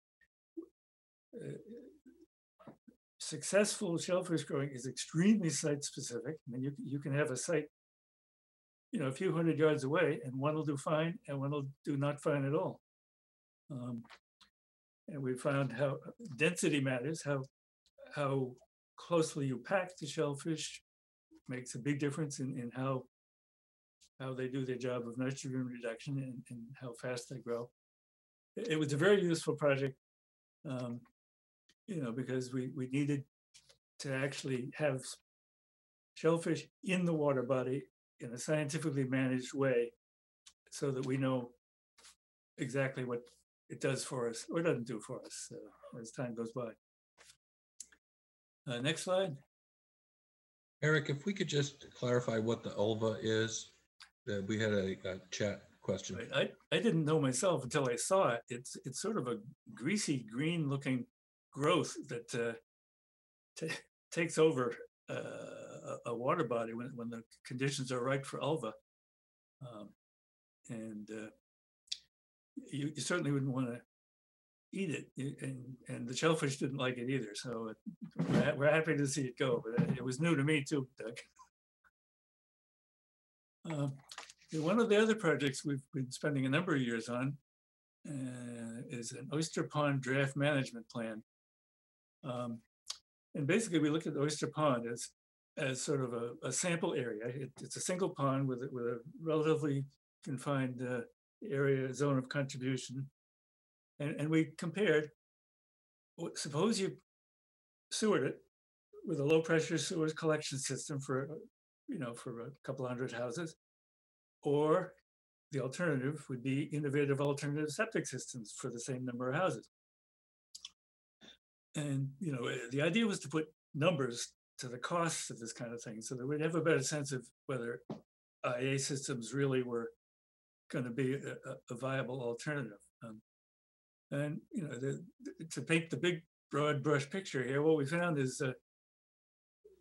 Successful shellfish growing is extremely site specific. I mean, you can have a site, a few hundred yards away, and one will do fine, and one will do not fine at all. And we found how density matters, how closely you pack the shellfish makes a big difference in how they do their job of nitrogen reduction and how fast they grow. It was a very useful project, because we needed to actually have shellfish in the water body in a scientifically managed way so that we know exactly what it does for us or doesn't do for us as time goes by. Next slide. Eric, if we could just clarify what the ulva is. We had a chat question. Right. I didn't know myself until I saw it. It's sort of a greasy green looking growth that takes over a water body when the conditions are right for ulva. You certainly wouldn't want to eat it, and the shellfish didn't like it either. So we're happy to see it go, but it was new to me too, Doug. One of the other projects we've been spending a number of years on is an oyster pond draft management plan. And basically we look at the oyster pond as sort of a sample area. It's a single pond with a relatively confined area zone of contribution. And we compared, suppose you sewered it with a low pressure sewers collection system for a couple hundred houses, or the alternative would be innovative alternative septic systems for the same number of houses. And the idea was to put numbers to the costs of this kind of thing so that we'd have a better sense of whether IA systems really were going to be a viable alternative. And to paint the big broad brush picture here, what we found is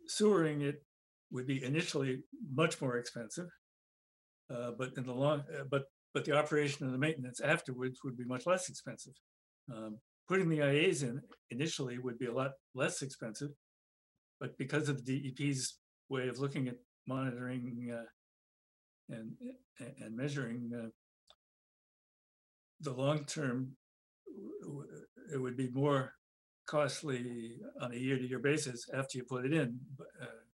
sewering it would be initially much more expensive, but in the long, but the operation and the maintenance afterwards would be much less expensive. Putting the IAs in initially would be a lot less expensive, but because of the DEP's way of looking at monitoring and measuring the long term, it would be more costly on a year-to-year basis after you put it in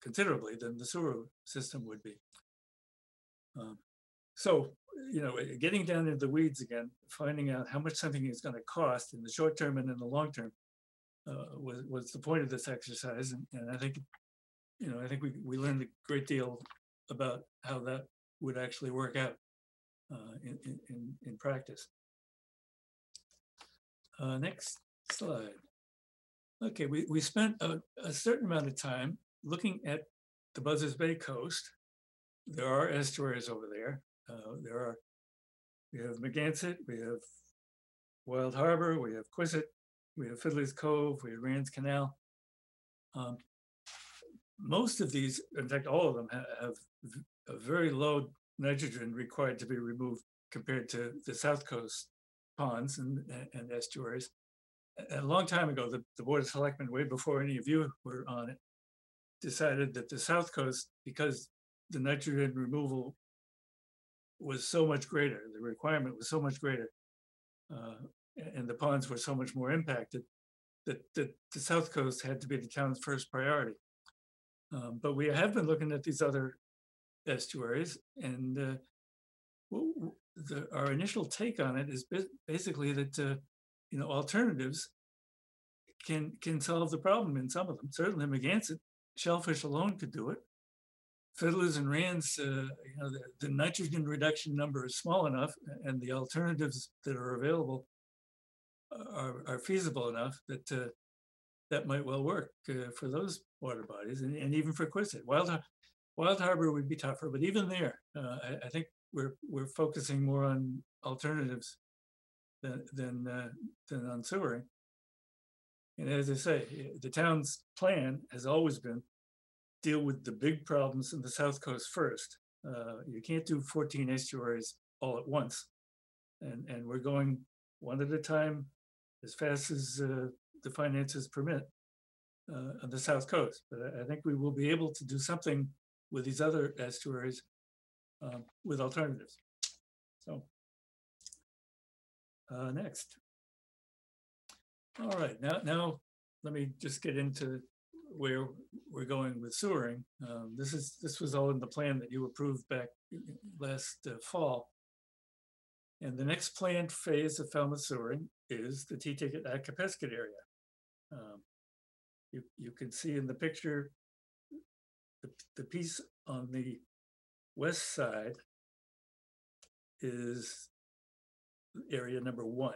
considerably than the sewer system would be. So, getting down into the weeds again, finding out how much something is going to cost in the short term and in the long term was the point of this exercise. And I think, we learned a great deal about how that would actually work out in practice. Next slide. Okay, we spent a certain amount of time looking at the Buzzards Bay coast. There are estuaries over there. We have Megansett, we have Wild Harbor, we have Quisset, we have Fiddler's Cove, we have Rand's Canal. most of these, in fact, all of them have a very low nitrogen required to be removed compared to the South Coast ponds and estuaries. A long time ago, the Board of Selectmen, way before any of you were on it, decided that the South Coast, because the nitrogen removal was so much greater, the requirement was so much greater, and the ponds were so much more impacted, that the South Coast had to be the town's first priority. But we have been looking at these other estuaries, and our initial take on it is basically that alternatives can solve the problem in some of them. Certainly, Megansett shellfish alone could do it. Fiddlers and Rands, the nitrogen reduction number is small enough, and the alternatives that are available are feasible enough that that might well work for those water bodies, and even for Quistit. Wild Harbor would be tougher, but even there, I think we're focusing more on alternatives than on sewering. And as I say, the town's plan has always been deal with the big problems in the South Coast first. You can't do 14 estuaries all at once, and we're going one at a time as fast as the finances permit on the South Coast. But I think we will be able to do something with these other estuaries with alternatives. So next. All right, now let me just get into where we're going with sewering. This was all in the plan that you approved back last fall. And the next planned phase of Falmouth sewering is the T-Ticket Akapesket area. You can see in the picture the piece on the west side is area number 1.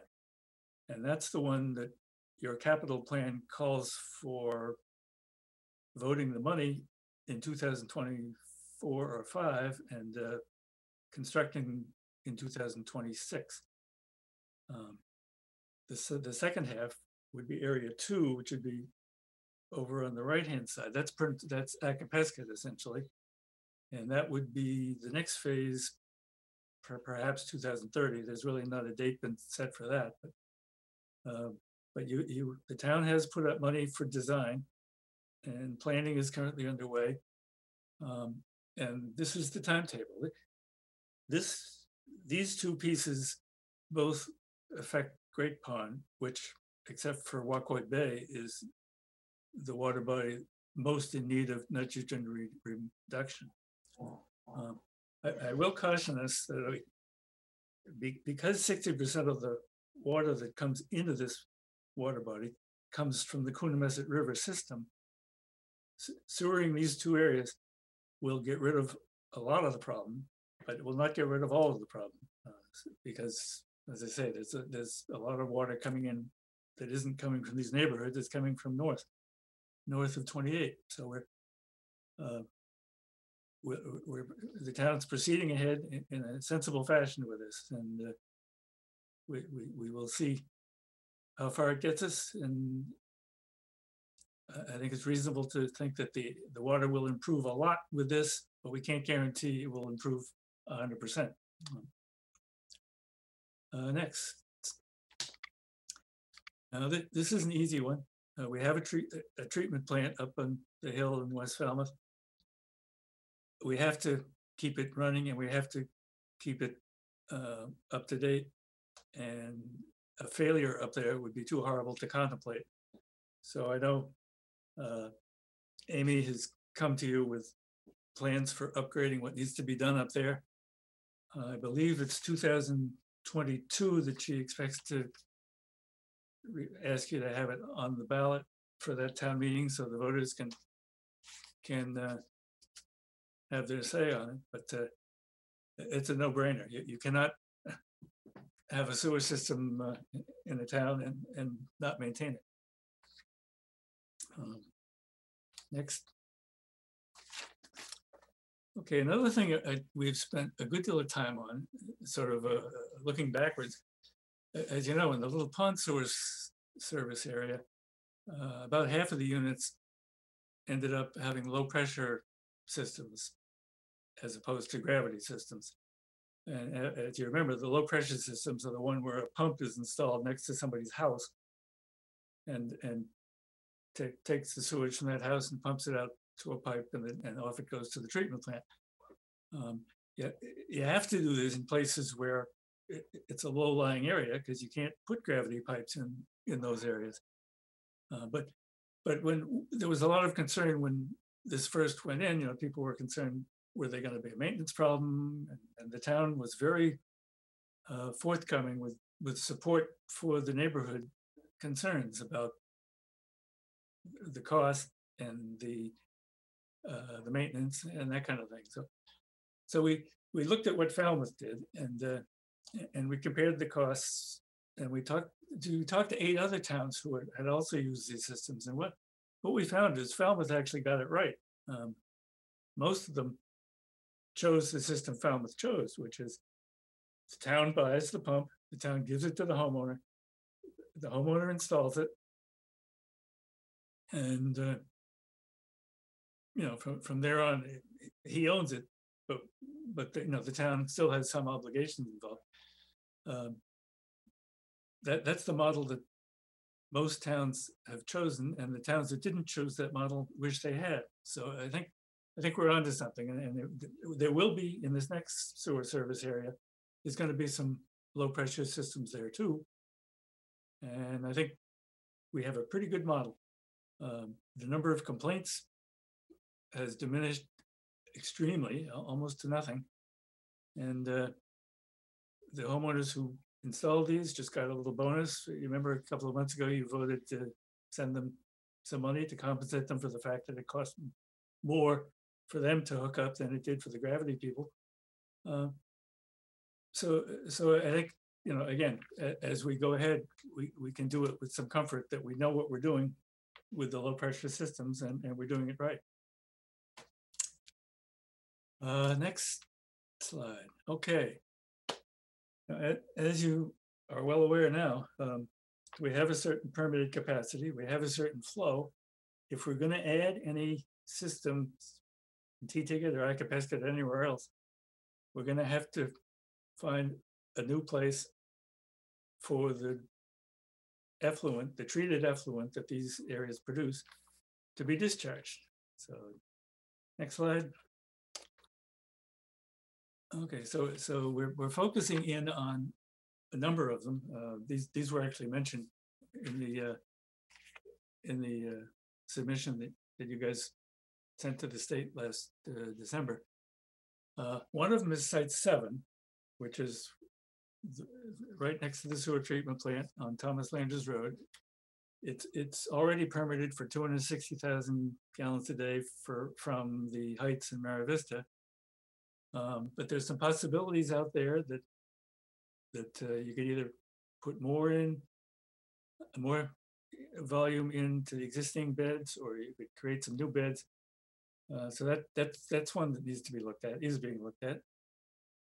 And that's the one that your capital plan calls for voting the money in 2024 or 5 and constructing in 2026. The second half would be area 2, which would be over on the right-hand side. That's Akapesket essentially. And that would be the next phase, perhaps 2030. There's really not a date been set for that, but the town has put up money for design, and planning is currently underway. And this is the timetable. These two pieces both affect Great Pond, which, except for Wacoit Bay, is the water body most in need of nitrogen reduction. I will caution us that because 60% of the water that comes into this water body comes from the Coonamessett River system, sewering these two areas will get rid of a lot of the problem, but it will not get rid of all of the problem because, as I say, there's a lot of water coming in that isn't coming from these neighborhoods. It's coming from north of 28. So the town's proceeding ahead in a sensible fashion with this, and we will see how far it gets us. And I think it's reasonable to think that the water will improve a lot with this, but we can't guarantee it will improve 100%. Next. Now this is an easy one. We have a treatment plant up on the hill in West Falmouth. We have to keep it running, and we have to keep it up to date. And a failure up there would be too horrible to contemplate. So I know Amy has come to you with plans for upgrading what needs to be done up there. I believe it's 2022 that she expects to ask you to have it on the ballot for that town meeting, so the voters can have their say on it. But it's a no-brainer. You cannot have a sewer system in a town and not maintain it. Next. Okay, another thing we've spent a good deal of time on, sort of looking backwards. As you know, in the Little Pond Sewer Service area, about half of the units ended up having low pressure systems as opposed to gravity systems. And as you remember, the low pressure systems are the one where a pump is installed next to somebody's house and takes the sewage from that house and pumps it out to a pipe, and off it goes to the treatment plant. You have to do this in places where it's a low-lying area because you can't put gravity pipes in those areas. But when there was a lot of concern when this first went in, people were concerned, were they going to be a maintenance problem? And the town was very forthcoming with support for the neighborhood concerns about the cost and the maintenance and that kind of thing. So we looked at what Falmouth did, and we compared the costs, and we talked to 8 other towns who had also used these systems. And what we found is Falmouth actually got it right. Most of them chose the system Falmouth chose, which is the town buys the pump, the town gives it to the homeowner installs it, and from there on, he owns it, but the town still has some obligations involved. That's the model that most towns have chosen, and the towns that didn't choose that model wish they had. So I think we're onto something, and there will be, in this next sewer service area, there's going to be some low pressure systems there too. And I think we have a pretty good model. The number of complaints has diminished extremely, almost to nothing. And the homeowners who installed these just got a little bonus. You remember a couple of months ago, you voted to send them some money to compensate them for the fact that it cost more for them to hook up than it did for the gravity people. So I think, again, as we go ahead, we can do it with some comfort that we know what we're doing with the low pressure systems, and we're doing it right. Next slide. Okay. As you are well aware now, we have a certain permitted capacity. We have a certain flow. If we're going to add any systems, T-ticket or iCapacity or anywhere else, we're going to have to find a new place for the effluent, the treated effluent that these areas produce, to be discharged. So next slide. Okay, so we're focusing in on a number of them. These were actually mentioned in the submission that you guys sent to the state last December. One of them is Site 7, which is right next to the sewer treatment plant on Thomas Landers Road. It's already permitted for 260,000 gallons a day from the Heights and Mara Vista. But there's some possibilities out there that you could either put more volume into the existing beds, or you could create some new beds. So that's one that needs to be looked at, is being looked at.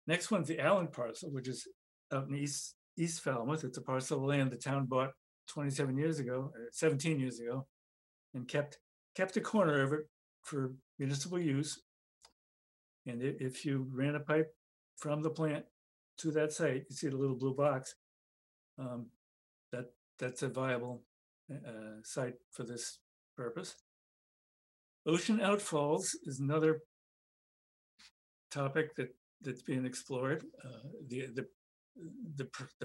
Next one's the Allen parcel, which is out in East Falmouth. It's a parcel of land the town bought 17 years ago, and kept a corner of it for municipal use. And if you ran a pipe from the plant to that site, you see the little blue box, that's a viable site for this purpose. Ocean outfalls is another topic that's being explored. The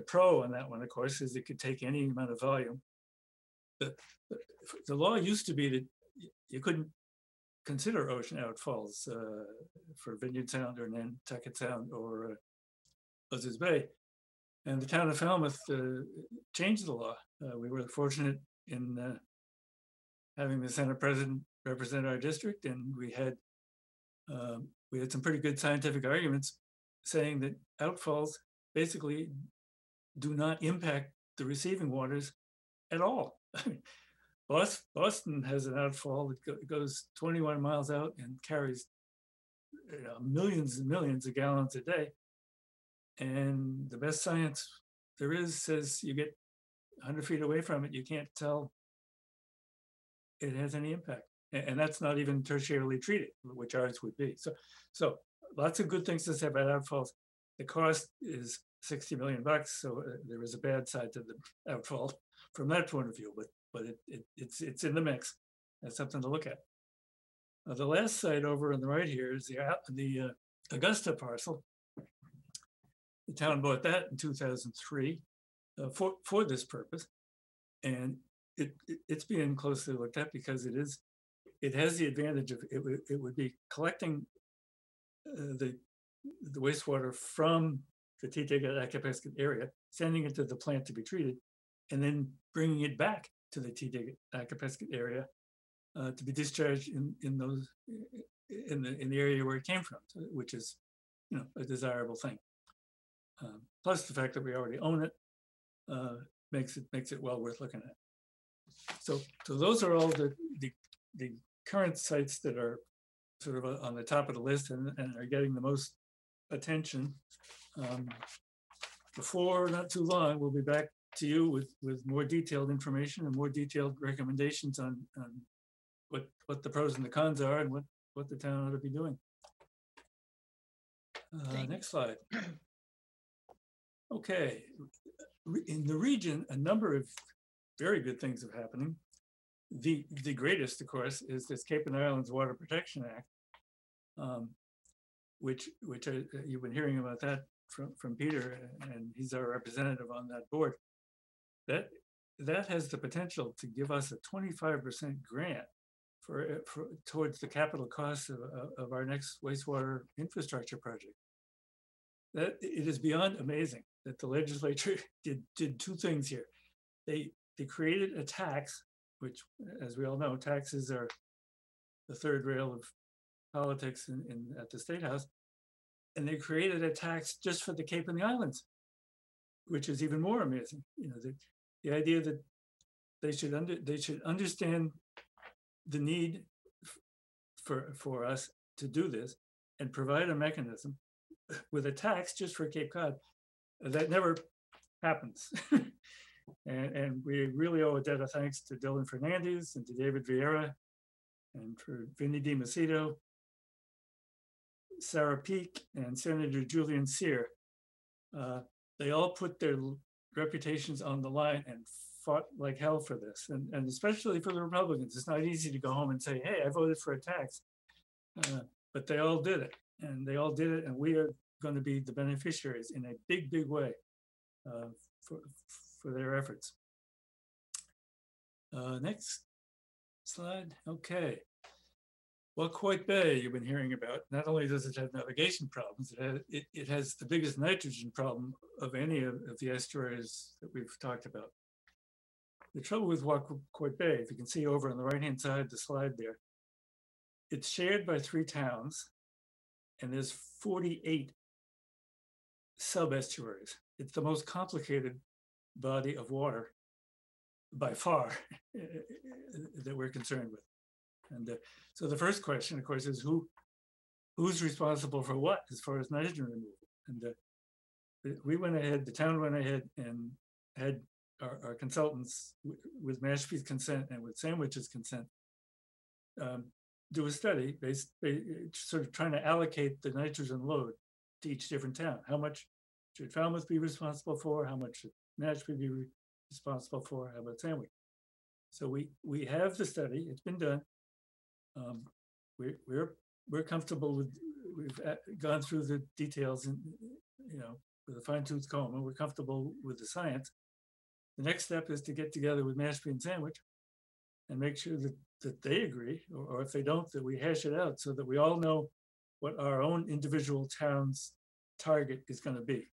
pro on that one, of course, is it could take any amount of volume. The law used to be that you couldn't consider ocean outfalls for Vineyard Sound or Nantucket Sound or Buzzards Bay. And the town of Falmouth changed the law. We were fortunate in having the Senate president represent our district, and we had some pretty good scientific arguments saying that outfalls basically do not impact the receiving waters at all. I mean, Boston has an outfall that goes 21 miles out and carries millions and millions of gallons a day. And the best science there is says you get 100 feet away from it, you can't tell it has any impact. And that's not even tertiarily treated, which ours would be. So lots of good things to say about outfalls. The cost is 60 million bucks, so there is a bad side to the outfall from that point of view, but it's in the mix. That's something to look at. The last site over on the right here is the Augusta parcel. The town bought that in 2003 for this purpose, and it's being closely looked at because it has the advantage of it would be collecting the wastewater from the T-Dig-Athabasca area, sending it to the plant to be treated, and then bringing it back to the T-Dig-Athabasca area to be discharged in the area where it came from, which is, you know, a desirable thing. Plus the fact that we already own it makes it well worth looking at. So those are all the current sites that are sort of on the top of the list and are getting the most attention. Before not too long, we'll be back to you with more detailed information and more detailed recommendations on what the pros and the cons are and what the town ought to be doing. Next slide. Okay, in the region, a number of very good things are happening. The greatest, of course, is this Cape and Islands Water Protection Act, which you've been hearing about that from Peter, and he's our representative on that board. That has the potential to give us a 25% grant towards the capital costs of our next wastewater infrastructure project. That it is beyond amazing that the legislature did two things here. They created a tax, which, as we all know, taxes are the third rail of politics at the State House, and they created a tax just for the Cape and the Islands, which is even more amazing. You know, the idea that they should understand the need for us to do this and provide a mechanism with a tax just for Cape Cod. That never happens. And we really owe a debt of thanks to Dylan Fernandez and to David Vieira and for Vinny DiMacedo, Sarah Peake, and Senator Julian Sear. They all put their reputations on the line and fought like hell for this, and especially for the Republicans. It's not easy to go home and say, hey, I voted for a tax. But they all did it, and they all did it, and we are going to be the beneficiaries in a big, big way for their efforts. Next slide. Okay. Well, Quoit Bay, you've been hearing about, not only does it have navigation problems, it has the biggest nitrogen problem of any of the estuaries that we've talked about. The trouble with Quoit Bay, if you can see over on the right-hand side of the slide there, it's shared by 3 towns, and there's 48 sub-estuaries. It's the most complicated body of water by far that we're concerned with. And so the first question, of course, is who's responsible for what as far as nitrogen removal? And we went ahead, the town went ahead and had our consultants, with Mashpee's consent and with Sandwich's consent, do a study based sort of trying to allocate the nitrogen load to each different town. How much should Falmouth be responsible for? How much should Mashpee be responsible for? How about Sandwich? So we have the study. It's been done. We're comfortable with. We've gone through the details and, you know, with a fine-tooth comb, and we're comfortable with the science. The next step is to get together with Mashpee and Sandwich and make sure that they agree, or if they don't, that we hash it out so that we all know what our own individual town's target is going to be.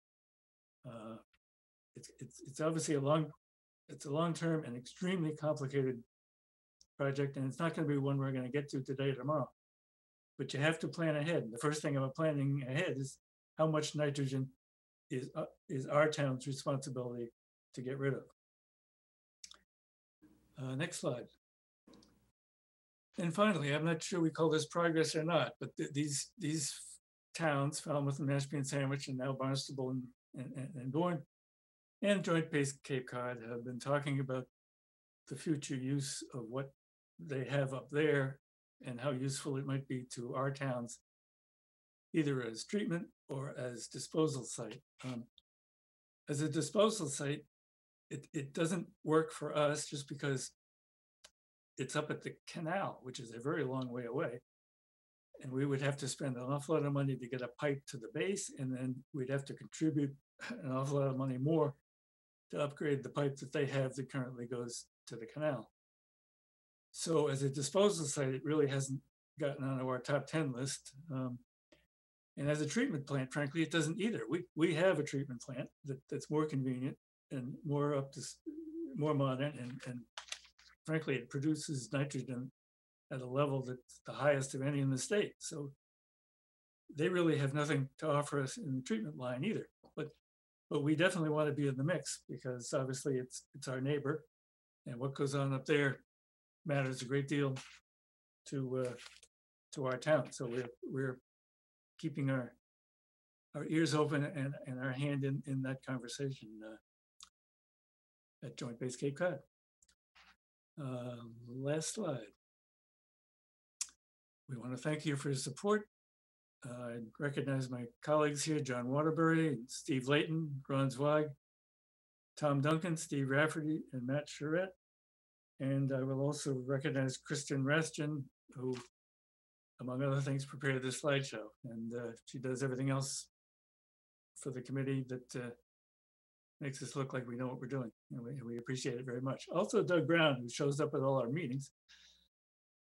It's obviously a long-term and extremely complicated project, and it's not going to be one we're going to get to today or tomorrow. But you have to plan ahead. And the first thing about planning ahead is how much nitrogen is our town's responsibility to get rid of. Next slide. And finally, I'm not sure we call this progress or not, but these towns, Falmouth and Mashpee and Sandwich, and now Barnstable and Bourne, and Joint Base Cape Cod have been talking about the future use of what they have up there and how useful it might be to our towns, either as treatment or as disposal site. As a disposal site, it doesn't work for us just because it's up at the canal, which is a very long way away. And we would have to spend an awful lot of money to get a pipe to the base, and then we'd have to contribute an awful lot of money more to upgrade the pipe that they have that currently goes to the canal. So as a disposal site, it really hasn't gotten on our top 10 list. And as a treatment plant, frankly, it doesn't either. We have a treatment plant that's more convenient and more more modern, and frankly, it produces nitrogen at a level that's the highest of any in the state. So they really have nothing to offer us in the treatment line either. But we definitely want to be in the mix because obviously it's our neighbor, and what goes on up there matters a great deal to our town. So we're keeping our ears open and our hand in that conversation at Joint Base Cape Cod. Last slide. We want to thank you for your support. I recognize my colleagues here, John Waterbury, Steve Layton, Ron Zweig, Tom Duncan, Steve Rafferty, and Matt Charette. And I will also recognize Kristen Rastin, who, among other things, prepared this slideshow. And she does everything else for the committee that makes us look like we know what we're doing. And we appreciate it very much. Also, Doug Brown, who shows up at all our meetings.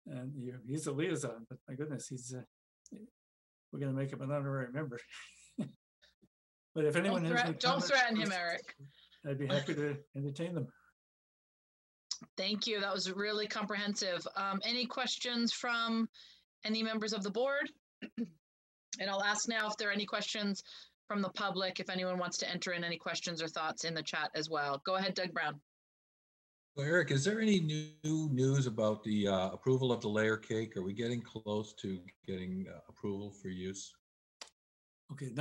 And he's a liaison, but my goodness, we're going to make him an honorary member. But if anyone has any don't comments, threaten him, Eric. I'd be happy to entertain them. Thank you. That was really comprehensive. Any questions from any members of the board? And I'll ask now if there are any questions from the public, if anyone wants to enter in any questions or thoughts in the chat as well. Go ahead, Doug Brown. Well, Eric, is there any new news about the approval of the layer cake? Are we getting close to getting approval for use? Okay,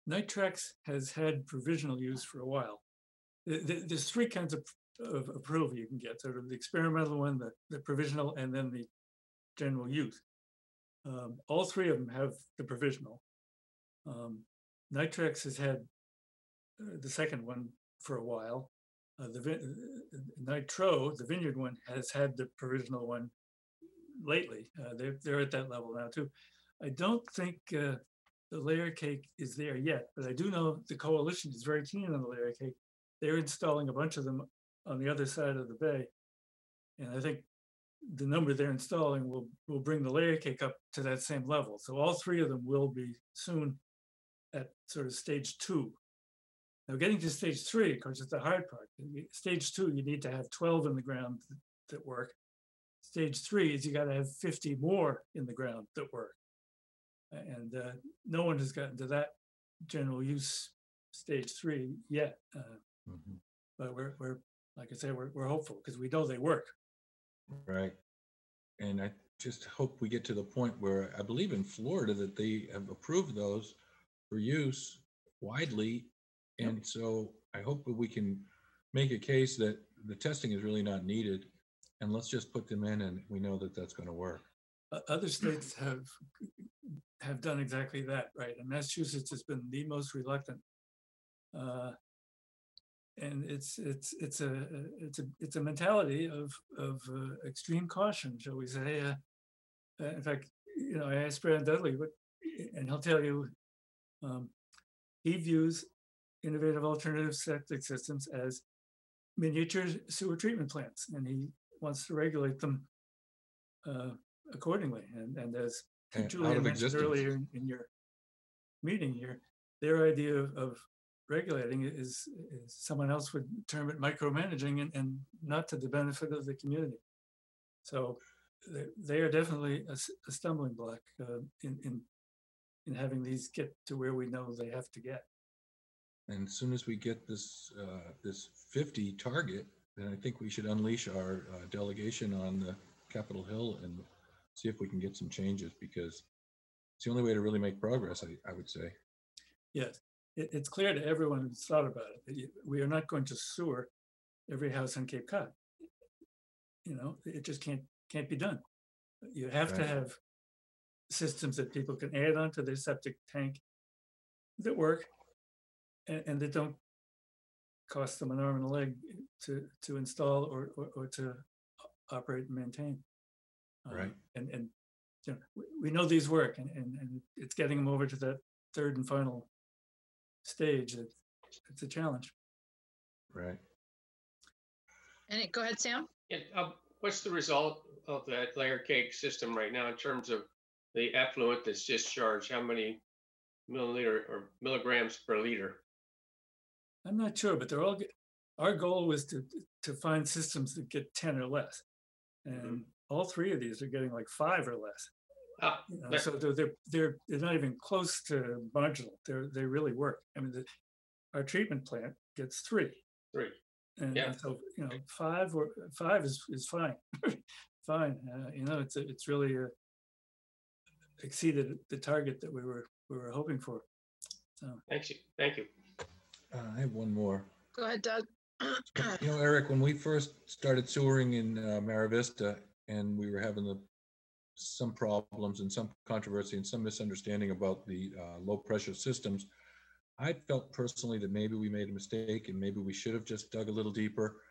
Nitrex has had provisional use for a while. There's three kinds of approval you can get: sort of the experimental one, the provisional, and then the general use. All three of them have the provisional. Nitrex has had the second one for a while. Nitro, the vineyard one, has had the provisional one lately. They're at that level now too. I don't think the layer cake is there yet, but I do know the coalition is very keen on the layer cake. They're installing a bunch of them on the other side of the bay, and I think the number they're installing will bring the layer cake up to that same level. So all three of them will be soon at sort of stage 2. Now, getting to stage 3, of course, is the hard part. Stage 2, you need to have 12 in the ground that work. Stage 3 is you got to have 50 more in the ground that work. And no one has gotten to that general use stage 3 yet. But we're like I say, we're hopeful because we know they work. Right. And I just hope we get to the point where I believe in Florida that they have approved those for use widely. And so I hope that we can make a case that the testing is really not needed, and let's just put them in and we know that that's going to work. Other states have done exactly that, right? And Massachusetts has been the most reluctant. And it's a mentality of extreme caution, shall we say? In fact, I asked Brad Dudley, and he'll tell you, he views innovative alternative septic systems as miniature sewer treatment plants, and he wants to regulate them accordingly. And as Julian mentioned earlier in your meeting here, their idea of regulating it is someone else would term it micromanaging and not to the benefit of the community. So they are definitely a stumbling block in having these get to where we know they have to get. And as soon as we get this this 50 target, then I think we should unleash our delegation on the Capitol Hill and see if we can get some changes, because it's the only way to really make progress, I would say. Yes, it's clear to everyone who's thought about it. We are not going to sewer every house on Cape Cod. It just can't can't be done. You have to Right. have systems that people can add onto their septic tank that work and that don't cost them an arm and a leg to install or to operate and maintain. Right. And you know, we know these work, and it's getting them over to that third and final stage that it's a challenge. Right. And go ahead, Sam. Yeah, what's the result of that layer cake system right now in terms of the effluent that's discharged? How many milliliter or milligrams per liter? I'm not sure, but they're all. Our goal was to find systems that get 10 or less, and all three of these are getting like 5 or less. You know, so they're not even close to marginal. They really work. I mean, our treatment plant gets 3. 3. And, Yeah. and so, you know, 5 is fine. Fine. You know, it's really exceeded the target that we were hoping for. So Thank you. Thank you. I have one more. Go ahead, Doug. You know, Eric, when we first started sewering in Mara Vista, and we were having some problems and some controversy and some misunderstanding about the low pressure systems, I felt personally that maybe we made a mistake and maybe we should have just dug a little deeper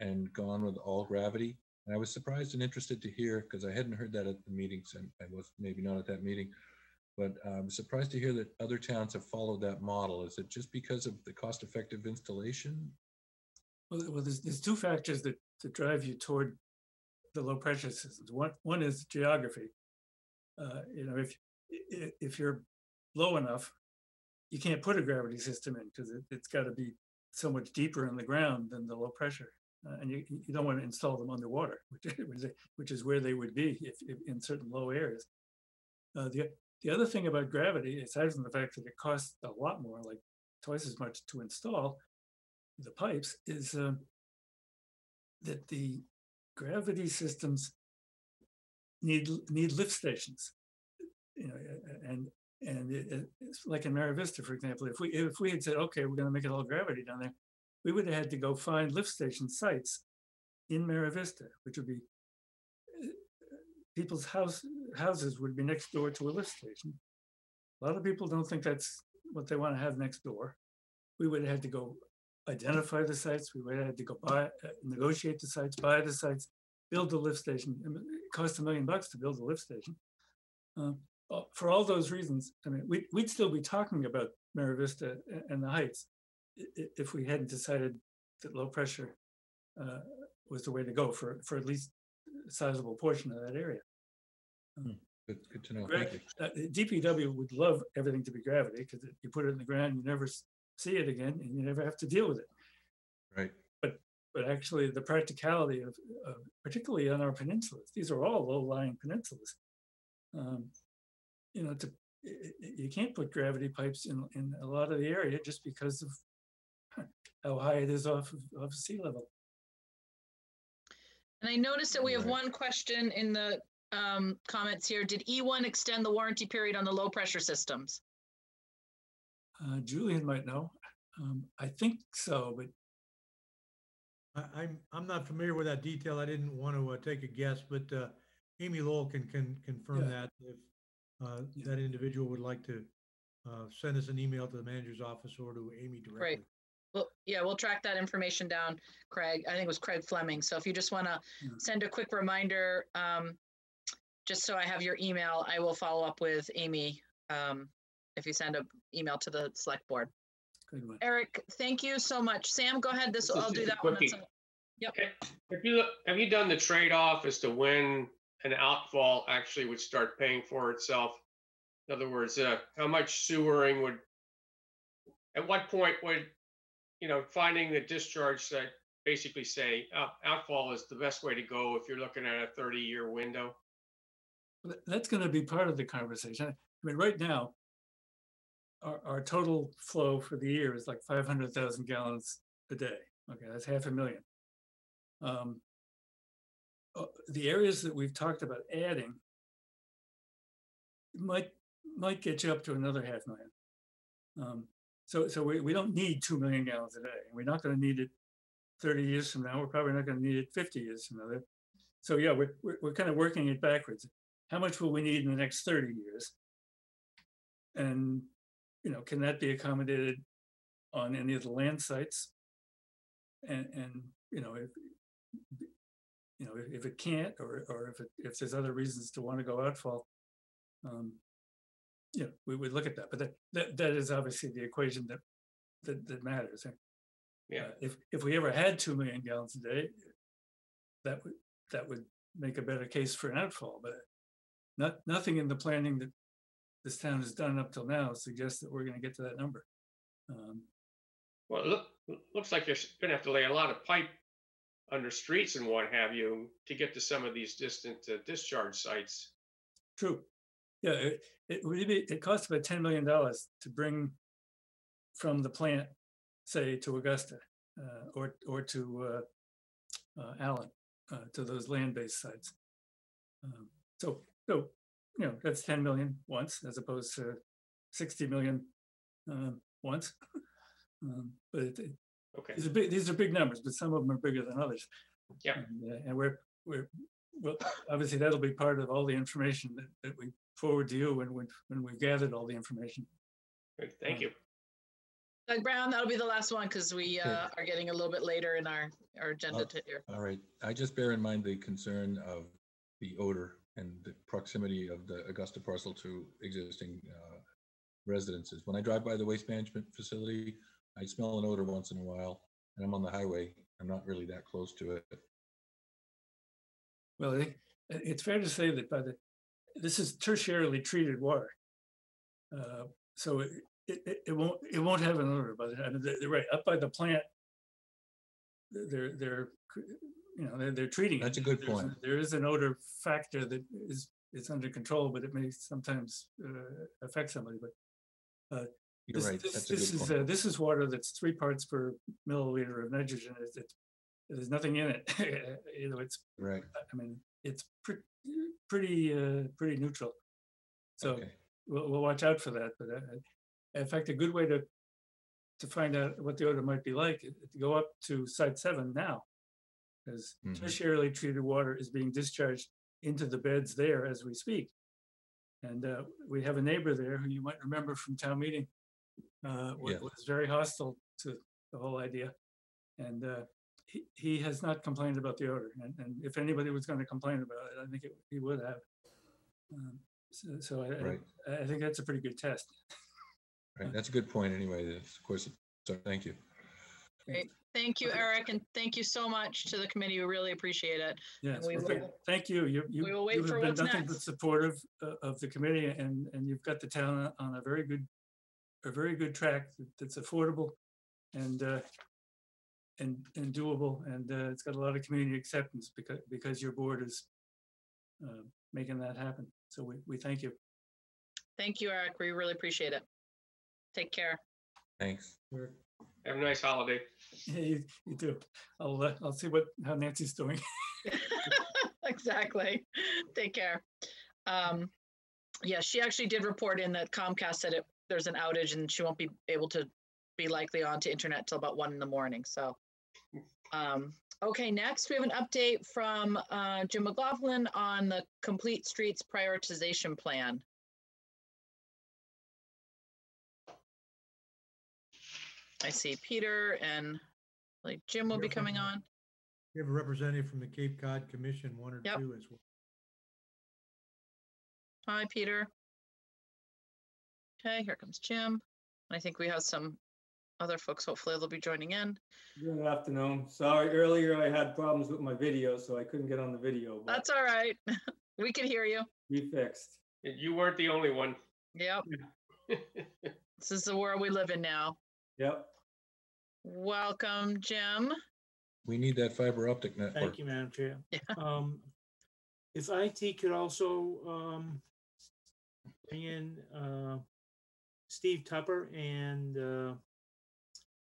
and gone with all gravity. And I was surprised and interested to hear, because I hadn't heard that at the meetings, and I was maybe not at that meeting, but I'm surprised to hear that other towns have followed that model. Is it just because of the cost-effective installation? Well, there's 2 factors that drive you toward the low pressure systems. One is geography. You know, if you're low enough, you can't put a gravity system in because it's got to be so much deeper in the ground than the low pressure, and you don't want to install them underwater, which is where they would be if in certain low areas. The other thing about gravity, aside from the fact that it costs a lot more, like twice as much to install the pipes, is that the gravity systems need lift stations. You know, and it's like in Mara Vista, for example, if we had said, okay, we're going to make it all gravity down there, we would have had to go find lift station sites in Mara Vista, which would be people's houses would be next door to a lift station. A lot of people don't think that's what they want to have next door. We would have had to go identify the sites. We would have had to go negotiate the sites, buy the sites, build the lift station. It cost $1 million to build a lift station. For all those reasons, I mean, we'd still be talking about Mara Vista and the Heights if we hadn't decided that low pressure was the way to go for at least a sizable portion of that area. Good to know. Thank you. DPW would love everything to be gravity because you put it in the ground, you never see it again, and you never have to deal with it. Right. But actually, the practicality of particularly on our peninsulas, these are all low-lying peninsulas. You know, you can't put gravity pipes in a lot of the area just because of how high it is off sea level. And I noticed that we have one question in the comments here. Did E1 extend the warranty period on the low pressure systems? Julian might know. I think so, but I'm not familiar with that detail. I didn't want to take a guess, but Amy Lowell can confirm that if that individual would like to send us an email to the manager's office or to Amy directly. Great. Well, yeah, we'll track that information down, Craig. I think it was Craig Fleming. So if you just want to send a quick reminder, just so I have your email, I will follow up with Amy if you send an email to the select board. Good one. Eric, thank you so much. Sam, go ahead. I'll do that one. Yep. Have you done the trade-off as to when an outfall actually would start paying for itself? In other words, how much sewering would, at what point would, you know, finding the discharge that basically say outfall is the best way to go if you're looking at a 30-year window? That's going to be part of the conversation. I mean, right now, our total flow for the year is like 500,000 gallons a day. Okay, that's 500,000. The areas that we've talked about adding might get you up to another 500,000. So we don't need 2 million gallons a day. We're not going to need it 30 years from now. We're probably not going to need it 50 years from now. So yeah, we're kind of working it backwards. How much will we need in the next 30 years? And, you know, can that be accommodated on any of the land sites? And you know, if it can't, or if there's other reasons to want to go outfall, you know, we would look at that. But that is obviously the equation that matters. Yeah. If we ever had 2 million gallons a day, that would make a better case for an outfall. But nothing in the planning that this town has done up till now suggests that we're going to get to that number. Well, looks like you're going to have to lay a lot of pipe under streets and what have you to get to some of these distant discharge sites. True. Yeah, it costs about $10 million to bring from the plant, say, to Augusta or to Allen, to those land-based sites. So you know, that's 10 million once, as opposed to 60 million once. But okay, these are big numbers, but some of them are bigger than others. Yeah, and we're well, obviously that'll be part of all the information that we forward to you when we've gathered all the information. Great, thank you. Doug Brown, that'll be the last one because we are getting a little bit later in our agenda to here. All right, I just bear in mind the concern of the odor and the proximity of the Augusta parcel to existing residences. When I drive by the waste management facility, I smell an odor once in a while, and I'm on the highway. I'm not really that close to it. Well, I think it's fair to say that this is tertiarily treated water, so it won't have an odor. But I mean, they're right up by the plant. They're treating it. That's a good point. There is an odor factor that is under control, but it may sometimes affect somebody. But you're right. That's a good point. This is water that's 3 parts per milliliter of nitrogen. There's nothing in it. You know, it's right. I mean, it's pretty neutral. So we'll watch out for that. But in fact, a good way to find out what the odor might be like, to go up to Site 7 now, because tertiarily treated water is being discharged into the beds there as we speak. And we have a neighbor there who you might remember from town meeting was very hostile to the whole idea. And he has not complained about the odor. And if anybody was going to complain about it, I think he would have. So I think that's a pretty good test. Right, that's a good point anyway. Of course, so thank you. Great. Thank you, Eric, and thank you so much to the committee. We really appreciate it. Yes, thank you. We will wait you for have been what's nothing next. but supportive of the committee, and you've got the town on a very good track that's affordable and doable, and it's got a lot of community acceptance because your board is making that happen. So we thank you. Thank you, Eric. We really appreciate it. Take care. Thanks. Have a nice holiday. Yeah, you too. I'll see how Nancy's doing. Exactly. Take care. Yeah, she actually did report in that Comcast said there's an outage and she won't be able to be likely on to internet till about 1 a.m. So, okay, next we have an update from Jim McLaughlin on the Complete Streets Prioritization Plan. I see Peter and Jim will be coming on. We have a representative from the Cape Cod Commission, 1 or 2 as well. Hi, Peter. Okay, here comes Jim. I think we have some other folks. Hopefully they'll be joining in. Good afternoon. Sorry, earlier I had problems with my video, so I couldn't get on the video. But that's all right. We can hear you. Be fixed. You weren't the only one. Yep. This is the world we live in now. Yep. Welcome, Jim. We need that fiber optic network. Thank you, Madam Chair. If IT could also bring in Steve Tupper and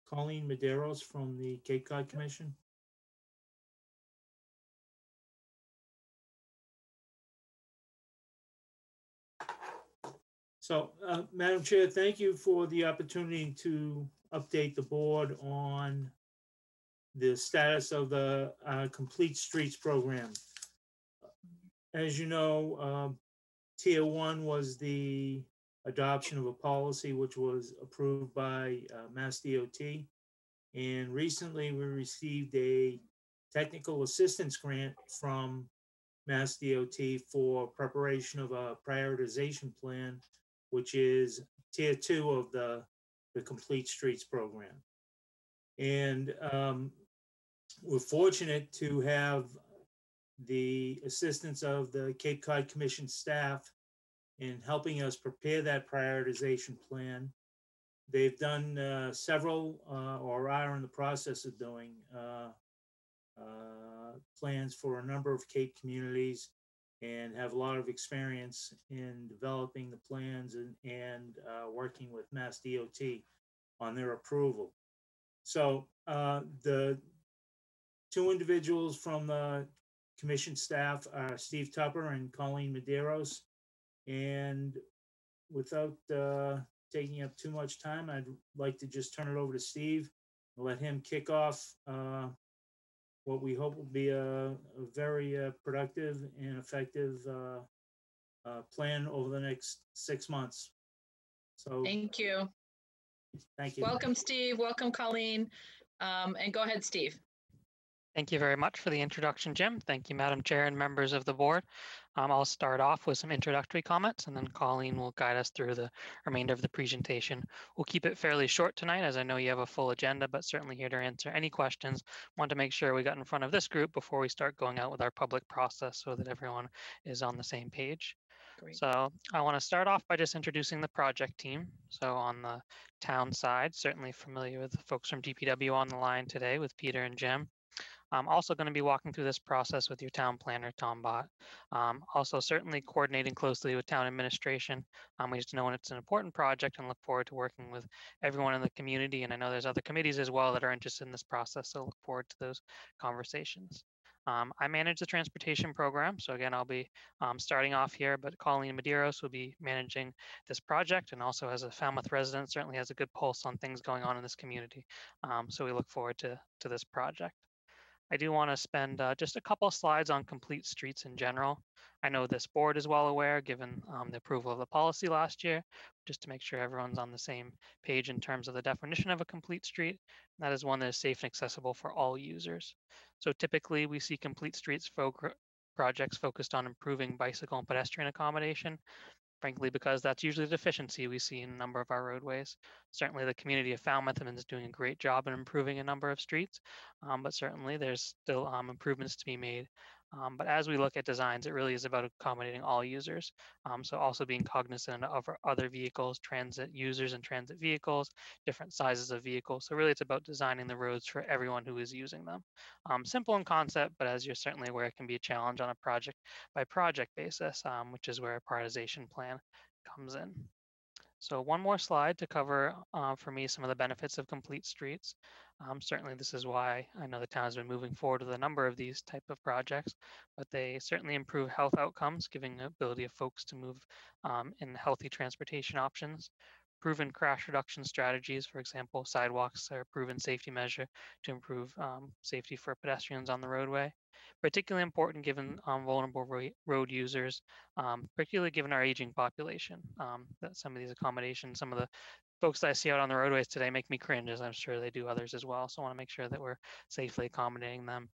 Colleen Medeiros from the Cape Cod Commission. So, Madam Chair, thank you for the opportunity to update the board on the status of the Complete Streets program. as you know, Tier 1 was the adoption of a policy which was approved by Mass DOT. And recently we received a technical assistance grant from Mass DOT for preparation of a prioritization plan, which is Tier 2 of the Complete Streets program. And we're fortunate to have the assistance of the Cape Cod Commission staff in helping us prepare that prioritization plan. They've done several, or are in the process of doing, plans for a number of Cape communities and have a lot of experience in developing the plans and working with Mass DOT on their approval. So the two individuals from the commission staff are Steve Tupper and Colleen Medeiros. And without taking up too much time, I'd like to just turn it over to Steve and let him kick off what we hope will be a very productive and effective plan over the next 6 months. So thank you. Thank you. Welcome, Steve. Welcome, Colleen. And go ahead, Steve. Thank you very much for the introduction, Jim. Thank you, Madam Chair and members of the board. I'll start off with some introductory comments, and then Colleen will guide us through the remainder of the presentation. We'll keep it fairly short tonight, as I know you have a full agenda, but certainly here to answer any questions. Want to make sure we got in front of this group before we start going out with our public process so that everyone is on the same page. Great. So I want to start off by just introducing the project team. So on the town side, certainly familiar with the folks from DPW on the line today with Peter and Jim. I'm also going to be walking through this process with your town planner, Tom Bott. Also certainly coordinating closely with town administration. We just know it's an important project and look forward to working with everyone in the community. And I know there's other committees as well that are interested in this process, so look forward to those conversations. I manage the transportation program. So again, I'll be starting off here, but Colleen Medeiros will be managing this project, and also as a Falmouth resident, certainly has a good pulse on things going on in this community. So we look forward to this project. I do want to spend just a couple of slides on complete streets in general. I know this board is well aware, given the approval of the policy last year, just to make sure everyone's on the same page in terms of the definition of a complete street. That is one that is safe and accessible for all users. So typically we see complete streets projects focused on improving bicycle and pedestrian accommodation, frankly, because that's usually the deficiency we see in a number of our roadways. Certainly the community of Falmouth is doing a great job in improving a number of streets, but certainly there's still improvements to be made. But as we look at designs, it really is about accommodating all users. So also being cognizant of other vehicles, transit users and transit vehicles, different sizes of vehicles. So really it's about designing the roads for everyone who is using them. Simple in concept, but as you're certainly aware, it can be a challenge on a project by project basis, which is where a prioritization plan comes in. So one more slide to cover for me some of the benefits of complete streets. Certainly this is why I know the town has been moving forward with a number of these type of projects, but they certainly improve health outcomes, giving the ability of folks to move in healthy transportation options. Proven crash reduction strategies, for example, sidewalks are a proven safety measure to improve safety for pedestrians on the roadway. Particularly important given vulnerable road users, particularly given our aging population. That some of these accommodations, some of the folks that I see out on the roadways today make me cringe, as I'm sure they do others as well. So I want to make sure that we're safely accommodating them.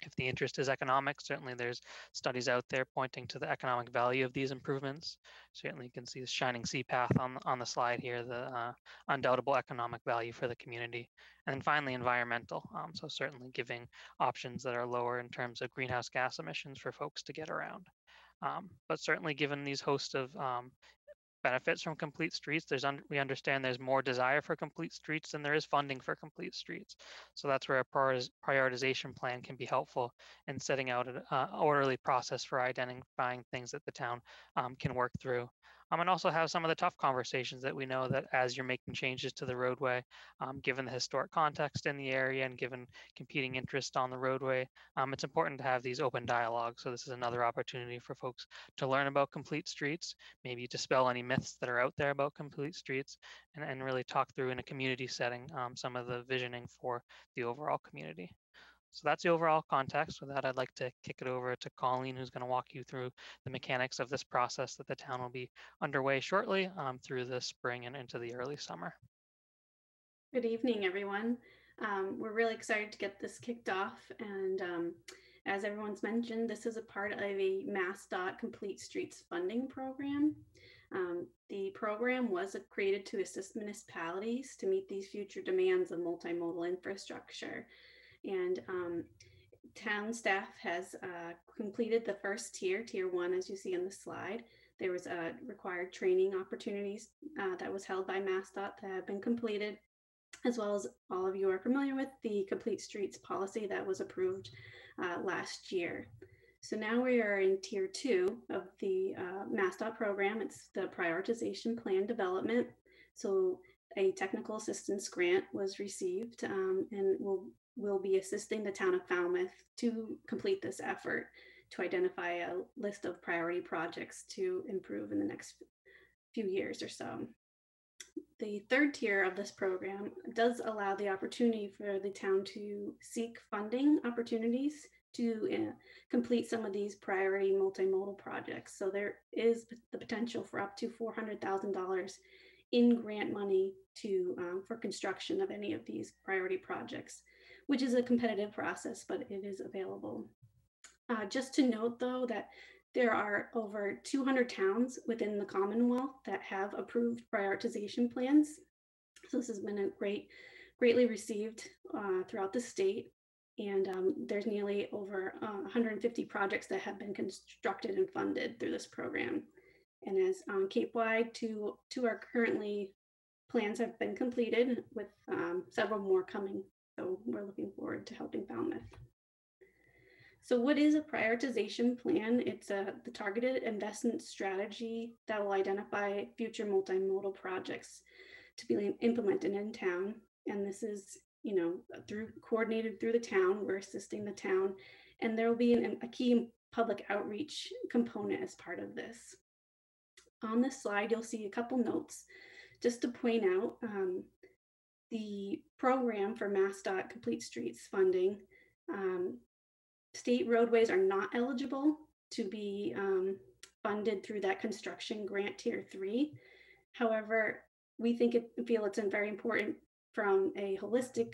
If the interest is economic, certainly there's studies out there pointing to the economic value of these improvements. Certainly you can see the shining sea path on the slide here, the undoubtable economic value for the community. And then finally, environmental. So certainly giving options that are lower in terms of greenhouse gas emissions for folks to get around. But certainly given these host of benefits from complete streets, we understand there's more desire for complete streets than there is funding for complete streets. So that's where a prioritization plan can be helpful in setting out an orderly process for identifying things that the town can work through. And also have some of the tough conversations that we know that as you're making changes to the roadway, given the historic context in the area and given competing interest on the roadway, it's important to have these open dialogues. So this is another opportunity for folks to learn about complete streets, maybe dispel any myths that are out there about complete streets, and really talk through in a community setting some of the visioning for the overall community. So that's the overall context. With that, I'd like to kick it over to Colleen, who's going to walk you through the mechanics of this process that the town will be underway shortly through the spring and into the early summer. Good evening, everyone. We're really excited to get this kicked off. And as everyone's mentioned, this is a part of a MassDOT Complete Streets funding program. The program was created to assist municipalities to meet these future demands of multimodal infrastructure. And town staff has completed the first tier, tier 1, as you see on the slide. There was required training opportunities that was held by MassDOT that have been completed, as well as all of you are familiar with the Complete Streets policy that was approved last year. So now we are in tier 2 of the MassDOT program. It's the prioritization plan development. So a technical assistance grant was received and will be assisting the town of Falmouth to complete this effort to identify a list of priority projects to improve in the next few years or so. The third tier of this program does allow the opportunity for the town to seek funding opportunities to complete some of these priority multimodal projects. So there is the potential for up to $400,000 in grant money for construction of any of these priority projects, which is a competitive process, but it is available. Just to note, though, that there are over 200 towns within the Commonwealth that have approved prioritization plans. So this has been greatly received throughout the state. And there's nearly over 150 projects that have been constructed and funded through this program. And as on Cape-wide, two are currently plans have been completed, with several more coming. So we're looking forward to helping Falmouth. So what is a prioritization plan? It's the targeted investment strategy that will identify future multimodal projects to be implemented in town. And this is, coordinated through the town. We're assisting the town, and there will be a key public outreach component as part of this. On this slide, you'll see a couple notes just to point out the program for MassDOT Complete Streets funding. State roadways are not eligible to be funded through that construction grant tier 3. However, we feel it's very important from a holistic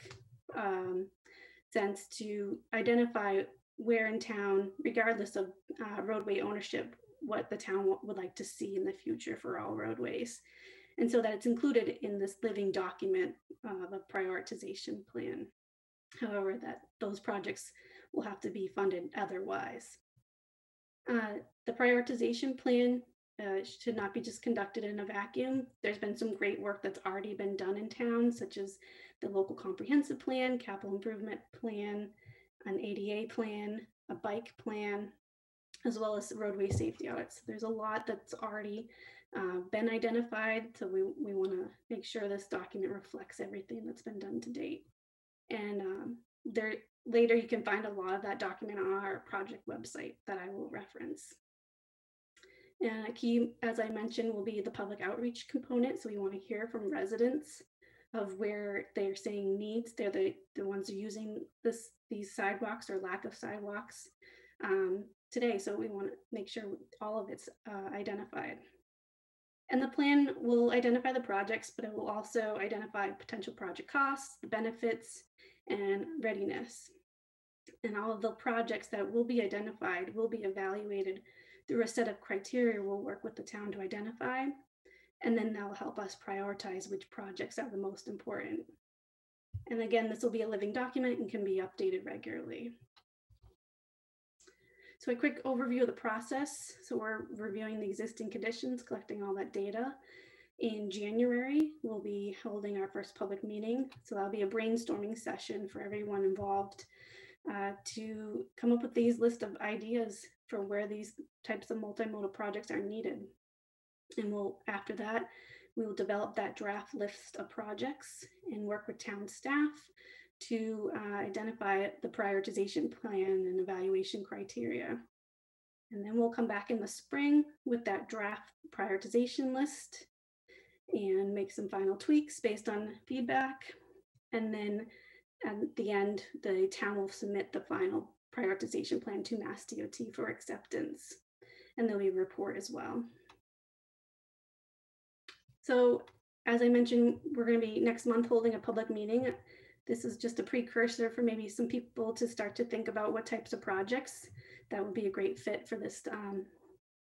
sense to identify where in town, regardless of roadway ownership, what the town would like to see in the future for all roadways. And so that it's included in this living document of a prioritization plan. However, that those projects will have to be funded otherwise. The prioritization plan should not be just conducted in a vacuum. There's been some great work that's already been done in town, such as the local comprehensive plan, capital improvement plan, an ADA plan, a bike plan, as well as roadway safety audits. There's a lot that's already been identified. So we want to make sure this document reflects everything that's been done to date. And later you can find a lot of that document on our project website that I will reference. And a key, as I mentioned, will be the public outreach component. So we want to hear from residents of where they're saying needs. They're the ones who are using these sidewalks or lack of sidewalks today. So we want to make sure all of it's identified. And the plan will identify the projects, but it will also identify potential project costs, the benefits, and readiness. And all of the projects that will be identified will be evaluated through a set of criteria we'll work with the town to identify. And then that'll help us prioritize which projects are the most important. And again, this will be a living document and can be updated regularly. So a quick overview of the process. So we're reviewing the existing conditions, collecting all that data. In January, we'll be holding our first public meeting. So that'll be a brainstorming session for everyone involved to come up with these list of ideas for where these types of multimodal projects are needed. And after that, we will develop that draft list of projects and work with town staff to identify the prioritization plan and evaluation criteria. And then we'll come back in the spring with that draft prioritization list and make some final tweaks based on feedback. And then at the end, the town will submit the final prioritization plan to Mass DOT for acceptance, and there'll be a report as well. So as I mentioned, we're going to be next month holding a public meeting. This is just a precursor for maybe some people to start to think about what types of projects that would be a great fit for this,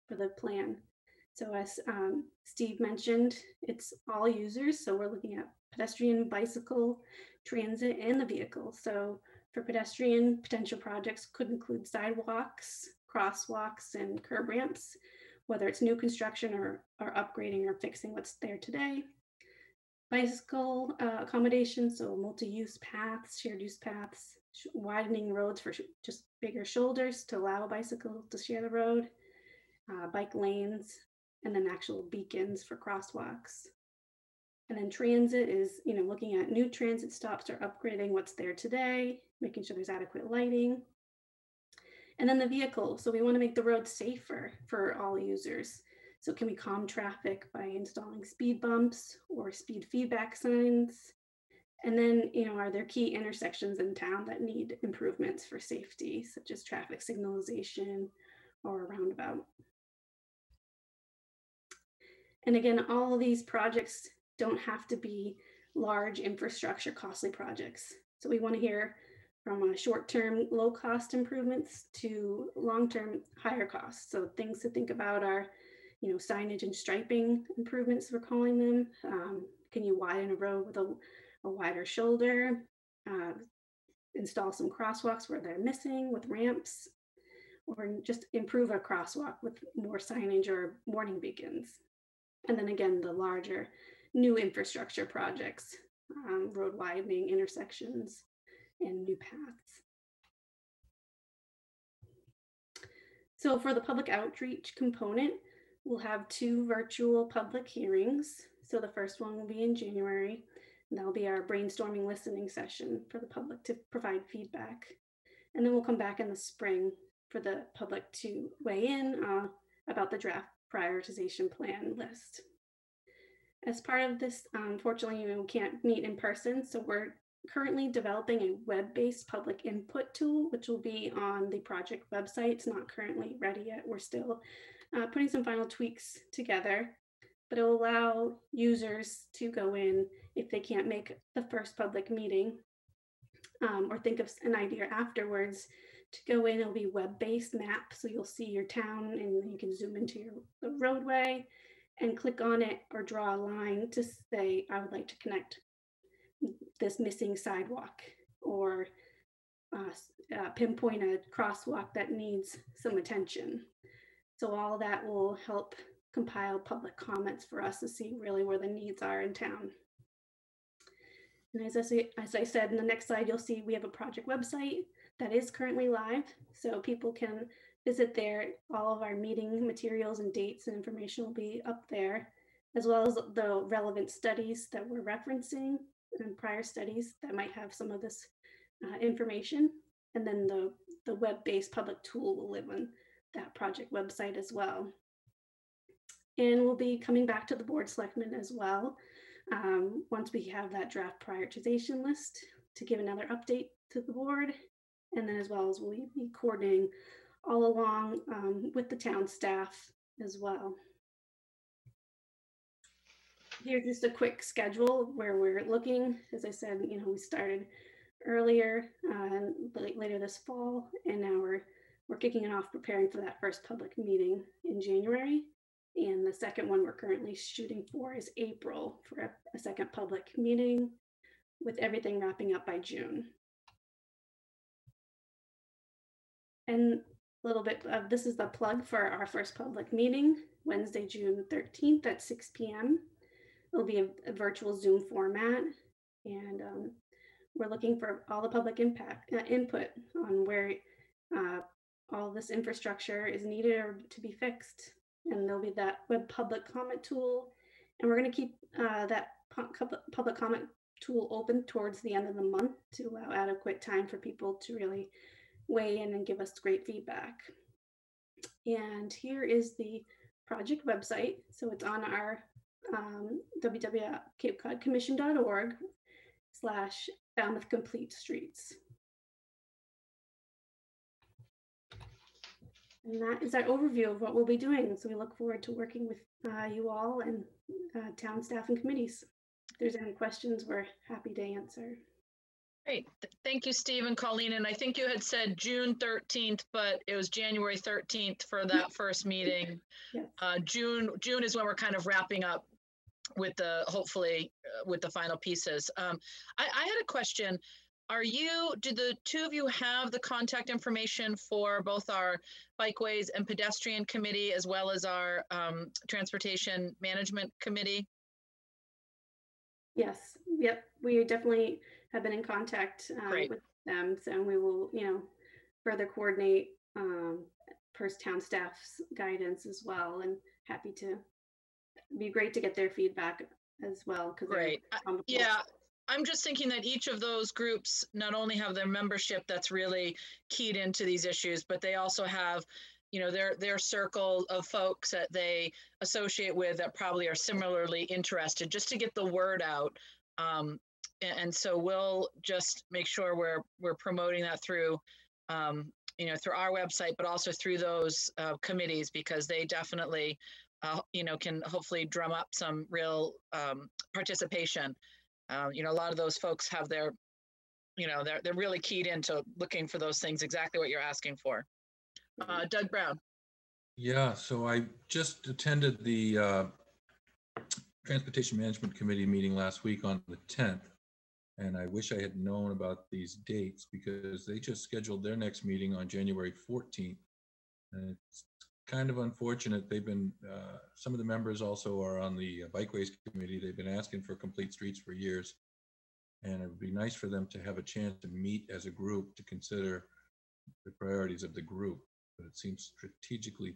for the plan. So as Steve mentioned, it's all users. So we're looking at pedestrian, bicycle, transit, and the vehicle. So for pedestrian, potential projects could include sidewalks, crosswalks, and curb ramps, whether it's new construction or upgrading or fixing what's there today. Bicycle accommodations, so multi-use paths, shared use paths, widening roads for just bigger shoulders to allow a bicycle to share the road, bike lanes, and then actual beacons for crosswalks. And then transit is, looking at new transit stops or upgrading what's there today, making sure there's adequate lighting. And then the vehicle, so we want to make the roads safer for all users. So can we calm traffic by installing speed bumps or speed feedback signs? And then, are there key intersections in town that need improvements for safety, such as traffic signalization or a roundabout? And again, all of these projects don't have to be large infrastructure, costly projects. So we want to hear from short-term low-cost improvements to long-term higher costs. So things to think about are, signage and striping improvements, we're calling them. Can you widen a road with a wider shoulder? Install some crosswalks where they're missing with ramps, or just improve a crosswalk with more signage or warning beacons. And then again, the larger new infrastructure projects, road widening, intersections, and new paths. So for the public outreach component, we'll have 2 virtual public hearings. So the first one will be in January, and that'll be our brainstorming listening session for the public to provide feedback. And then we'll come back in the spring for the public to weigh in about the draft prioritization plan list. As part of this, unfortunately, we can't meet in person, so we're currently developing a web-based public input tool, which will be on the project website. It's not currently ready yet. We're still putting some final tweaks together, but it will allow users to go in if they can't make the first public meeting or think of an idea afterwards, to go in. It'll be web-based map, so you'll see your town and you can zoom into the roadway and click on it or draw a line to say, I would like to connect this missing sidewalk, or pinpoint a crosswalk that needs some attention. So all that will help compile public comments for us to see really where the needs are in town. And as I said, in the next slide, you'll see we have a project website that is currently live. So people can visit there. All of our meeting materials and dates and information will be up there, as well as the relevant studies that we're referencing and prior studies that might have some of this information. And then the web-based public tool will live on that project website as well. And we'll be coming back to the board selectmen as well once we have that draft prioritization list to give another update to the board. And then as well as we'll be coordinating all along with the town staff as well. Here's just a quick schedule where we're looking. As I said, we started earlier and later this fall, and now we're kicking it off, preparing for that first public meeting in January. And the second one we're currently shooting for is April for a second public meeting, with everything wrapping up by June. And a little bit of this is the plug for our first public meeting, Wednesday, June 13th at 6 p.m. It'll be a virtual Zoom format, and we're looking for all the public input on where all this infrastructure is needed or to be fixed. And there'll be that web public comment tool, and we're going to keep that public comment tool open towards the end of the month to allow adequate time for people to really weigh in and give us great feedback. And here is the project website. So it's on our www.capecodcommission.org. Falmouth Complete Streets. And that is our overview of what we'll be doing. So we look forward to working with you all and town staff and committees. If there's any questions, we're happy to answer. Great. Thank you, Steve and Colleen. And I think you had said June 13th, but it was January 13th for that first meeting. Yes. June is when we're kind of wrapping up with the, hopefully, with the final pieces. I had a question. Do the two of you have the contact information for both our Bikeways and Pedestrian Committee as well as our Transportation Management Committee? Yes. Yep. We definitely have been in contact with them. So we will, further coordinate per town staff's guidance as well. And happy to, be great to get their feedback as well. Great. Yeah. I'm just thinking that each of those groups not only have their membership that's really keyed into these issues, but they also have, their circle of folks that they associate with that probably are similarly interested, just to get the word out. And so we'll just make sure we're promoting that through, through our website, but also through those committees, because they definitely, can hopefully drum up some real participation. A lot of those folks have their, they're really keyed into looking for those things, exactly what you're asking for. Doug Brown. Yeah, so I just attended the Transportation Management Committee meeting last week on the 10th, and I wish I had known about these dates because they just scheduled their next meeting on January 14th. And it's kind of unfortunate. They've been, some of the members also are on the Bikeways Committee. They've been asking for complete streets for years. And it would be nice for them to have a chance to meet as a group to consider the priorities of the group. But it seems strategically,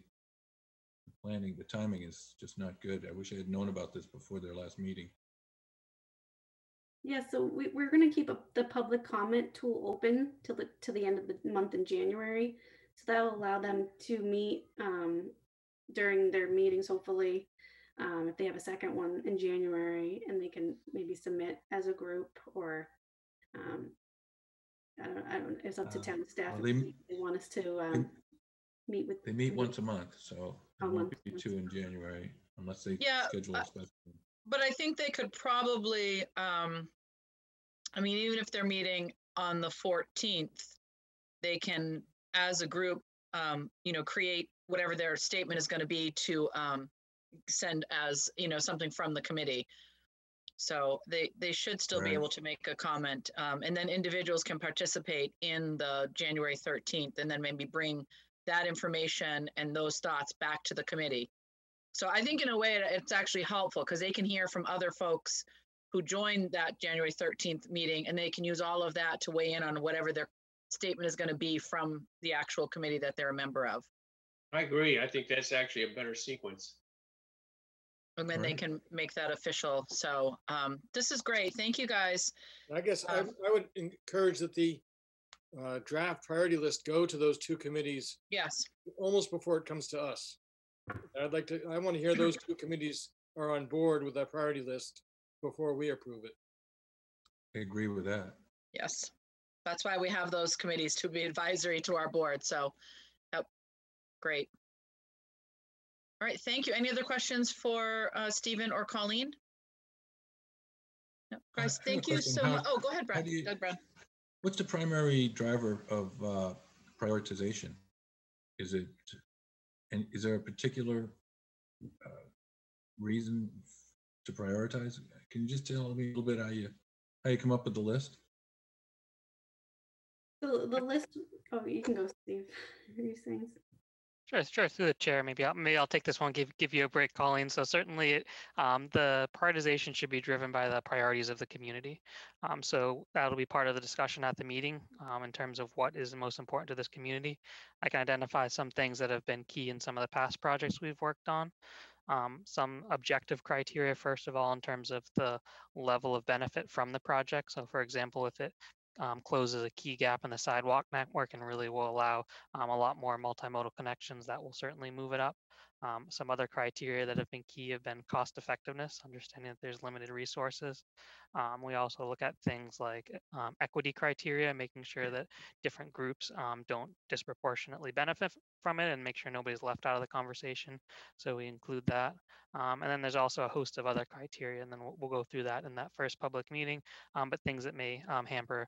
the timing is just not good. I wish I had known about this before their last meeting. Yeah, so we're going to keep the public comment tool open to the end of the month in January. So that will allow them to meet during their meetings, hopefully, if they have a second one in January, and they can maybe submit as a group, or I don't. It's up to town staff if they want us to meet with. They meet once a month, so there won't be two in January unless they schedule a special. But I think they could probably, even if they're meeting on the 14th, they can, as a group, create whatever their statement is going to be to send as, something from the committee. So they should still be able to make a comment. And then individuals can participate in the January 13th and then maybe bring that information and those thoughts back to the committee. So I think in a way it's actually helpful because they can hear from other folks who joined that January 13th meeting, and they can use all of that to weigh in on whatever their statement is going to be from the actual committee that they're a member of. I agree. I think that's actually a better sequence. And then they can make that official. So this is great. Thank you, guys. I guess I would encourage that the draft priority list go to those two committees. Yes. Almost before it comes to us. I want to hear those two committees are on board with that priority list before we approve it. I agree with that. Yes. That's why we have those committees to be advisory to our board. So, yep. Great. All right. Thank you. Any other questions for Stephen or Colleen? No, guys, thank you so much. Oh, go ahead, Brad. Doug Brown. What's the primary driver of prioritization? Is there a particular reason to prioritize? Can you just tell me a little bit how you come up with the list? The list. Oh, you can go, Steve. What are you saying? Sure. Through the chair, maybe I'll take this one. Give you a break, Colleen. So certainly, the prioritization should be driven by the priorities of the community. So that'll be part of the discussion at the meeting in terms of what is most important to this community. I can identify some things that have been key in some of the past projects we've worked on. Some objective criteria, first of all, in terms of the level of benefit from the project. So, for example, if it closes a key gap in the sidewalk network and really will allow a lot more multimodal connections, that will certainly move it up. Some other criteria that have been key have been cost effectiveness, understanding that there's limited resources. We also look at things like equity criteria, making sure that different groups don't disproportionately benefit from it and make sure nobody's left out of the conversation. So we include that. And then there's also a host of other criteria, and then we'll go through that in that first public meeting, but things that may hamper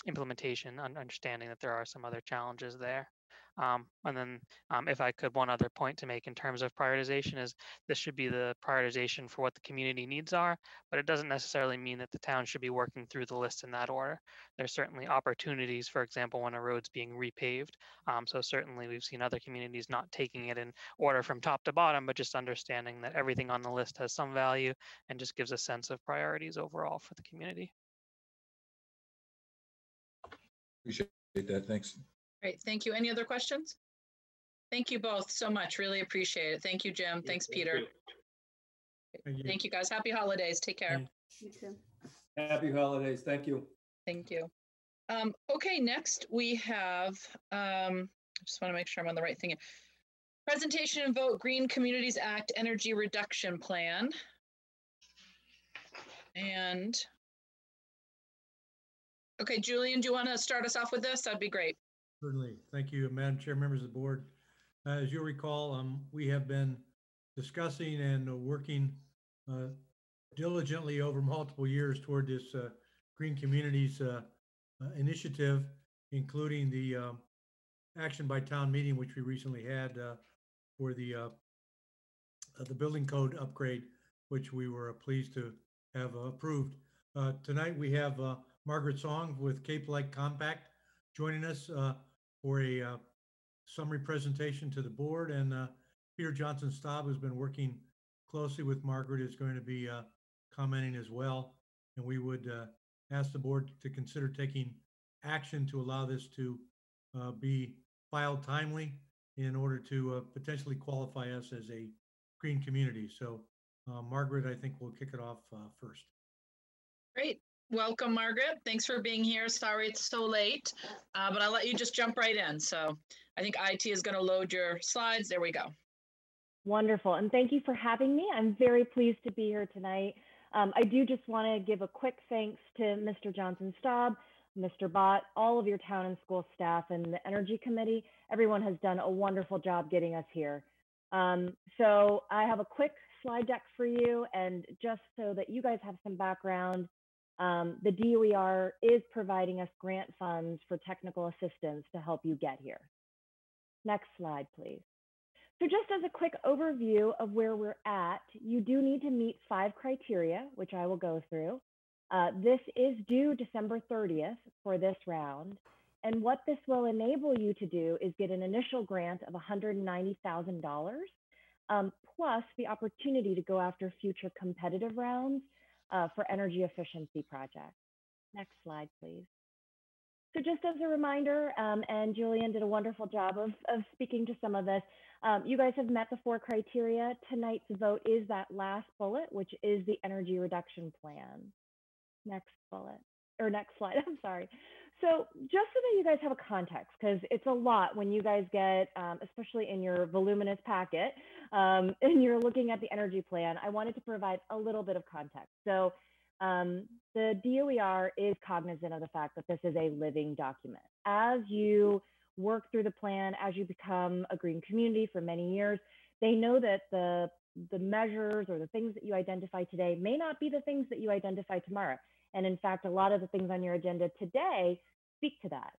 implementation, understanding that there are some other challenges there. And then if I could, one other point to make in terms of prioritization is this should be the prioritization for what the community needs are, but it doesn't necessarily mean that the town should be working through the list in that order. There's certainly opportunities, for example, when a road's being repaved. So certainly we've seen other communities not taking it in order from top to bottom, but just understanding that everything on the list has some value and just gives a sense of priorities overall for the community. Appreciate that. Thanks. Great, thank you. Any other questions? Thank you both so much. Really appreciate it. Thank you, Jim. Thanks, Peter. Thank you, guys. Happy holidays. Take care. You too. Happy holidays. Thank you. Thank you. Okay, next we have, I just want to make sure I'm on the right thing. Presentation and vote Green Communities Act Energy Reduction Plan. And, okay, Julian, do you want to start us off with this? That'd be great. Certainly. Thank you, Madam Chair, members of the board. As you'll recall, we have been discussing and working diligently over multiple years toward this Green Communities initiative, including the action by town meeting, which we recently had for the building code upgrade, which we were pleased to have approved. Tonight we have Margaret Song with Cape Light Compact joining us for a summary presentation to the board, and Peter Johnson Staub, who's been working closely with Margaret, is going to be commenting as well. And we would ask the board to consider taking action to allow this to be filed timely in order to potentially qualify us as a green community. So Margaret, I think we'll kick it off first. Great. Welcome, Margaret. Thanks for being here. Sorry it's so late, but I'll let you just jump right in. So I think IT is going to load your slides. There we go. Wonderful. And thank you for having me. I'm very pleased to be here tonight. I do just want to give a quick thanks to Mr. Johnson Staub, Mr. Bott, all of your town and school staff, and the Energy Committee. Everyone has done a wonderful job getting us here. So I have a quick slide deck for you, and just so that you guys have some background, the DOER is providing us grant funds for technical assistance to help you get here. Next slide, please. So just as a quick overview of where we're at, you do need to meet 5 criteria, which I will go through. This is due December 30th for this round. And what this will enable you to do is get an initial grant of $190,000, plus the opportunity to go after future competitive rounds for energy efficiency projects. Next slide, please. So just as a reminder, and Julian did a wonderful job of speaking to some of this, you guys have met the 4 criteria. Tonight's vote is that last bullet, which is the energy reduction plan. Next bullet, or next slide, I'm sorry. So just so that you guys have a context, because it's a lot when you guys get, especially in your voluminous packet, and you're looking at the energy plan, I wanted to provide a little bit of context. So the DOER is cognizant of the fact that this is a living document. As you work through the plan, as you become a green community for many years, they know that the measures or the things that you identify today may not be the things that you identify tomorrow. And in fact, a lot of the things on your agenda today speak to that.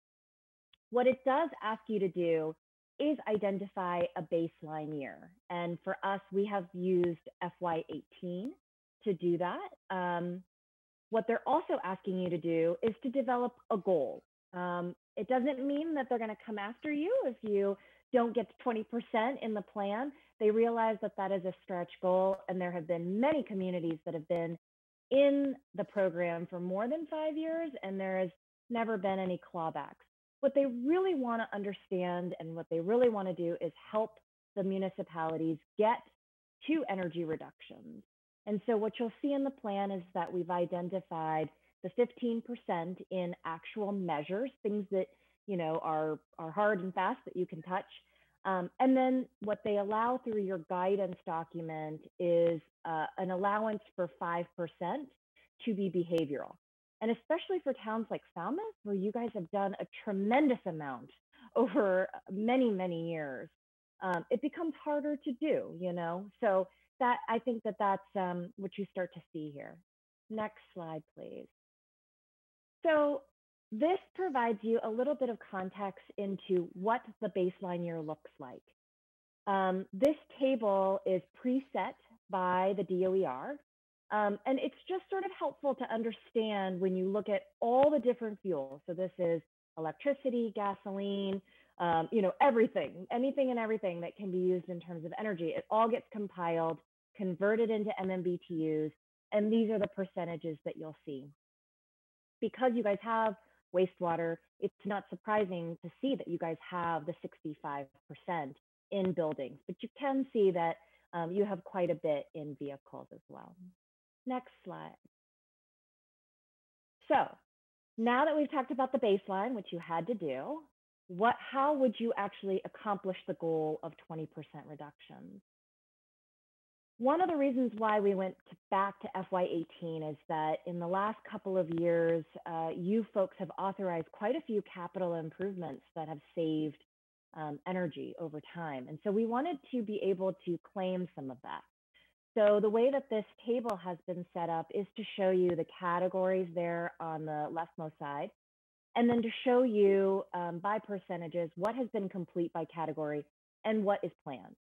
What it does ask you to do is identify a baseline year. And for us, we have used FY18 to do that. What they're also asking you to do is to develop a goal. It doesn't mean that they're going to come after you if you don't get to 20% in the plan. They realize that that is a stretch goal, and there have been many communities that have been in the program for more than 5 years, and there has never been any clawbacks. What they really want to understand and what they really want to do is help the municipalities get to energy reductions. And so what you'll see in the plan is that we've identified the 15% in actual measures, things that, you know, are hard and fast that you can touch. And then what they allow through your guidance document is an allowance for 5% to be behavioral. And especially for towns like Falmouth, where you guys have done a tremendous amount over many, many years, it becomes harder to do, you know? So that, I think that that's what you start to see here. Next slide, please. So this provides you a little bit of context into what the baseline year looks like. This table is preset by the DOER, and it's just sort of helpful to understand when you look at all the different fuels. So this is electricity, gasoline, you know, everything, anything and everything that can be used in terms of energy. It all gets compiled, converted into MMBTUs, and these are the percentages that you'll see. Because you guys have wastewater, it's not surprising to see that you guys have the 65% in buildings, but you can see that you have quite a bit in vehicles as well. Next slide. So now that we've talked about the baseline, which you had to do, how would you actually accomplish the goal of 20% reductions? One of the reasons why we went back to FY18 is that in the last couple of years, you folks have authorized quite a few capital improvements that have saved energy over time. And so we wanted to be able to claim some of that. So the way that this table has been set up is to show you the categories there on the leftmost side, and then to show you by percentages what has been complete by category and what is planned.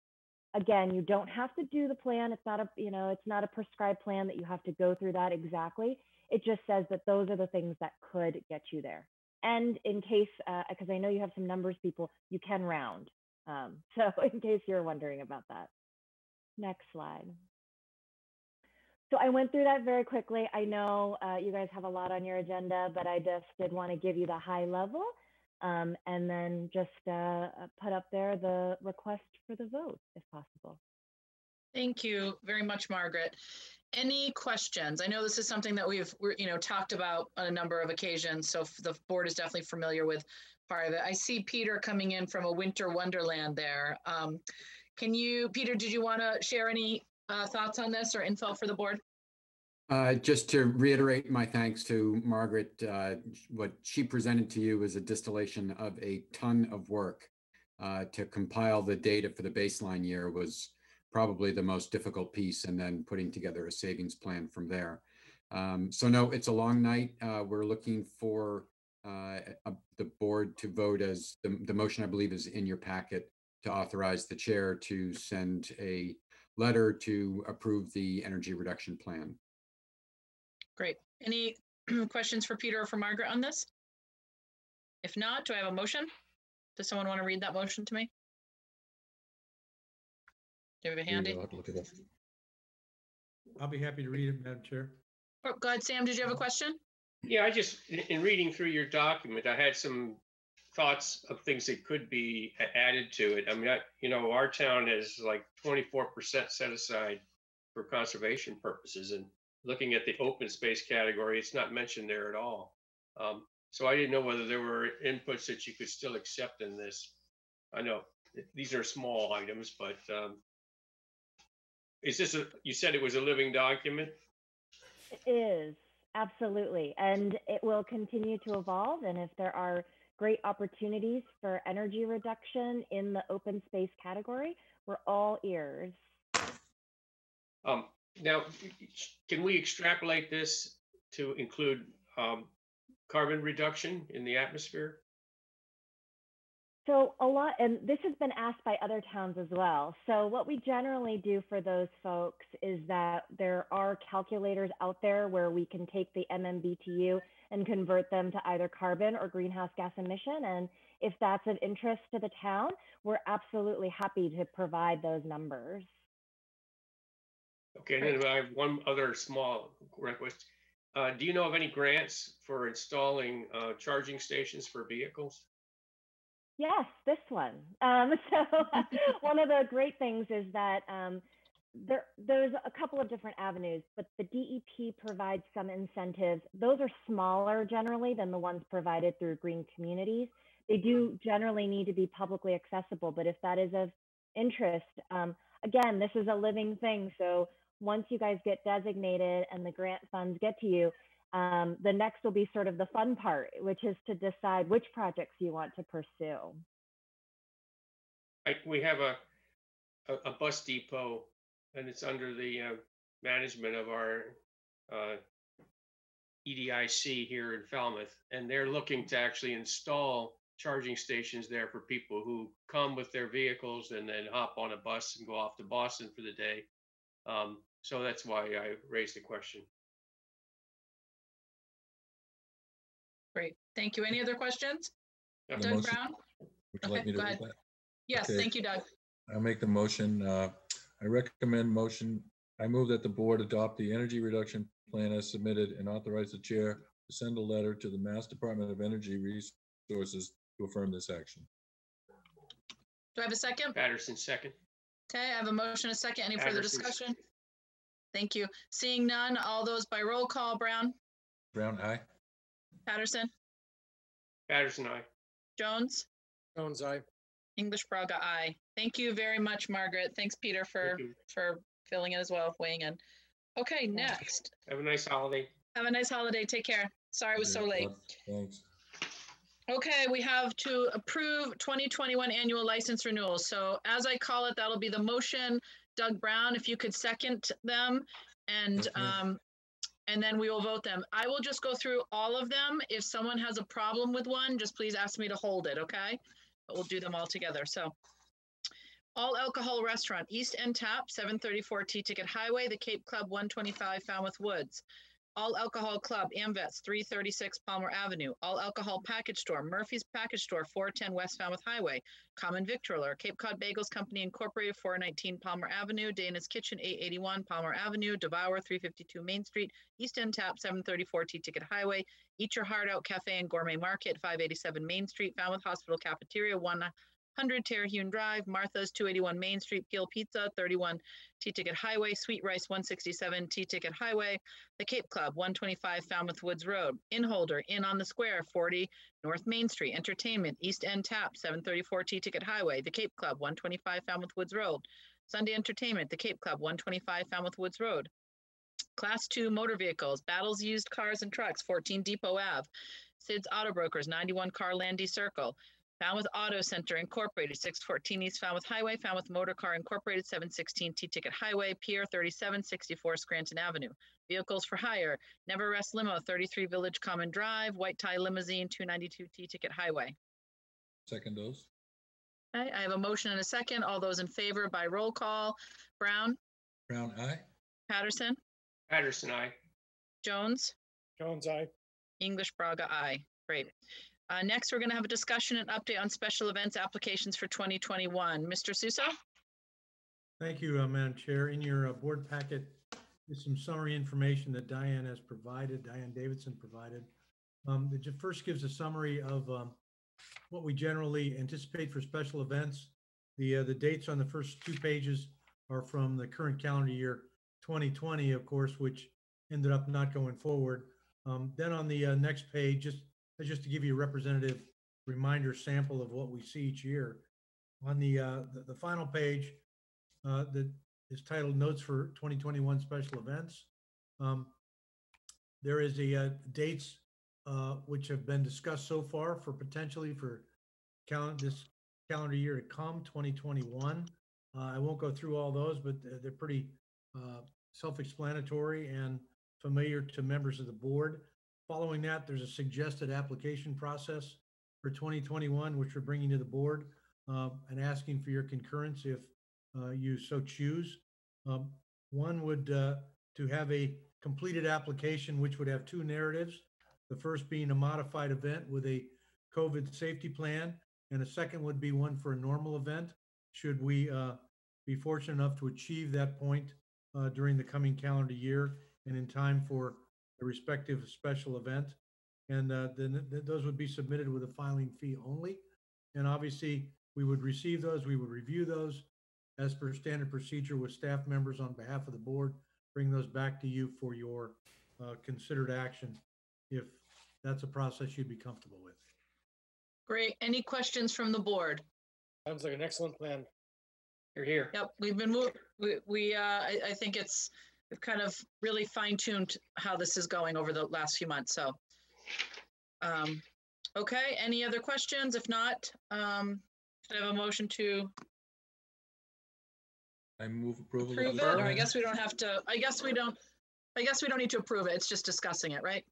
Again, you don't have to do the plan. It's not a, you know, it's not a prescribed plan that you have to go through that exactly. It just says that those are the things that could get you there. And in case, because I know you have some numbers people, you can round. So in case you're wondering about that. Next slide. So I went through that very quickly. I know you guys have a lot on your agenda, but I just did want to give you the high level. And then just put up there the request for the vote, if possible. Thank you very much, Margaret. Any questions? I know this is something that we've talked about on a number of occasions, so the board is definitely familiar with part of it. I see Peter coming in from a winter wonderland there. Peter, did you want to share any thoughts on this or info for the board? Just to reiterate my thanks to Margaret, what she presented to you is a distillation of a ton of work. To compile the data for the baseline year was probably the most difficult piece, and then putting together a savings plan from there. So no, it's a long night. We're looking for the board to vote as the motion, I believe, is in your packet, to authorize the chair to send a letter to approve the energy reduction plan. Great. Any questions for Peter or for Margaret on this? If not, do I have a motion? Does someone want to read that motion to me? Do you have it handy? I'll be happy to read it, Madam Chair. Oh, go ahead, Sam. Did you have a question? Yeah, in reading through your document, I had some thoughts of things that could be added to it. I mean, our town has like 24% set aside for conservation purposes, and looking at the open space category, it's not mentioned there at all. So I didn't know whether there were inputs that you could still accept in this. I know these are small items, but is this you said it was a living document? It is, absolutely. And it will continue to evolve. And if there are great opportunities for energy reduction in the open space category, we're all ears. Now, can we extrapolate this to include carbon reduction in the atmosphere? So a lot, and this has been asked by other towns as well. So what we generally do for those folks is that there are calculators out there where we can take the MMBTU and convert them to either carbon or greenhouse gas emission. And if that's of interest to the town, we're absolutely happy to provide those numbers. Okay, and then I have one other small request. Do you know of any grants for installing charging stations for vehicles? Yes, this one. So one of the great things is that there's a couple of different avenues, but the DEP provides some incentives. Those are smaller generally than the ones provided through Green Communities. they do generally need to be publicly accessible. But if that is of interest, again, this is a living thing. So once you guys get designated and the grant funds get to you, the next will be sort of the fun part, which is to decide which projects you want to pursue. We have a bus depot, and it's under the management of our EDIC here in Falmouth, and they're looking to actually install charging stations there for people who come with their vehicles and then hop on a bus and go off to Boston for the day. So that's why I raised the question. Great, thank you. Any other questions? The Doug motion- Brown? Would you like me to go read ahead. that? Yes, Okay. thank you, Doug. I make the motion. I recommend motion. I move that the board adopt the energy reduction plan as submitted and authorize the chair to send a letter to the Mass Department of Energy Resources to affirm this action. Do I have a second? Patterson, second. Okay, I have a motion, a second. Any further Patterson. discussion? Thank you. Seeing none, all those by roll call. Brown? Brown, aye. Patterson? Patterson, aye. Jones? Jones, aye. English Braga, aye. Thank you very much, Margaret. Thanks, Peter, for filling in as well, weighing in. Okay, next. Have a nice holiday. Have a nice holiday. Take care. Sorry it was so late. Thanks. Okay, we have to approve 2021 annual license renewals. So as I call it, that'll be the motion. Doug Brown, if you could second them, and then we will vote them. I will just go through all of them. If someone has a problem with one, just please ask me to hold it, okay? But we'll do them all together. So all alcohol restaurant, East End Tap, 734 T-Ticket Highway, the Cape Club, 125 Falmouth Woods. All Alcohol Club, Amvets, 336 Palmer Avenue. All Alcohol Package Store, Murphy's Package Store, 410 West Falmouth Highway. Common Victualler, Cape Cod Bagels Company Incorporated, 419 Palmer Avenue. Dana's Kitchen, 881 Palmer Avenue. Devour, 352 Main Street. East End Tap, 734 T-Ticket Highway. Eat Your Heart Out Cafe and Gourmet Market, 587 Main Street. Falmouth Hospital Cafeteria, 100 Terhune Drive. Martha's, 281 Main Street. Peel Pizza, 31 T-Ticket Highway. Sweet Rice, 167 T-Ticket Highway. The Cape Club, 125 Falmouth Woods Road. Inholder, Inn on the Square, 40 North Main Street. Entertainment, East End Tap, 734 T-Ticket Highway. The Cape Club, 125 Falmouth Woods Road. Sunday Entertainment, The Cape Club, 125 Falmouth Woods Road. Class 2 motor vehicles, Battles Used Cars and Trucks, 14 Depot Ave. Sid's Auto Brokers, 91 Carlandy Circle. Falmouth Auto Center Incorporated, 614 East Falmouth Highway. Falmouth Motor Car Incorporated, 716 T-Ticket Highway. Pier 3764 Scranton Avenue. Vehicles for Hire, Never Rest Limo, 33 Village Common Drive. White Tie Limousine, 292 T-Ticket Highway. Second those. Okay, I have a motion and a second. All those in favor by roll call. Brown? Brown, aye. Patterson? Patterson, aye. Jones? Jones, aye. English Braga, aye. Great. Next, we're going to have a discussion and update on special events applications for 2021. Mr. Suso? Thank you, Madam Chair. In your board packet is some summary information that Diane has provided, Diane Davidson provided. It first gives a summary of what we generally anticipate for special events. The dates on the first 2 pages are from the current calendar year 2020, of course, which ended up not going forward. Then on the next page, just to give you a representative reminder sample of what we see each year. On the final page that is titled Notes for 2021 Special Events, there is the dates which have been discussed so far for potentially for this calendar year to come, 2021. I won't go through all those, but they're pretty self-explanatory and familiar to members of the board. Following that, there's a suggested application process for 2021, which we're bringing to the board and asking for your concurrence if you so choose. One would to have a completed application, which would have 2 narratives. The first being a modified event with a COVID safety plan, and a second would be one for a normal event, should we be fortunate enough to achieve that point during the coming calendar year and in time for the respective special event. And then those would be submitted with a filing fee only. And obviously, we would receive those, we would review those as per standard procedure with staff members on behalf of the board, bring those back to you for your considered action if that's a process you'd be comfortable with. Great. Any questions from the board? Sounds like an excellent plan. You're here. Yep, we've been moved. I think we've kind of really fine-tuned how this is going over the last few months. So, okay. Any other questions? If not, should I have a motion to I move approval. approve it? Or I guess we don't have to. I guess we don't need to approve it. It's just discussing it, right?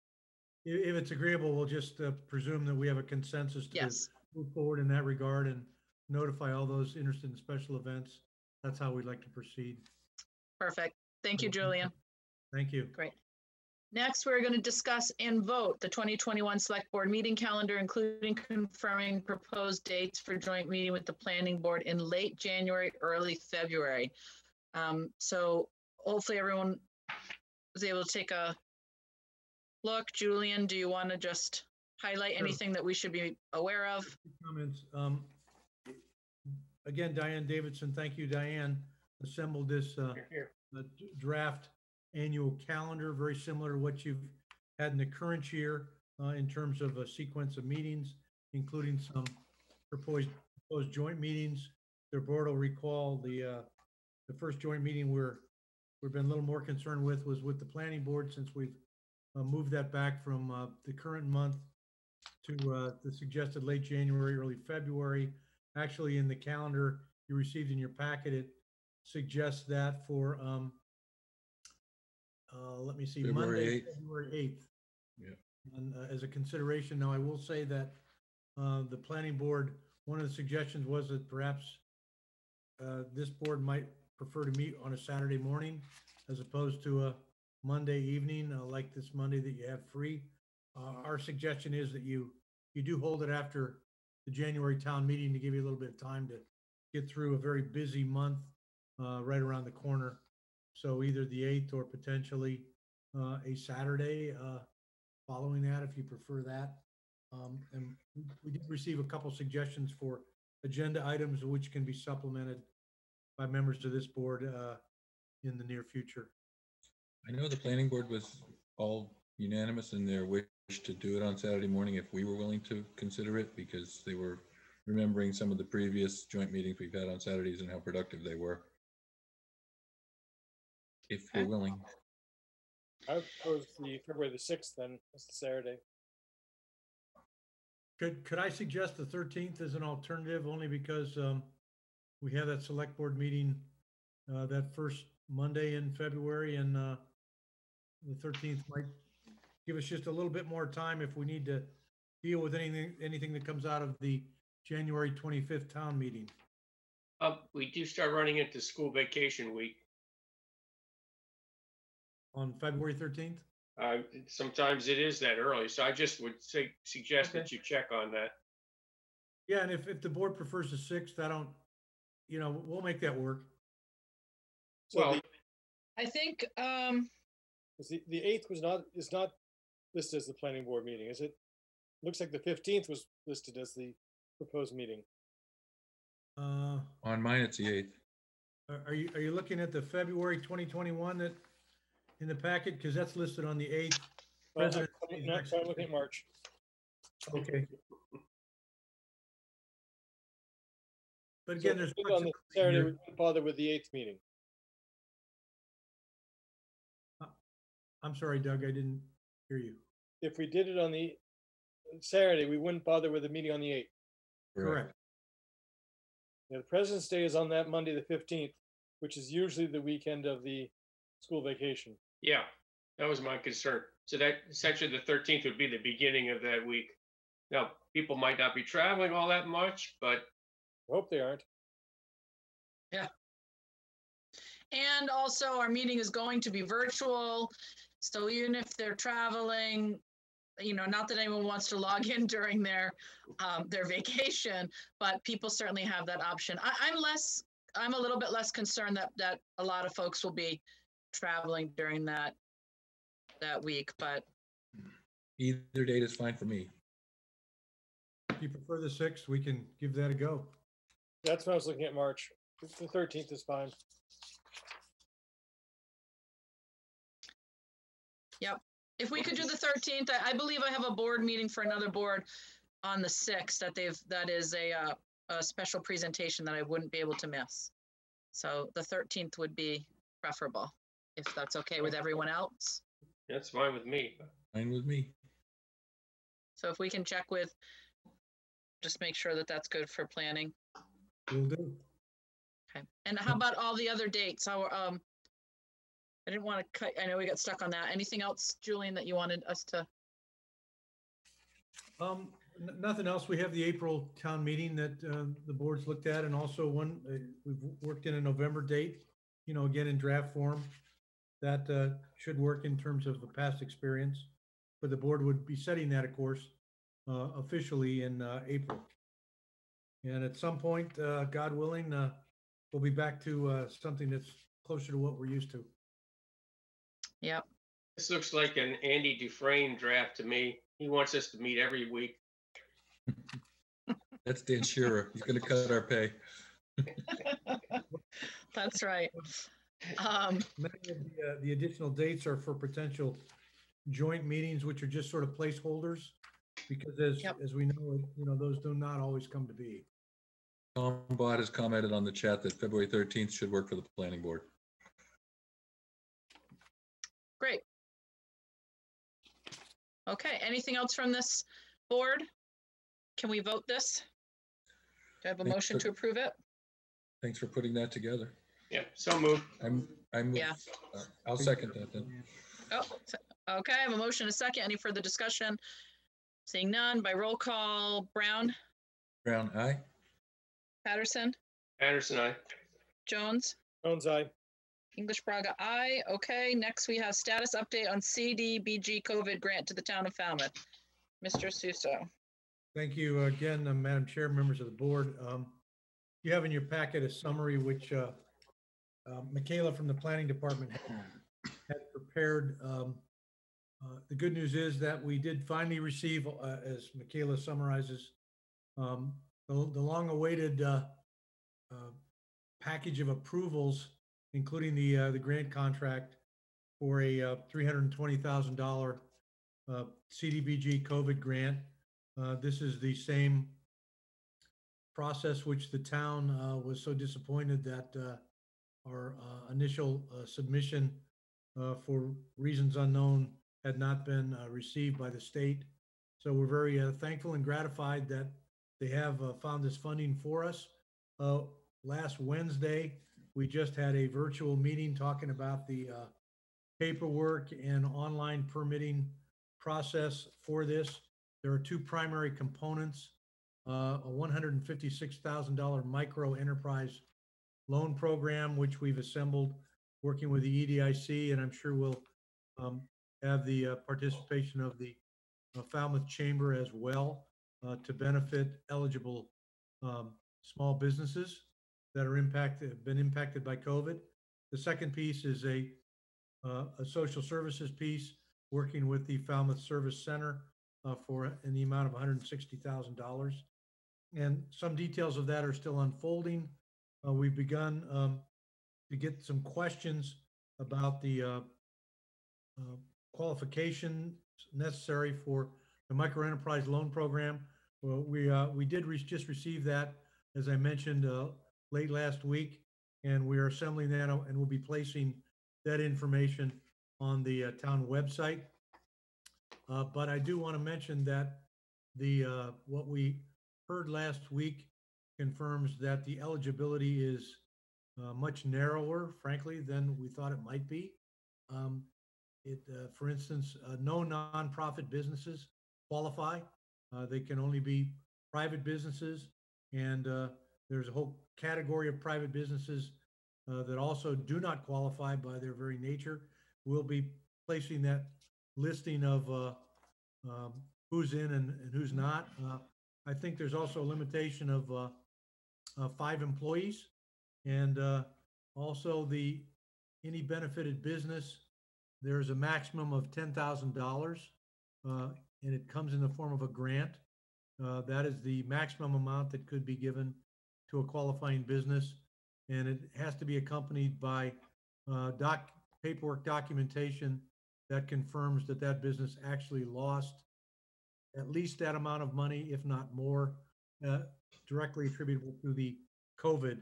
If it's agreeable, we'll just presume that we have a consensus to move forward in that regard and notify all those interested in special events. That's how we'd like to proceed. Perfect. Thank you, Julian. Thank you. Great. Next, we're going to discuss and vote the 2021 Select Board meeting calendar, including confirming proposed dates for joint meeting with the Planning Board in late January, early February. So hopefully everyone was able to take a look. Julian, do you want to just highlight anything that we should be aware of? Comments. Again, Diane Davidson, thank you, Diane, assembled this draft annual calendar, very similar to what you've had in the current year in terms of a sequence of meetings, including some proposed joint meetings. The board will recall the first joint meeting we've been a little more concerned with was with the planning board, since we've moved that back from the current month to the suggested late January, early February. Actually, in the calendar you received in your packet, it suggests that for let me see, Monday, February 8th. Yeah. And as a consideration, now I will say that the planning board, one of the suggestions was that perhaps this board might prefer to meet on a Saturday morning as opposed to a Monday evening, like this Monday that you have free. Our suggestion is that you do hold it after the January town meeting to give you a little bit of time to get through a very busy month right around the corner. So either the 8th or potentially a Saturday following that, if you prefer that. And we did receive a couple suggestions for agenda items which can be supplemented by members of this board in the near future. I know the planning board was all unanimous in their wish to do it on Saturday morning if we were willing to consider it, because they were remembering some of the previous joint meetings we've had on Saturdays and how productive they were. If we're willing. I would propose the February the 6th then, that's the Saturday. Could I suggest the 13th as an alternative, only because we have that select board meeting that first Monday in February, and the 13th might give us just a little bit more time if we need to deal with anything that comes out of the January 25th town meeting. We do start running into school vacation week. On February 13th? Sometimes it is that early, so I just would suggest that you check on that. Yeah, and if the board prefers the 6th, I don't, we'll make that work. So well, I think the 8th is not listed as the planning board meeting, is it? Looks like the 15th was listed as the proposed meeting. On mine, it's the 8th. Are you looking at the February 2021 that in the packet? Because that's listed on the 8th. I'm looking at March. Okay. But again, there's on the Saturday, we wouldn't bother with the 8th meeting. I'm sorry, Doug, I didn't hear you. If we did it on the Saturday, we wouldn't bother with the meeting on the 8th. Correct. Yeah, the President's Day is on that Monday, the 15th, which is usually the weekend of the school vacation. Yeah, that was my concern. So that essentially the 13th would be the beginning of that week. Now, people might not be traveling all that much, but I hope they aren't. Yeah. And also our meeting is going to be virtual. So even if they're traveling, not that anyone wants to log in during their vacation, but people certainly have that option. I'm a little bit less concerned that a lot of folks will be traveling during that week, but either date is fine for me. If you prefer the 6th, we can give that a go. That's when I was looking at March. The 13th is fine. Yep. If we could do the 13th, I believe I have a board meeting for another board on the 6th that is a special presentation that I wouldn't be able to miss. So the 13th would be preferable, if that's okay with everyone else. That's fine with me. Fine with me. So if we can check with, just make sure that that's good for planning. Will do. Okay. And how about all the other dates? I didn't want to cut, I know we got stuck on that. Anything else, Julian, that you wanted us to? Nothing else. We have the April town meeting that the board's looked at, and also one we've worked in a November date, again in draft form. That should work in terms of the past experience, but the board would be setting that, of course, officially in April. And at some point, God willing, we'll be back to something that's closer to what we're used to. Yep. This looks like an Andy Dufresne draft to me. He wants us to meet every week. That's Dan Shearer. He's going to cut our pay. That's right. Many of the additional dates are for potential joint meetings, which are just sort of placeholders, because as we know, those do not always come to be. Tom Bott has commented on the chat that February 13th should work for the planning board. Great. Okay, anything else from this board? Can we vote this? Do I have a motion to approve it? Thanks for putting that together. Yeah, so moved. I'll second that then. Oh, okay, I have a motion, a second. Any further discussion? Seeing none, by roll call, Brown? Brown, aye. Patterson? Patterson, aye. Jones? Jones, aye. English Braga, aye. Okay, next we have status update on CDBG COVID grant to the town of Falmouth. Mr. Suso. Thank you again, Madam Chair, members of the board. You have in your packet a summary which Michaela from the planning department had prepared. The good news is that we did finally receive, as Michaela summarizes, the long-awaited package of approvals, including the grant contract for a $320,000 CDBG COVID grant. This is the same process which the town was so disappointed that our initial submission for reasons unknown had not been received by the state. So we're very thankful and gratified that they have found this funding for us. Last Wednesday, we just had a virtual meeting talking about the paperwork and online permitting process for this. There are two primary components, a $156,000 micro enterprise loan program, which we've assembled working with the EDIC, and I'm sure we'll have the participation of the Falmouth Chamber as well to benefit eligible small businesses that are been impacted by COVID. The second piece is a social services piece, working with the Falmouth Service Center in the amount of $160,000. And some details of that are still unfolding. We've begun to get some questions about the qualifications necessary for the micro enterprise loan program. Well, we did just receive that, as I mentioned, late last week, and we are assembling that and we'll be placing that information on the town website. But I do want to mention that what we heard last week confirms that the eligibility is much narrower, frankly, than we thought it might be. For instance, no nonprofit businesses qualify. They can only be private businesses, and there's a whole category of private businesses that also do not qualify by their very nature. We'll be placing that listing of who's in and who's not. I think there's also a limitation of 5 employees, and also any benefited business, there's a maximum of $10,000, and it comes in the form of a grant. That is the maximum amount that could be given to a qualifying business, and it has to be accompanied by paperwork documentation that confirms that that business actually lost at least that amount of money, if not more, directly attributable to the COVID.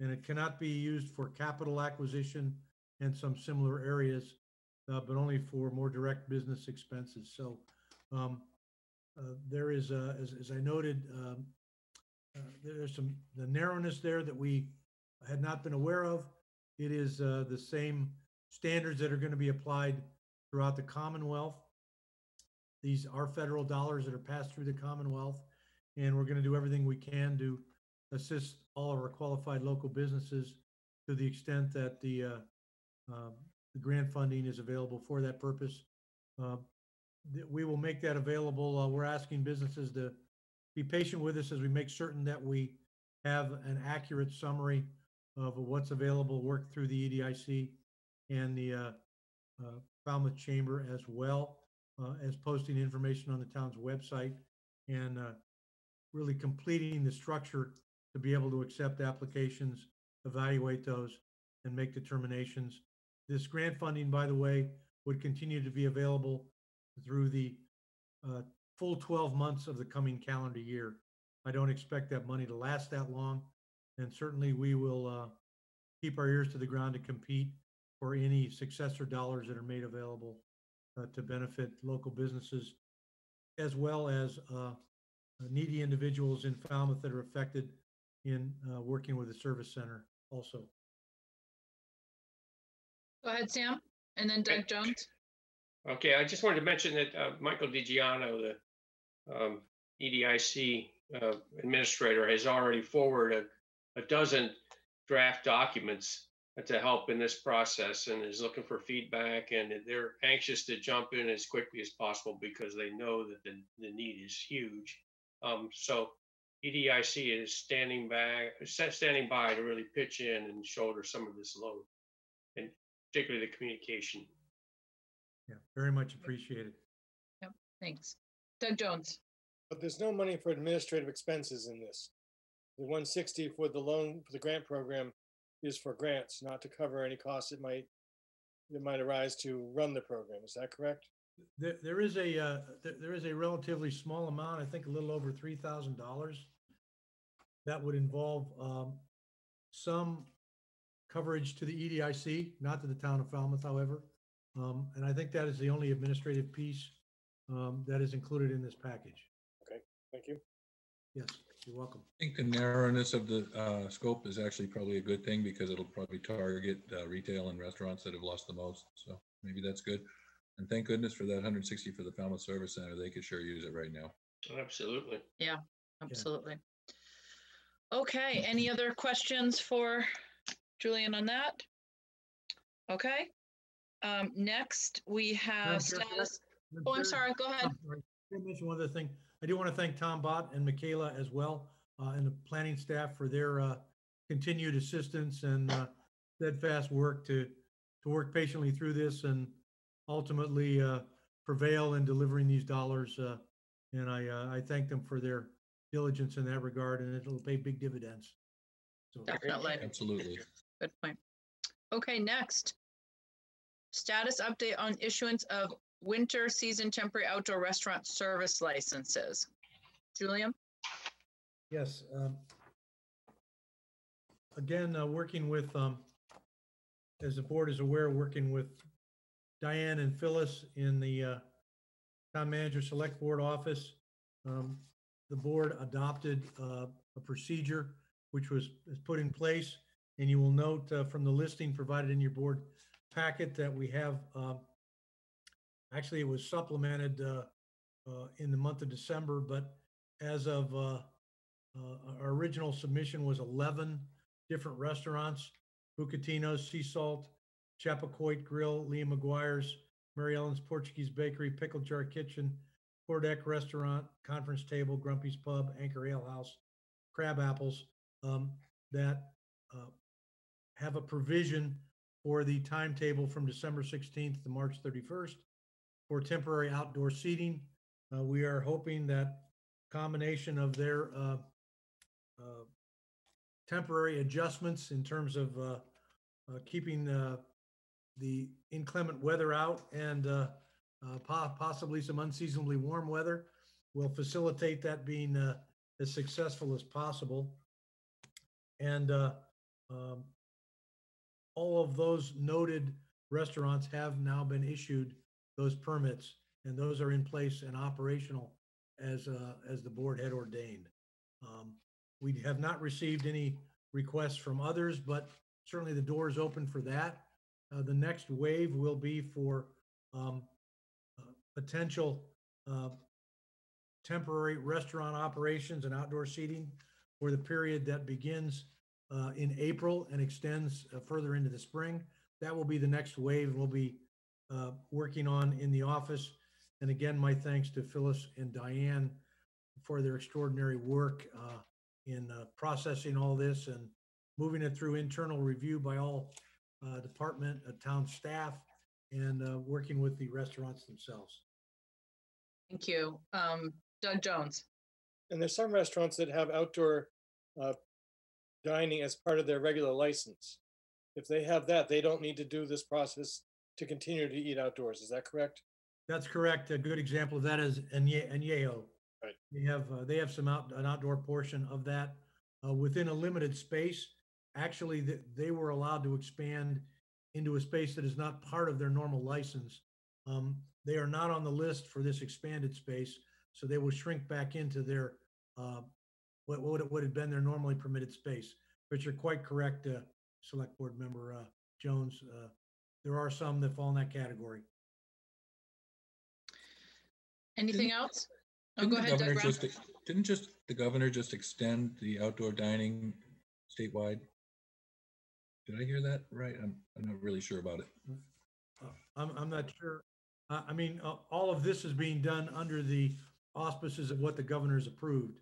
And it cannot be used for capital acquisition and some similar areas, but only for more direct business expenses. So there is, as I noted, there's the narrowness there that we had not been aware of. It is the same standards that are going to be applied throughout the Commonwealth. These are federal dollars that are passed through the Commonwealth, and we're going to do everything we can to assist all of our qualified local businesses to the extent that the grant funding is available for that purpose. We will make that available. We're asking businesses to be patient with us as we make certain that we have an accurate summary of what's available, work through the EDIC and the Falmouth Chamber, as well as posting information on the town's website and really completing the structure to be able to accept applications, evaluate those, and make determinations. This grant funding, by the way, would continue to be available through the full 12 months of the coming calendar year. I don't expect that money to last that long, and certainly we will keep our ears to the ground to compete for any successor dollars that are made available to benefit local businesses, as well as needy individuals in Falmouth that are affected in working with the service center also. Go ahead, Sam, and then Doug Jones. Okay, I just wanted to mention that Michael DiGiano, the EDIC administrator, has already forwarded a dozen draft documents to help in this process and is looking for feedback, and they're anxious to jump in as quickly as possible because they know that the need is huge. So EDIC is standing by to really pitch in and shoulder some of this load, and particularly the communication. Yeah, very much appreciated. Yep, thanks. Doug Jones. But there's no money for administrative expenses in this. The 160 for the loan for the grant program is for grants, not to cover any costs that might arise to run the program. Is that correct? There is a relatively small amount, I think a little over $3,000, that would involve some coverage to the EDIC, not to the town of Falmouth, however. And I think that is the only administrative piece that is included in this package. Okay, thank you. Yes, you're welcome. I think the narrowness of the scope is actually probably a good thing because it'll probably target retail and restaurants that have lost the most. So maybe that's good. And thank goodness for that 160 for the Falmouth Service Center. They could sure use it right now. Absolutely. Yeah, absolutely. Okay, any other questions for Julian on that? Okay. Next, we have status. Oh, I'm sorry. Go ahead. I mention one other thing. I do want to thank Tom Bott and Michaela as well, and the planning staff for their continued assistance and steadfast work to work patiently through this and ultimately prevail in delivering these dollars. And I thank them for their diligence in that regard, and it'll pay big dividends. So, definitely. Absolutely. Good point. Okay, next. Status update on issuance of winter season temporary outdoor restaurant service licenses. Julian? Yes. Again, working with, as the board is aware, working with Diane and Phyllis in the Town Manager Select Board office. The board adopted a procedure which was put in place, and you will note from the listing provided in your board packet that we have, actually it was supplemented in the month of December, but as of our original submission was 11 different restaurants: Bucatino's, Sea Salt, Chappaquoit Grill, Liam McGuire's, Mary Ellen's Portuguese Bakery, Pickle Jar Kitchen, Pordeck Restaurant, Conference Table, Grumpy's Pub, Anchor Ale House, Crab Apples, that have a provision for the timetable from December 16th to March 31st for temporary outdoor seating. We are hoping that combination of their temporary adjustments in terms of keeping the inclement weather out and possibly some unseasonably warm weather will facilitate that being as successful as possible. And all of those noted restaurants have now been issued those permits, and those are in place and operational as the board had ordained. We have not received any requests from others, but certainly the door is open for that. The next wave will be for potential temporary restaurant operations and outdoor seating for the period that begins in April and extends further into the spring. That will be the next wave we'll be working on in the office. And again, my thanks to Phyllis and Diane for their extraordinary work in processing all this and moving it through internal review by all department, town staff, and working with the restaurants themselves. Thank you. Doug Jones. And there's some restaurants that have outdoor dining as part of their regular license. If they have that, they don't need to do this process to continue to eat outdoors. Is that correct? That's correct. A good example of that is Añejo. Right. They have an outdoor portion of that within a limited space. Actually, they were allowed to expand into a space that is not part of their normal license. They are not on the list for this expanded space, so they will shrink back into their what would have been their normally permitted space. But you're quite correct, Select Board Member Jones. There are some that fall in that category. Anything else? Oh, go ahead, Doug Brown. Didn't the governor just extend the outdoor dining statewide? Did I hear that right? I'm not really sure about it. I'm not sure. I mean, all of this is being done under the auspices of what the governor's approved.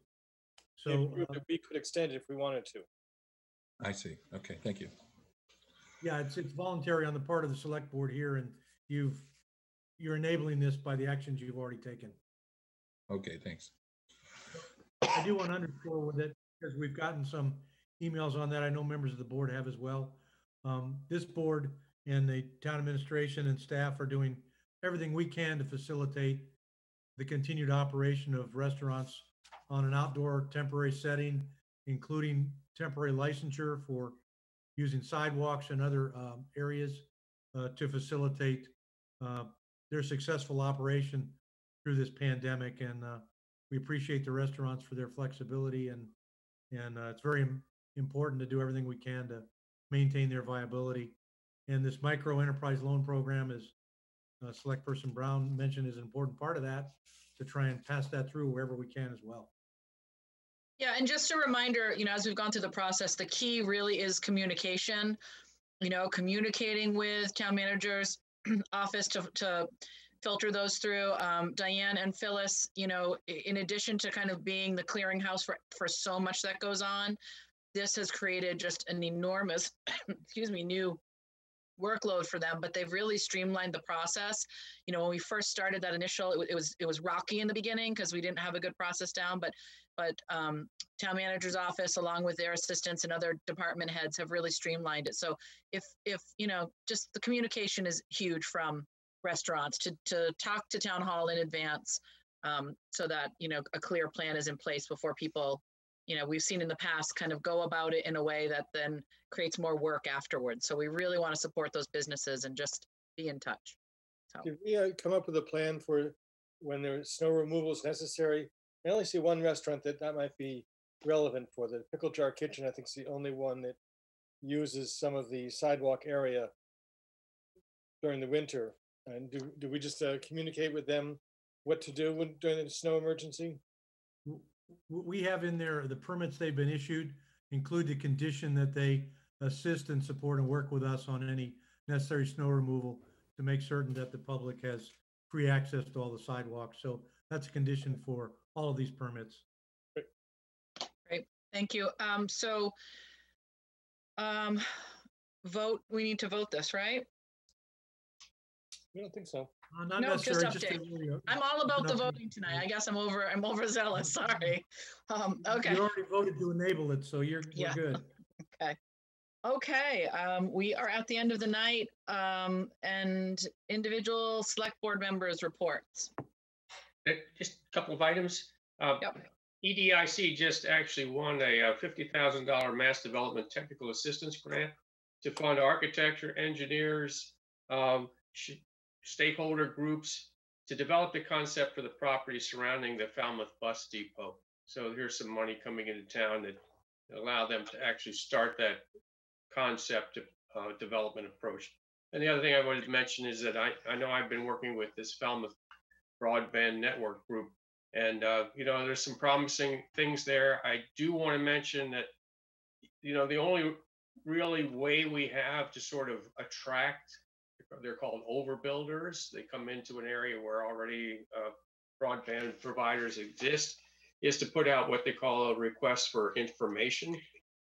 So we could extend it if we wanted to. I see. Okay, thank you. Yeah, it's voluntary on the part of the select board here, and you're enabling this by the actions you've already taken. Okay, thanks. I do want to underscore with it because we've gotten some emails on that. I know members of the board have as well. This board and the town administration and staff are doing everything we can to facilitate the continued operation of restaurants on an outdoor temporary setting, including temporary licensure for using sidewalks and other areas to facilitate their successful operation through this pandemic. And we appreciate the restaurants for their flexibility, and it's very important to do everything we can to maintain their viability. And this micro enterprise loan program, as Select Person Brown mentioned, is an important part of that, to try and pass that through wherever we can as well. Yeah, and just a reminder, as we've gone through the process, the key really is communication, communicating with town manager's office to filter those through. Diane and Phyllis, in addition to kind of being the clearinghouse for so much that goes on, this has created just an enormous, new workload for them, but they've really streamlined the process. When we first started that initial, it was rocky in the beginning because we didn't have a good process down, but town manager's office, along with their assistants and other department heads, have really streamlined it. So if just the communication is huge from restaurants to talk to town hall in advance, so that a clear plan is in place before people, we've seen in the past, kind of go about it in a way that then creates more work afterwards. So we really want to support those businesses and just be in touch. So. Did we come up with a plan for when there's snow removal is necessary? I only see one restaurant that might be relevant for. The Pickle Jar Kitchen, I think, is the only one that uses some of the sidewalk area during the winter. And do we just communicate with them what to do during the snow emergency? We have in there the permits they've been issued include the condition that they assist and support and work with us on any necessary snow removal to make certain that the public has free access to all the sidewalks. So that's a condition for all of these permits. Great, thank you. Vote, we need to vote this, right? I don't think so. No, just update. I'm all about the voting tonight. I guess I'm overzealous. Sorry. Okay. You already voted to enable it, so we're good. Okay. We are at the end of the night, and individual select board members reports. Just a couple of items. EDIC just actually won a $50,000 Mass Development Technical Assistance Grant to fund architecture, engineers, stakeholder groups to develop the concept for the property surrounding the Falmouth Bus Depot. So here's some money coming into town that allow them to actually start that concept development approach. And the other thing I wanted to mention is that I know I've been working with this Falmouth Broadband Network group, and you know, there's some promising things there. I do want to mention that, you know, the only really way we have to sort of attract, they're called overbuilders. They come into an area where already broadband providers exist, is to put out what they call a request for information.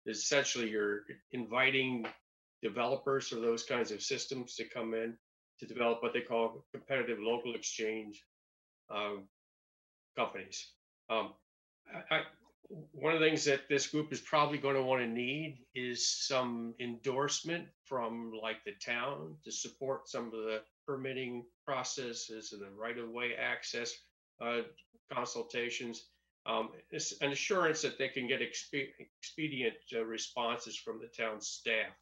Essentially, you're inviting developers for those kinds of systems to come in to develop what they call competitive local exchange companies. One of the things that this group is probably going to want to need is some endorsement from like the town to support some of the permitting processes and the right-of-way access consultations. It's an assurance that they can get expedient responses from the town staff.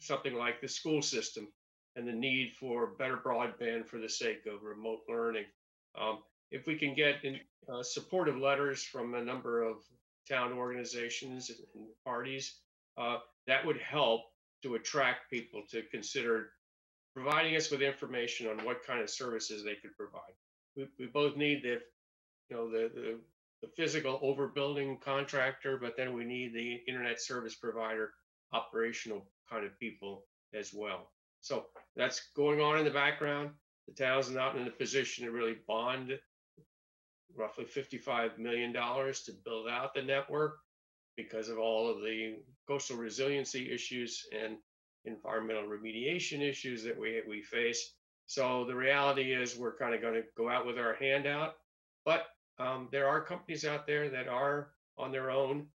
Something like the school system and the need for better broadband for the sake of remote learning. If we can get supportive letters from a number of town organizations and parties, that would help to attract people to consider providing us with information on what kind of services they could provide. We both need the, you know, the physical overbuilding contractor, but then we need the internet service provider, operational kind of people as well. So that's going on in the background. The town's not in a position to really bond roughly $55 million to build out the network because of all of the coastal resiliency issues and environmental remediation issues that we face. So the reality is we're kind of going to go out with our hand out, but there are companies out there that are on their own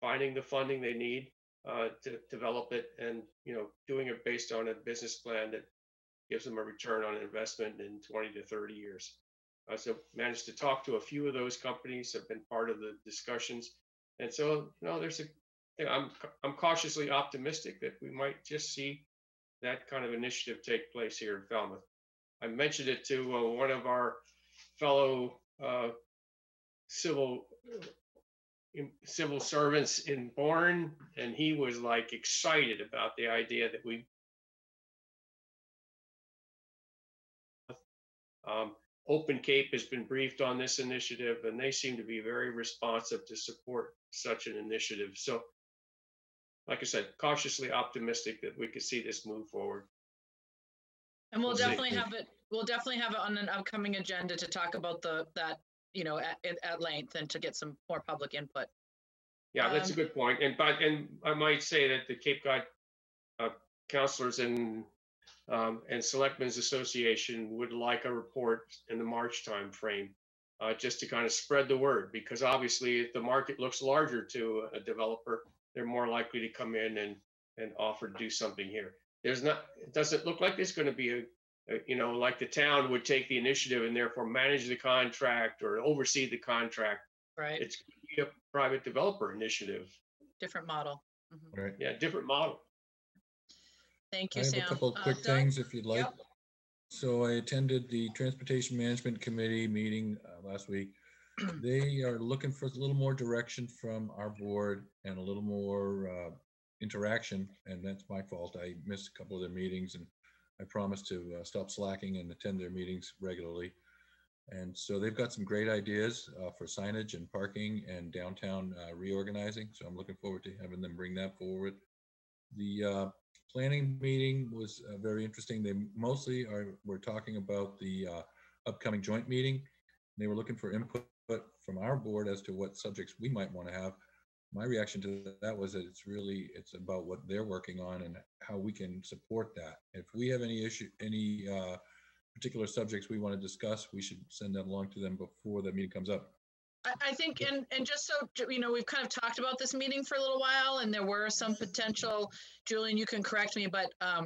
finding the funding they need to develop it, and you know, doing it based on a business plan that gives them a return on investment in 20 to 30 years. So managed to talk to a few of those companies, have been part of the discussions, and so you know, there's I'm cautiously optimistic that we might just see that kind of initiative take place here in Falmouth. I mentioned it to one of our fellow civil servants in Bourne, and he was like excited about the idea that we Open Cape has been briefed on this initiative, and they seem to be very responsive to support such an initiative. So like I said, cautiously optimistic that we could see this move forward. And we'll definitely have it. We'll definitely have it on an upcoming agenda to talk about that, you know, at length, and to get some more public input. Yeah, that's a good point. And I might say that the Cape Cod Councilors and Selectmen's Association would like a report in the March time frame, just to kind of spread the word, because obviously if the market looks larger to a developer, they're more likely to come in and offer to do something here. It doesn't look like there's going to be you know, like the town would take the initiative and therefore manage the contract or oversee the contract. Right. It's going to be a private developer initiative. Different model. Mm-hmm. Right. Yeah, different model. Thank you, Sam. Sam. I have a couple of quick things if you'd like. Yep. So I attended the Transportation Management Committee meeting last week. They are looking for a little more direction from our board and a little more interaction, and that's my fault. I missed a couple of their meetings, and I promised to stop slacking and attend their meetings regularly. And so they've got some great ideas for signage and parking and downtown reorganizing. So I'm looking forward to having them bring that forward. The planning meeting was very interesting. They mostly were talking about the upcoming joint meeting. They were looking for input from our board as to what subjects we might want to have. My reaction to that was that it's about what they're working on and how we can support that. If we have any particular subjects we want to discuss, we should send that along to them before that meeting comes up. I think, and just so you know, we've kind of talked about this meeting for a little while, and there were some potential, Julian, you can correct me, but I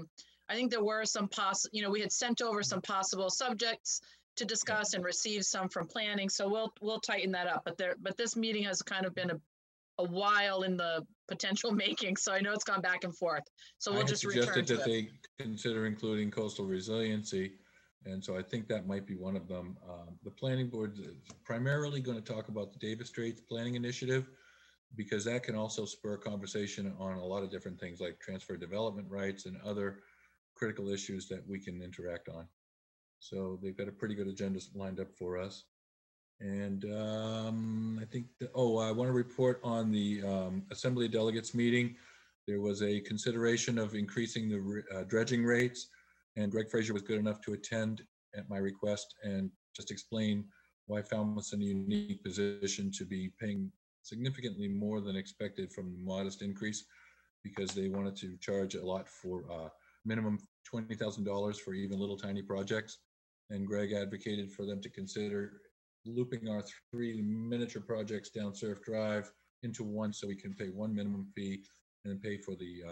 think there were some you know, we had sent over some possible subjects to discuss and received some from planning. So we'll tighten that up. But this meeting has kind of been a while in the potential making. So I know it's gone back and forth. So we'll just return suggested to that it. they consider including coastal resiliency. And so I think that might be one of them. The planning board is primarily going to talk about the Davis Straits Planning Initiative, because that can also spur conversation on a lot of different things like transfer development rights and other critical issues that we can interact on. So they've got a pretty good agenda lined up for us. And I think, I want to report on the Assembly of Delegates meeting. There was a consideration of increasing the dredging rates, and Greg Fraser was good enough to attend at my request and just explain why Falmouth's in a unique position to be paying significantly more than expected from the modest increase, because they wanted to charge a lot for minimum $20,000 for even little tiny projects. And Greg advocated for them to consider looping our 3 miniature projects down Surf Drive into one, so we can pay one minimum fee and then pay for the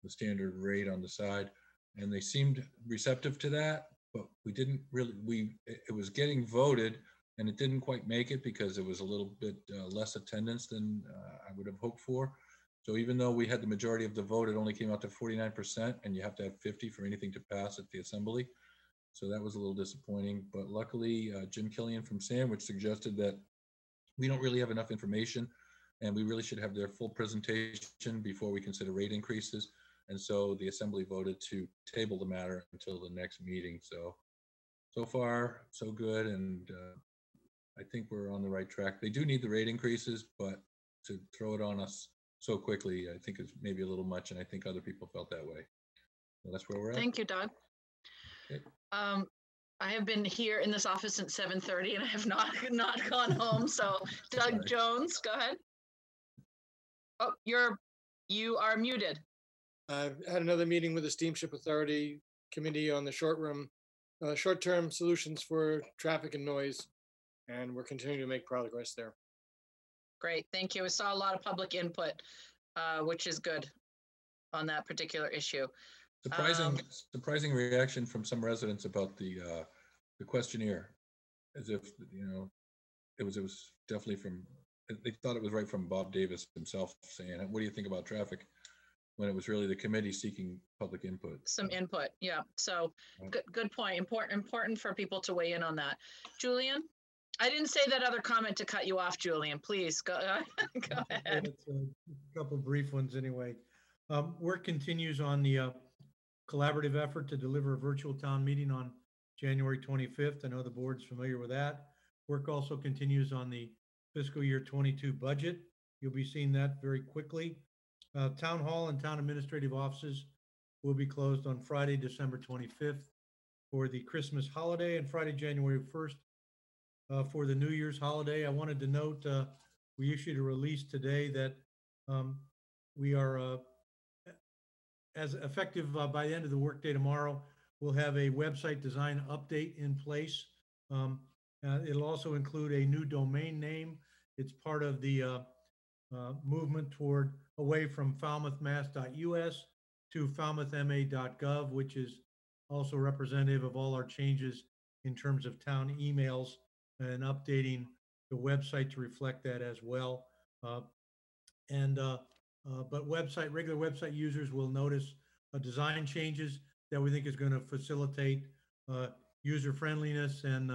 standard rate on the side. And they seemed receptive to that, but we didn't really, it was getting voted and it didn't quite make it because it was a little bit less attendance than I would have hoped for. So even though we had the majority of the vote, it only came out to 49%, and you have to have 50 for anything to pass at the assembly. So that was a little disappointing, but luckily Jim Killian from Sandwich suggested that we don't really have enough information and we really should have their full presentation before we consider rate increases. And so the assembly voted to table the matter until the next meeting. So far, so good. And I think we're on the right track. They do need the rate increases, but to throw it on us so quickly, I think it's maybe a little much. And I think other people felt that way. So that's where we're at. Thank you, Doug. Okay. I have been here in this office since 7:30 and I have not gone home. So Doug Jones, go ahead. Oh, you are muted. I've had another meeting with the Steamship Authority Committee on the short-term solutions for traffic and noise, and we're continuing to make progress there. Great, thank you. I saw a lot of public input, which is good on that particular issue. Surprising reaction from some residents about the questionnaire, as if it was definitely from. They thought it was right from Bob Davis himself saying, "What do you think about traffic?" When it was really the committee seeking public input. Some input, yeah. So good point. Important for people to weigh in on that. Julian, I didn't say that other comment to cut you off, Julian. Please go ahead. It's a couple brief ones anyway. Work continues on the collaborative effort to deliver a virtual town meeting on January 25th. I know the board's familiar with that. Work also continues on the fiscal year 22 budget. You'll be seeing that very quickly. Town hall and town administrative offices will be closed on Friday, December 25th for the Christmas holiday, and Friday, January 1st for the New Year's holiday. I wanted to note we issued a release today that we are as effective by the end of the workday tomorrow. We'll have a website design update in place. It'll also include a new domain name. It's part of the movement toward away from falmouthmass.us to falmouthma.gov, which is also representative of all our changes in terms of town emails and updating the website to reflect that as well. But regular website users will notice design changes that we think is going to facilitate user friendliness, and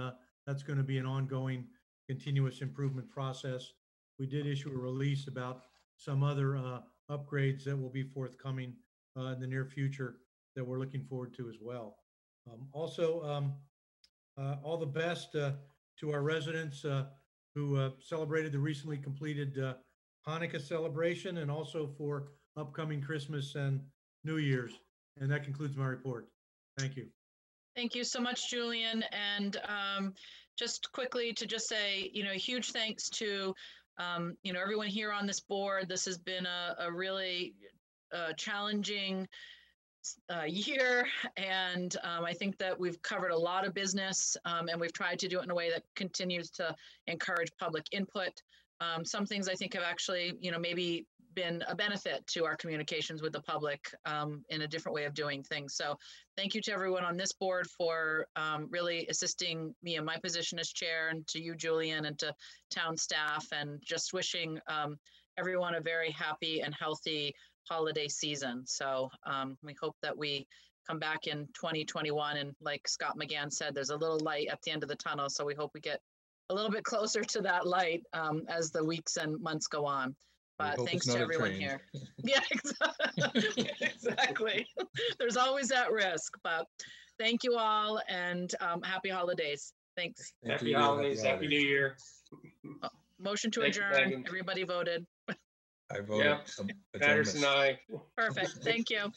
that's going to be an ongoing continuous improvement process. We did issue a release about some other upgrades that will be forthcoming in the near future that we're looking forward to as well. Also, all the best to our residents who celebrated the recently completed Hanukkah celebration, and also for upcoming Christmas and New Year's. And that concludes my report. Thank you. Thank you so much, Julian. And just quickly to just say, huge thanks to, everyone here on this board. This has been a really challenging year. And I think that we've covered a lot of business and we've tried to do it in a way that continues to encourage public input. Some things I think have actually, maybe been a benefit to our communications with the public in a different way of doing things. So thank you to everyone on this board for really assisting me in my position as chair, and to you, Julian, and to town staff, and just wishing everyone a very happy and healthy holiday season. So we hope that we come back in 2021, and like Scott McGann said, there's a little light at the end of the tunnel. So we hope we get a little bit closer to that light as the weeks and months go on. But thanks to everyone here. Yeah, exactly. There's always that risk, but thank you all, and happy holidays. Thanks. Happy holidays. Happy New Year. Motion to Thank you, adjourn. Megan. Everybody voted. I voted. Yep. Patterson, aye. Perfect. Thank you.